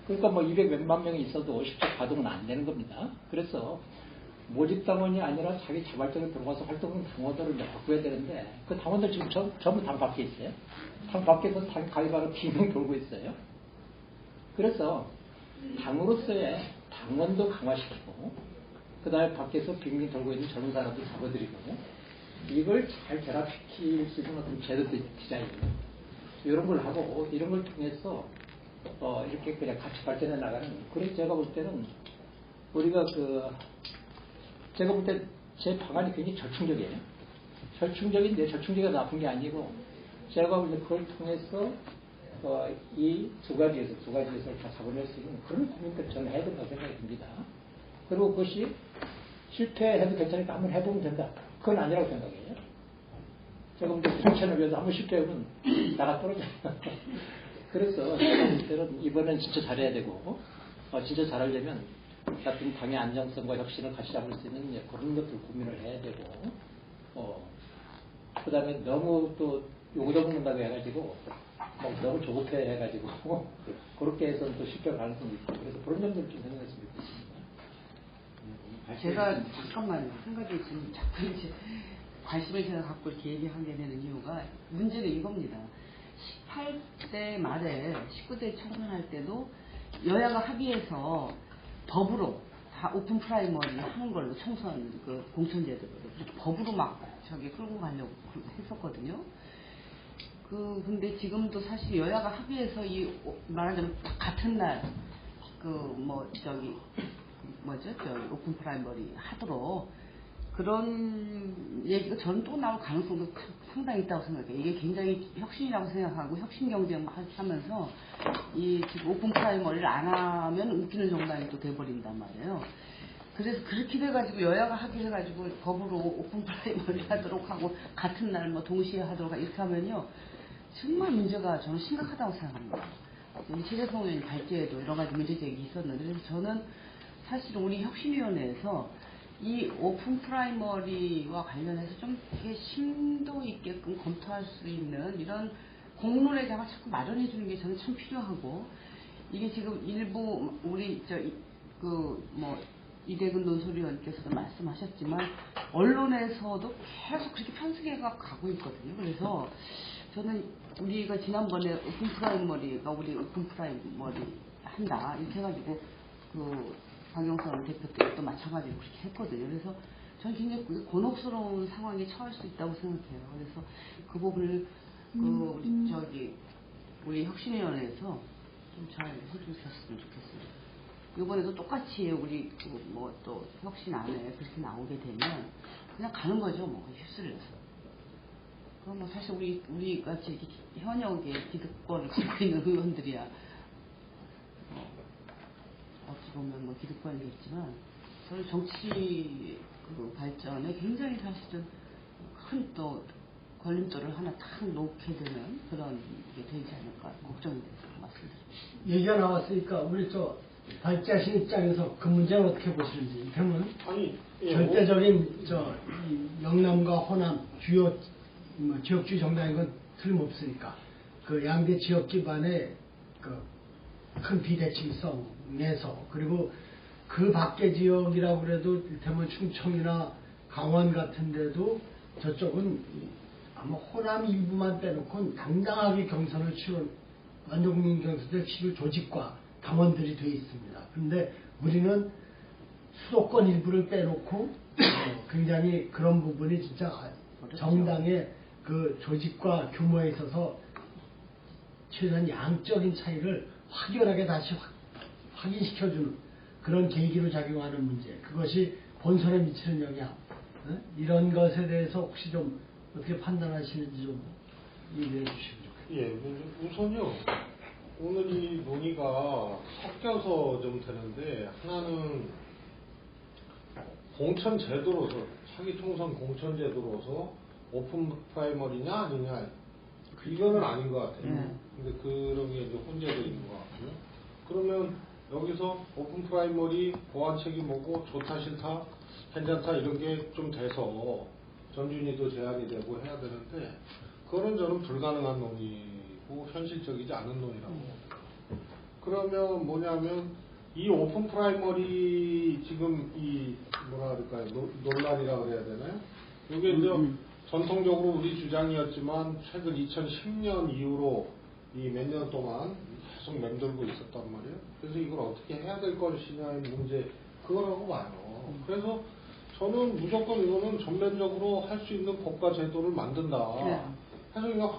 그러니까 뭐 200 몇만 명이 있어도 실제 가동은 안 되는 겁니다. 그래서 모집당원이 아니라 자기 자발적으로 들어가서 활동하는 당원들을 이제 바꿔야 되는데 그 당원들 지금 전부 당 밖에 있어요. 당 밖에서 당 가입하러 빙빙 돌고 있어요. 그래서 당으로서의 당원도 강화시키고 그 다음에 밖에서 빙빙 돌고 있는 젊은 사람도 잡아들이고 이걸 잘 결합시킬 수 있는 어떤 제도 디자인 이런 걸 하고 이런 걸 통해서 이렇게 그냥 같이 발전해 나가는 그래서 제가 볼 때는 우리가 제가 볼 때 제 방안이 굉장히 절충적이에요. 절충적인데 절충적이 나쁜 게 아니고 제가 볼 때 그걸 통해서 이 두 가지에서 다 잡아낼 수 있는 그런 고민들 저는 해야 된다고 생각이 듭니다. 그리고 그것이 실패해도 괜찮으니까 한번 해보면 된다. 그건 아니라고 생각해요. 제가 볼 때 정치를 위해서 한번 실패하면 나가 떨어져요. 그래서 제가 볼 때는 이번엔 진짜 잘해야 되고 진짜 잘하려면 같은 당의 안정성과 혁신을 같이 잡을 수 있는 그런 것들 고민을 해야 되고 그 다음에 너무 또 요구도 먹는다고 해가지고 너무 조급해 해가지고 그렇게 해서는 또 실패할 가능성이 있고 그래서 그런 점들을 좀 생각했으면 좋겠습니다. 제가 잠깐만 한 가지 지금 자꾸 이제 관심을 제가 갖고 이렇게 얘기하게 되는 이유가 문제는 이겁니다. 18대 말에 19대 총선할 때도 여야가 합의해서 법으로 다 오픈 프라이머리 하는 걸로 총선 그 공천제도를 그렇게 법으로 막 저기 끌고 가려고 했었거든요. 근데 지금도 사실 여야가 합의해서 말하자면 같은 날 오픈 프라이머리 하도록 그런 얘기가 저는 또 나올 가능성도 상당히 있다고 생각해요. 이게 굉장히 혁신이라고 생각하고 혁신 경쟁 하면서 지금 오픈 프라이머리를 안 하면 웃기는 정당이 또 돼버린단 말이에요. 그래서 그렇게 돼가지고 여야가 합의해가지고 법으로 오픈 프라이머리 하도록 하고 같은 날 동시에 하도록 이렇게 하면요 정말 문제가 저는 심각하다고 생각합니다. 최재성 의원님 발제에도 여러 가지 문제제기 있었는데 그래서 저는 사실 우리 혁신위원회에서 이 오픈 프라이머리와 관련해서 좀 되게 심도 있게끔 검토할 수 있는 이런 공론의 장을 자꾸 마련해 주는 게 저는 참 필요하고 이게 지금 일부 우리 이대근 논설위원께서도 말씀하셨지만 언론에서도 계속 그렇게 편승해가 가고 있거든요. 그래서 저는 우리가 지난번에 오픈 프라이머리가 우리 오픈 프라이머리 한다 이렇게 해가지고 박영선 대표 때도 마찬가지로 그렇게 했거든요. 그래서 저는 굉장히 곤혹스러운 상황에 처할 수 있다고 생각해요. 그래서 그 부분을 우리 혁신위원회에서 좀 잘 해주셨으면 좋겠습니다. 이번에도 똑같이 우리 또 혁신 안에 그렇게 나오게 되면 그냥 가는 거죠. 휩쓸려서. 그럼 사실 우리 같이 현역의 기득권을 갖고 있는 의원들이야. 어찌 보면 기득권이겠지만 저는 정치 발전에 굉장히 사실은 큰 또 걸림돌을 하나 탁 놓게 되는 그런 게 되지 않을까 걱정이 돼서 말씀드립니다. 얘기가 나왔으니까 우리 발제하신 입장에서 그 문제는 어떻게 보시는지. 이를테면 절대적인 이 영남과 호남 주요 지역주의 정당인 건 틀림없으니까 그 양대 지역 기반의 큰 비대칭성에서 그리고 그 밖의 지역이라고 그래도 이를테면 충청이나 강원 같은 데도 저쪽은 아마 호남 일부만 빼놓고는 당당하게 경선을 치른 완전국민 경선을 치를 조직과 당원들이 되어 있습니다. 그런데 우리는 수도권 일부를 빼놓고 굉장히 그런 부분이 진짜 정당의 그 조직과 규모에 있어서 최소한 양적인 차이를 확연하게 다시 확인시켜주는 그런 계기로 작용하는 문제, 그것이 본선에 미치는 영향, 이런 것에 대해서 혹시 좀 어떻게 판단하시는지 좀 얘기해 주시면 좋겠습니다. 우선요, 오늘 이 논의가 섞여서 좀 되는데, 하나는 공천제도로서, 차기 총선 공천제도로서 오픈 프라이머리냐 아니냐, 이거는 아닌 것 같아요. 근데 그런 게 이제 혼재되어 있는 것 같고요. 그러면 여기서 오픈 프라이머리 보완 책임 뭐고 좋다 싫다 괜찮다 이런 게 좀 돼서 점주인이도 제한이 되고 해야 되는데 그거는 저는 불가능한 논의고 현실적이지 않은 논의라고. 그러면 뭐냐면 이 오픈 프라이머리 지금 이 뭐라 그럴까요 논란이라 그래야 되나요? 이게 이제 전통적으로 우리 주장이었지만 최근 2010년 이후로 이 몇 년 동안 계속 맴돌고 있었단 말이에요. 그래서 이걸 어떻게 해야 될 것이냐의 문제 그거라고 봐요. 그래서 저는 무조건 이거는 전면적으로 할 수 있는 법과 제도를 만든다. 해서 이거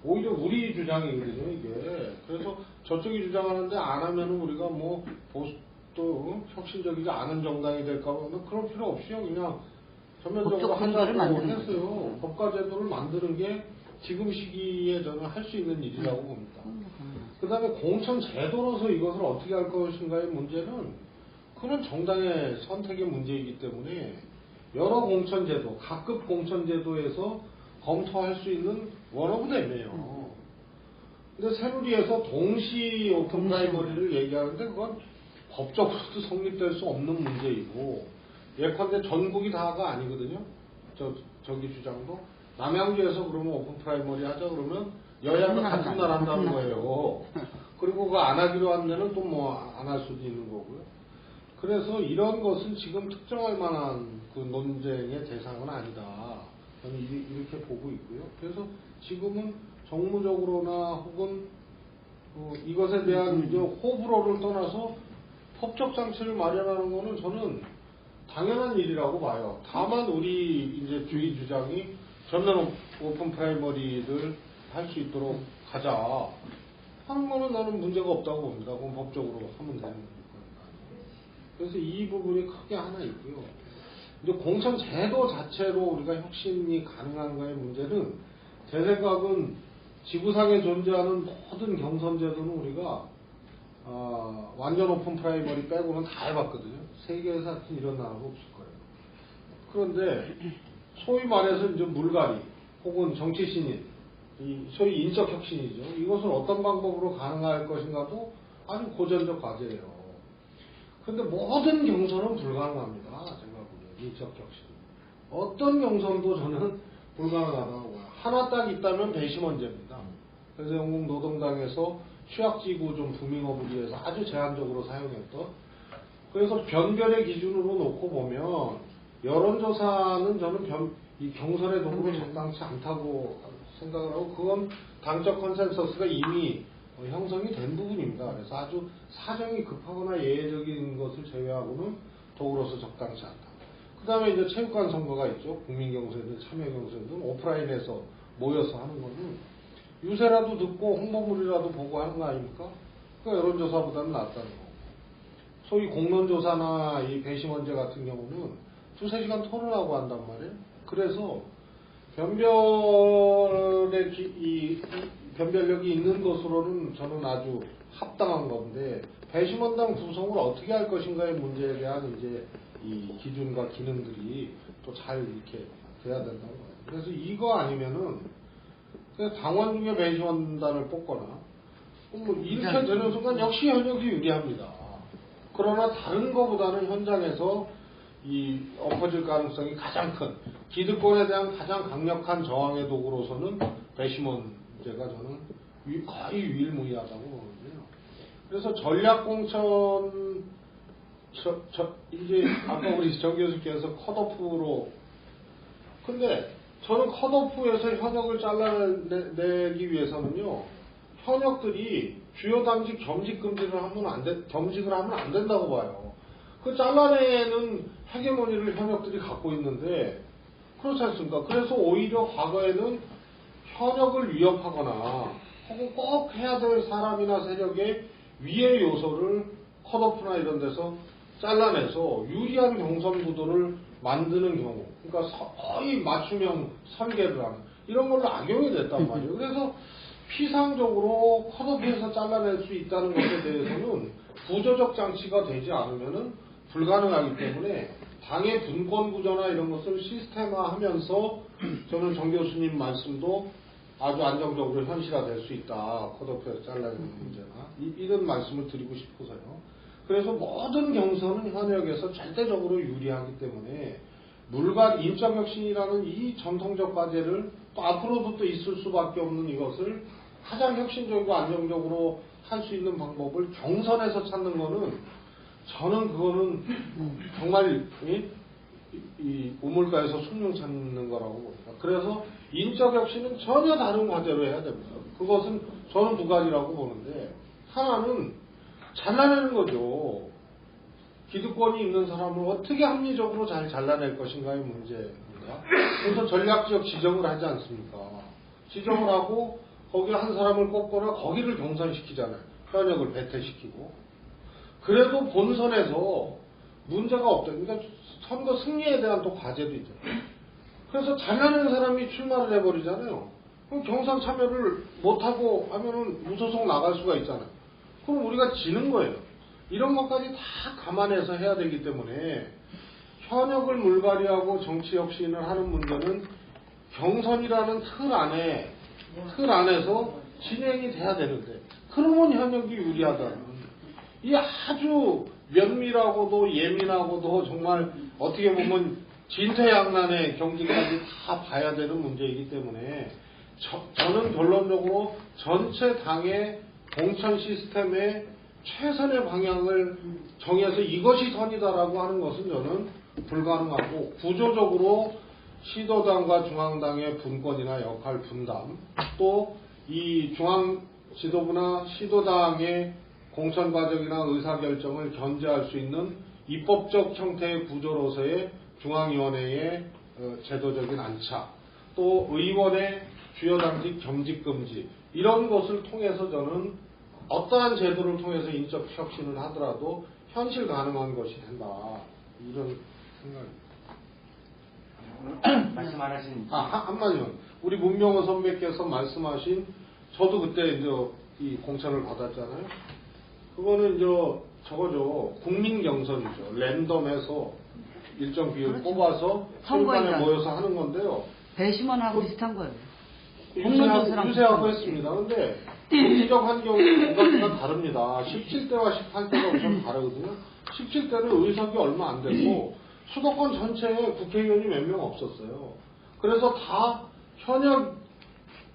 오히려 우리 주장이거든요, 이게. 그래서 저쪽이 주장하는데 안 하면은 우리가 뭐 또 혁신적이지 않은 정당이 될까 하면 그럴 필요 없이요. 그냥 전면적으로 한다고 했어요. 법과 제도를 만드는 게 지금 시기에 저는 할 수 있는 일이라고 봅니다. 그 다음에 공천 제도로서 이것을 어떻게 할 것인가의 문제는 그건 정당의 선택의 문제이기 때문에 여러 공천제도, 각급 공천제도에서 검토할 수 있는 원업은 애매해요. 근데 새누리에서 동시 오픈 프라이머리를 얘기하는데 그건 법적으로도 성립될 수 없는 문제이고 예컨대 전국이 다가 아니거든요. 저기 주장도 남양주에서 그러면 오픈 프라이머리 하자 그러면 여야가 같은 날 한다는 거예요. 그리고 그거 안 하기로 한 데는 또 뭐 안 할 수도 있는 거고요. 그래서 이런 것은 지금 특정할 만한 그 논쟁의 대상은 아니다. 저는 이렇게 보고 있고요. 그래서 지금은 정무적으로나 혹은 이것에 대한 이제 호불호를 떠나서 법적 장치를 마련하는 거는 저는 당연한 일이라고 봐요. 다만 우리 이제 주의 주장이 전면 오픈 프라이머리를 할 수 있도록 가자 하는 거는 나는 문제가 없다고 봅니다. 그건 법적으로 하면 되는 거니까. 그래서 이 부분이 크게 하나 있고요. 이제 공천 제도 자체로 우리가 혁신이 가능한가의 문제는 제 생각은 지구상에 존재하는 모든 경선 제도는 우리가 완전 오픈 프라이머리 빼고는 다 해봤거든요. 세계에서 하여튼 이런 나라가 없을 거예요. 그런데 소위 말해서 이제 물갈이 혹은 정치 신인, 이 소위 인적 혁신이죠. 이것을 어떤 방법으로 가능할 것인가도 아주 고전적 과제예요. 그런데 모든 경선은 불가능합니다. 제가 보기엔 인적 혁신. 어떤 경선도 저는 불가능하다고 봐요. 하나 딱 있다면 배심원제입니다. 그래서 영국 노동당에서 취약지구 좀 부밍업을 위해서 아주 제한적으로 사용했던, 그래서 변별의 기준으로 놓고 보면 여론조사는 저는 이 경선의 도구로 적당치 않다고 생각을 하고, 그건 당적 컨센서스가 이미 형성이 된 부분입니다. 그래서 아주 사정이 급하거나 예외적인 것을 제외하고는 도구로서 적당치 않다. 그 다음에 이제 체육관 선거가 있죠. 국민경선이든 참여경선이든 오프라인에서 모여서 하는 거는 유세라도 듣고 홍보물이라도 보고 하는 거 아닙니까? 그러니까 여론조사보다는 낫다는 거고. 소위 공론조사나 이 배심원제 같은 경우는 2-3시간 토론하고 한단 말이에요. 그래서 변별력이 있는 것으로는 저는 아주 합당한 건데, 배심원당 구성을 어떻게 할 것인가의 문제에 대한 이제 이 기준과 기능들이 또 잘 이렇게 돼야 된다고 봐요. 그래서 이거 아니면은 당원 중에 배심원단을 뽑거나 이렇게 되는 순간 역시 현역이 유리합니다. 그러나 다른 것보다는 현장에서 이 엎어질 가능성이 가장 큰, 기득권에 대한 가장 강력한 저항의 도구로서는 배심원제가 저는 거의 유일무이하다고 보거든요. 그래서 전략공천, 이제 아까 우리 정 교수께서 컷오프로, 근데 저는 컷오프에서 현역을 잘라내기 위해서는요, 현역들이 주요 당직 겸직을 하면 안 된다고 봐요. 그 잘라내는 헤게모니를 현역들이 갖고 있는데, 그렇지 않습니까? 그래서 오히려 과거에는 현역을 위협하거나 혹은 꼭 해야 될 사람이나 세력의 위의 요소를 컷오프나 이런 데서 잘라내서 유리한 경선 구도를 만드는 경우, 그러니까 거의 맞춤형 설계를 하는 이런 걸로 악용이 됐단 말이에요. 그래서 피상적으로 컷오프에서 잘라낼 수 있다는 것에 대해서는 구조적 장치가 되지 않으면은 불가능하기 때문에 당의 분권 구조나 이런 것을 시스템화하면서 저는 정 교수님 말씀도 아주 안정적으로 현실화될 수 있다. 컷오프에서 잘라내는 문제나 이런 말씀을 드리고 싶어서요. 그래서 모든 경선은 현역에서 절대적으로 유리하기 때문에 인적혁신이라는 이 전통적 과제를 또 앞으로도 또 있을 수밖에 없는 이것을 가장 혁신적이고 안정적으로 할 수 있는 방법을 경선에서 찾는 거는, 저는 그거는 정말 이 우물가에서 숭늉 찾는 거라고 봅니다. 그래서 인적혁신은 전혀 다른 과제로 해야 됩니다. 그것은 저는 두 가지라고 보는데, 하나는 잘라내는 거죠. 기득권이 있는 사람을 어떻게 합리적으로 잘 잘라낼 것인가의 문제입니다. 그래서 전략지역 지정을 하지 않습니까? 지정을 하고 거기에 한 사람을 꼽거나 거기를 경선시키잖아요. 현역을 배퇴시키고. 그래도 본선에서 문제가 없다. 그러니까 선거 승리에 대한 또 과제도 있죠. 그래서 잘라낸 사람이 출마를 해버리잖아요. 그럼 경선 참여를 못하고 하면은 무소속 나갈 수가 있잖아요. 그럼 우리가 지는 거예요. 이런 것까지 다 감안해서 해야 되기 때문에 현역을 물갈이하고 정치 혁신을 하는 문제는 경선이라는 틀 안에서 진행이 돼야 되는데, 그러면 현역이 유리하다는, 이 아주 면밀하고도 예민하고도 정말 어떻게 보면 진퇴양난의 경지까지 다 봐야 되는 문제이기 때문에 저는 결론적으로 전체 당의 공천 시스템의 최선의 방향을 정해서 이것이 선이다라고 하는 것은 저는 불가능하고, 구조적으로 시도당과 중앙당의 분권이나 역할 분담, 또 이 중앙 지도부나 시도당의 공천 과정이나 의사결정을 견제할 수 있는 입법적 형태의 구조로서의 중앙위원회의 제도적인 안착, 또 의원의 주요 당직 겸직 금지, 이런 것을 통해서 저는 어떠한 제도를 통해서 인적 혁신을 하더라도 현실 가능한 것이 된다, 이런 생각입니다. 말씀 안 하신 한마디만, 우리 문명호 선배께서 말씀하신, 저도 그때 이제 이 공천을 받았잖아요. 그거는 이제 저거죠, 국민 경선이죠. 랜덤에서 일정 비율 그렇죠. 뽑아서 체육관에 모여서 하는 건데요. 배심원하고 비슷한 거예요. 유세하고 했습니다. 근데 정치적 환경과 다릅니다. 17대와 18대가 우선 다르거든요. 17대는 의석이 얼마 안 되고 수도권 전체에 국회의원이 몇 명 없었어요. 그래서 다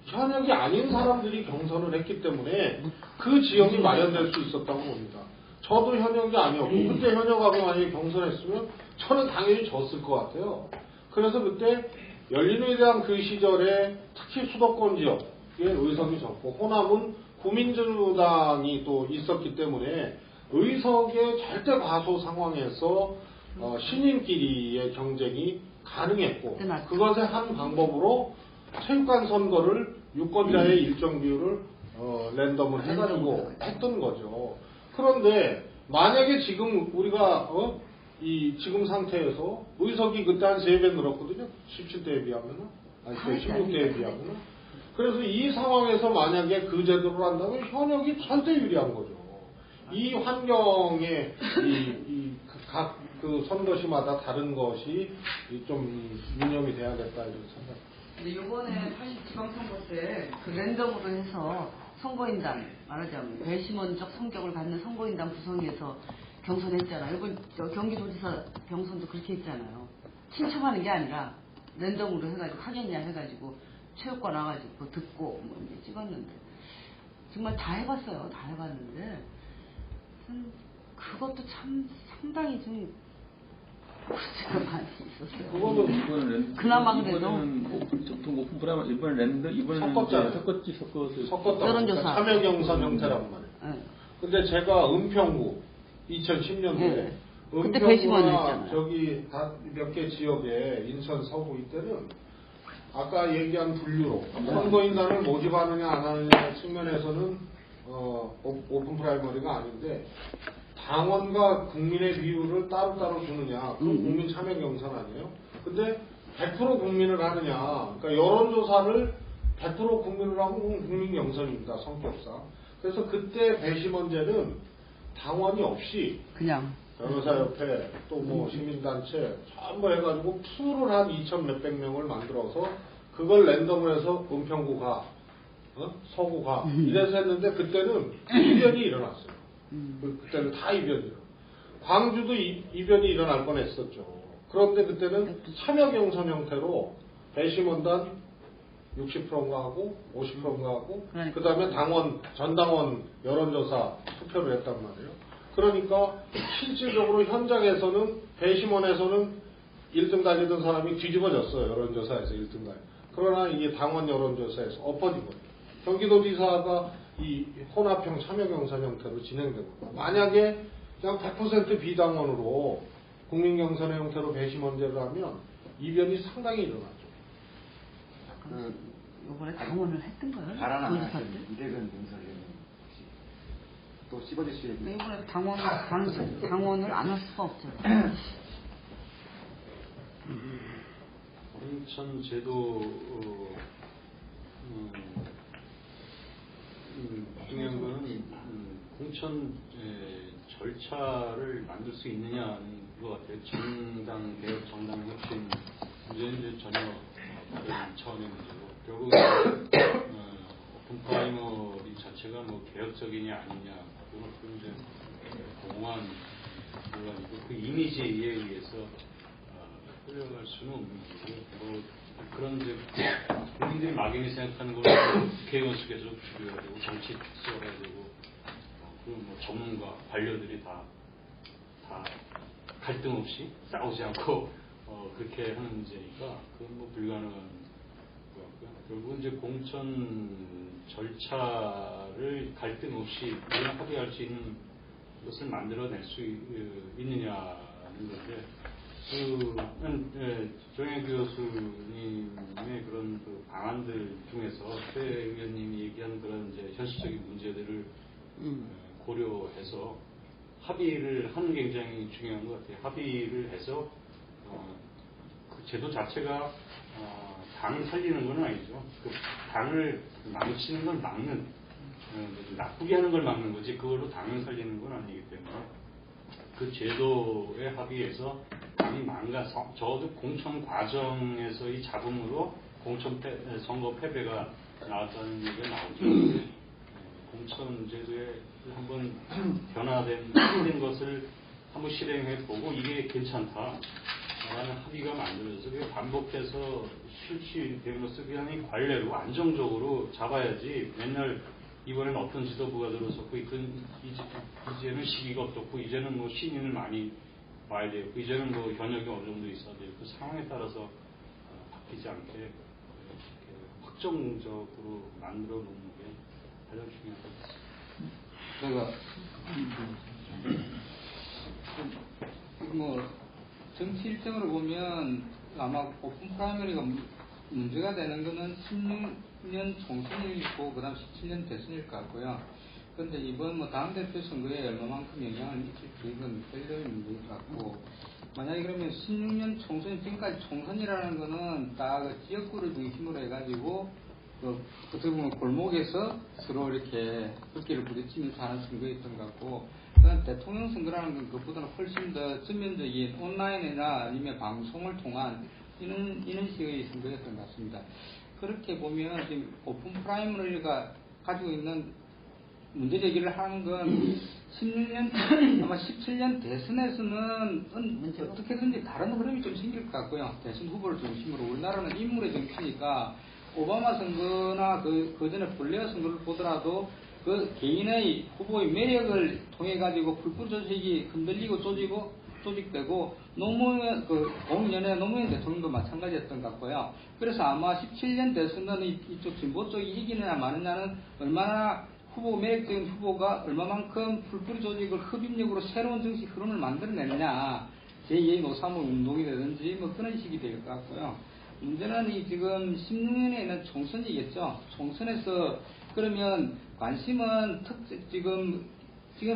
현역이 아닌 사람들이 경선을 했기 때문에 그 지역이 마련될 수 있었다고 봅니다. 저도 현역이 아니었고, 그때 현역하고 만약에 경선했으면 저는 당연히 졌을 것 같아요. 그래서 그때 열린우리당 그 시절에 특히 수도권 지역에 의석이 적고, 호남은 국민주당이 또 있었기 때문에 의석의 절대 과소 상황에서 신인끼리의 경쟁이 가능했고, 그것의 한 방법으로 체육관 선거를 유권자의 일정 비율을 랜덤을 해가지고 했던 거죠. 그런데 만약에 지금 우리가 이 지금 상태에서 의석이 그때 한 3배 늘었거든요. 17대에 비하면, 아니 16대에 비하면. 그래서 이 상황에서 만약에 그 제도를 한다면 현역이 절대 유리한 거죠. 이 환경에 각 그 선거시마다 다른 것이 좀 유념이 돼야겠다, 이런 생각. 근데 이번에 사실 지방선거 때 그 랜덤으로 해서 선거인단, 말하자면 배심원적 성격을 갖는 선거인단 구성해서 경선했잖아요. 이번 경기도지사 경선도 그렇게 했잖아요. 신청하는 게 아니라 랜덤으로 해가지고 하겠냐 해가지고 체육관 와가지고 듣고 뭐 이제 찍었는데, 정말 다 해봤어요. 다 해봤는데 그것도 참 상당히 좀 문제가 많이 있었어요. 이번은 그나마 그래도 보통 오픈 프라이머리, 이번엔 랜드, 이번에는 섞었다. 여론조사 참여 경선 형태란 말이에요. 근데 제가 은평구 2010년도에 은평구나 저기 몇 개 지역에 인천 서구 이때는 아까 얘기한 분류로 선거인단을 모집하느냐 안 하느냐 측면에서는 오픈 프라이머리가 아닌데, 당원과 국민의 비율을 따로따로 주느냐, 그건 국민 참여 경선 아니에요? 근데 100% 국민을 하느냐, 그러니까 여론조사를 100% 국민을 하면 국민 경선입니다, 성격상. 그래서 그때 배심원제는 당원이 없이 그냥 변호사협회 또 뭐 시민단체 전부 해가지고 풀을 한 2,000 몇백 명을 만들어서 그걸 랜덤으로 해서 은평구가 서구가 이래서 했는데, 그때는 이변이 일어났어요. 그때는 다 이변이요. 광주도 이변이 일어날 뻔했었죠. 그런데 그때는 참여 경선 형태로 배심원단 60%인가 하고 50%인가 하고, 그 다음에 당원, 전당원 여론조사 투표를 했단 말이에요. 그러니까 실질적으로 현장에서는 배심원에서는 1등 달리던 사람이 뒤집어졌어요. 여론조사에서 1등 달리. 그러나 이게 당원 여론조사에서 엎어진 거예요. 경기도지사가 이 혼합형 참여 경선 형태로 진행된 겁니다. 만약에 그냥 100% 비당원으로 국민 경선의 형태로 배심원제를 하면 이변이 상당히 일어나죠. 이번에 당원을 했던 거예요? 발언 안 하셨는데 이대근 공설위원님 또 씹어주시겠네요. 이번에 당원을 안 할 수가 없죠. 공천 제도 중요한 거는 공천 절차를 만들 수 있느냐는 것 같아요. 정당 개혁, 정당 혁신 문제는 전혀 다른 차원의 문제고, 결국 오픈 프라이머리 자체가 뭐 개혁적이냐 아니냐, 그건 이제 공허한 논란이고, 그 이미지에 의해서 끌려갈 수는 없는 거고, 뭐 그런 이제 국민들이 막연히 생각하는 걸 국회의원 측에서 줄여야 되고, 정치 써야 되고, 그리고 뭐 전문가, 관료들이 다 갈등 없이 싸우지 않고 그렇게 하는 문제니까 그건 뭐 불가능한 것 같고요. 결국은 이제 공천 절차를 필요한가를 갈등 없이 합의할 수 있는 것을 만들어낼 수 있느냐는 건데, 정혜 교수님의 그런 그 방안들 중에서 최 의원님이 얘기한 그런 이제 현실적인 문제들을 고려해서 합의를 하는 게 굉장히 중요한 것 같아요. 합의를 해서 그 제도 자체가 당을 살리는 건 아니죠. 그 당을 망치는 걸 막는, 나쁘게 하는 걸 막는 거지 그걸로 당을 살리는 건 아니기 때문에 그 제도에 합의해서 당이 적어도 공천 과정에서의 잡음으로 선거 패배가 나왔다는 얘기가 나오죠. 공천 제도에 한번 변화된 것을 한번 실행해 보고 이게 괜찮다라는 합의가 만들어져서 그게 반복해서 실시되면서 그냥 관례로 안정적으로 잡아야지 맨날 이번엔 어떤 지도부가 들어섰고 이제는 시기가 어떻고 이제는 뭐 신인을 많이 봐야 되고 이제는 뭐 현역이 어느 정도 있어야 되고 그 상황에 따라서 바뀌지 않게 이렇게 확정적으로 만들어 놓는 게 가장 중요한 것 같습니다. 제가 뭐 정치 일정으로 보면 아마 오픈 프라이머리가 문제가 되는 거는 16년 총선이 있고 그다음 17년 대선일 것 같고요. 그런데 이번 뭐 당대표 선거에 얼마만큼 영향을 미칠지 이건 펠러의 문제일 것 같고, 만약에 그러면 16년 총선, 지금까지 총선이라는 거는 다 그 지역구를 중심으로 해가지고 어떻게 보면 골목에서 서로 이렇게 흙길을 부딪히면서 하는 선거였던 것 같고, 그다음 대통령 선거라는 건 그것보다는 훨씬 더 전면적인 온라인이나 아니면 방송을 통한 이런 식의 선거였던 것 같습니다. 그렇게 보면 지금 오픈 프라이머리가 가지고 있는 문제 제기를 하는 건 16년, 아마 17년 대선에서는 어떻게든지 다른 흐름이 좀 생길 것 같고요. 대선 후보를 중심으로 우리나라는 인물의 정치니까 오바마 선거나 그 전에 블레어 선거를 보더라도 그 개인의 후보의 매력을 통해 가지고 풀뿌리 조직이 흔들리고 조직되고 노무현 공연의 노무현 대통령도 마찬가지였던 것 같고요. 그래서 아마 17년 대선은 이쪽 진보 쪽이 이기느냐 마느냐는 얼마나 후보 매력적인 후보가 얼마만큼 풀뿌리 조직을 흡입력으로 새로운 정치 흐름을 만들어내느냐, 제2의 노사모 운동이 되든지 뭐 그런 식이 될 것 같고요. 문제는 지금 16년에 있는 총선이겠죠. 총선에서 그러면 관심은 지금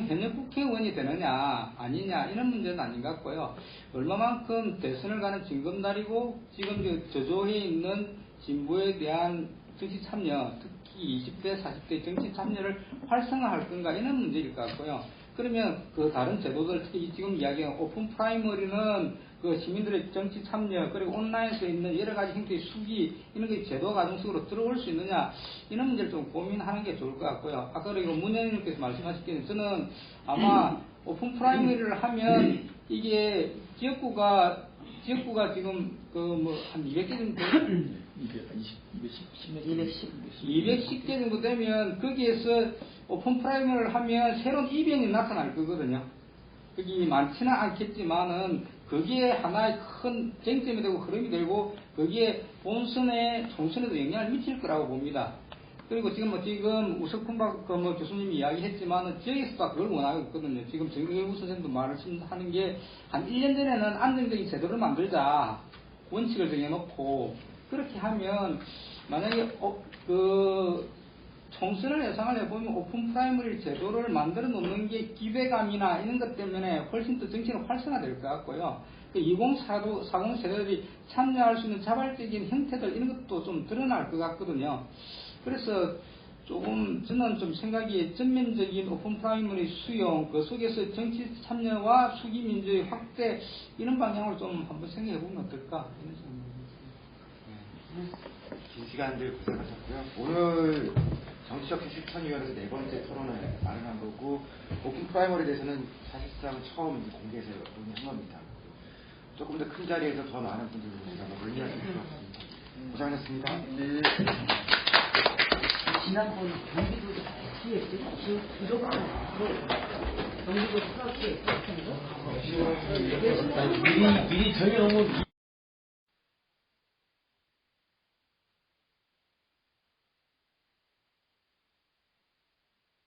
현역 국회의원이 되느냐 아니냐 이런 문제는 아닌 것 같고요. 얼마만큼 대선을 가는 징검다리고 지금 저조해 있는 진보에 대한 정치 참여, 특히 20대, 40대 정치 참여를 활성화할 건가 이런 문제일 것 같고요. 그러면 그 다른 제도들, 특히 지금 이야기한 오픈 프라이머리는 그 시민들의 정치 참여, 그리고 온라인에서 있는 여러 가지 형태의 수기, 이런 게 제도 과정 속으로 들어올 수 있느냐, 이런 문제를 좀 고민하는 게 좋을 것 같고요. 아까 그리고 문 의원님께서 말씀하셨기에 저는 아마 오픈 프라이머리를 하면 이게 지역구가 지금 한 200개 정도 210개 정도 되면 거기에서 오픈 프라이머리를 하면 새로운 이변이 나타날 거거든요. 그게 많지는 않겠지만은 거기에 하나의 큰 쟁점이 되고 흐름이 되고 거기에 총선에도 영향을 미칠 거라고 봅니다. 그리고 지금 우석훈박 교수님이 이야기했지만은 지역에서도 그걸 원하고 있거든요. 지금 정경우 선생님도 말씀하는 게 한 1년 전에는 안정적인 제도를 만들자 원칙을 정해놓고 그렇게 하면 만약에 총선을 예상을 해보면 오픈 프라이머리 제도를 만들어 놓는 게 기대감이나 이런 것 때문에 훨씬 더 정치는 활성화될 것 같고요. 2040 세대들이 참여할 수 있는 자발적인 형태들 이런 것도 좀 드러날 것 같거든요. 그래서 조금 저는 좀 생각이 전면적인 오픈 프라이머리 수용, 그 속에서 정치 참여와 수기 민주의 확대 이런 방향으로 좀 한번 생각해 보면 어떨까 이런 생각입니다. 긴 시간들 고생하셨고요. 오늘 정치적 실천위원회에서 4번째 토론을 마련한 거고 오픈 프라이머리에 대해서는 사실상 처음 공개해서 논의한 겁니다. 조금 더 큰 자리에서 더 많은 분들과 논의할 수 있을 것 같습니다. 고생하셨습니다. 네. 지난번 경기도 TS 부족한 경기도 수학회 미리 정해놓으면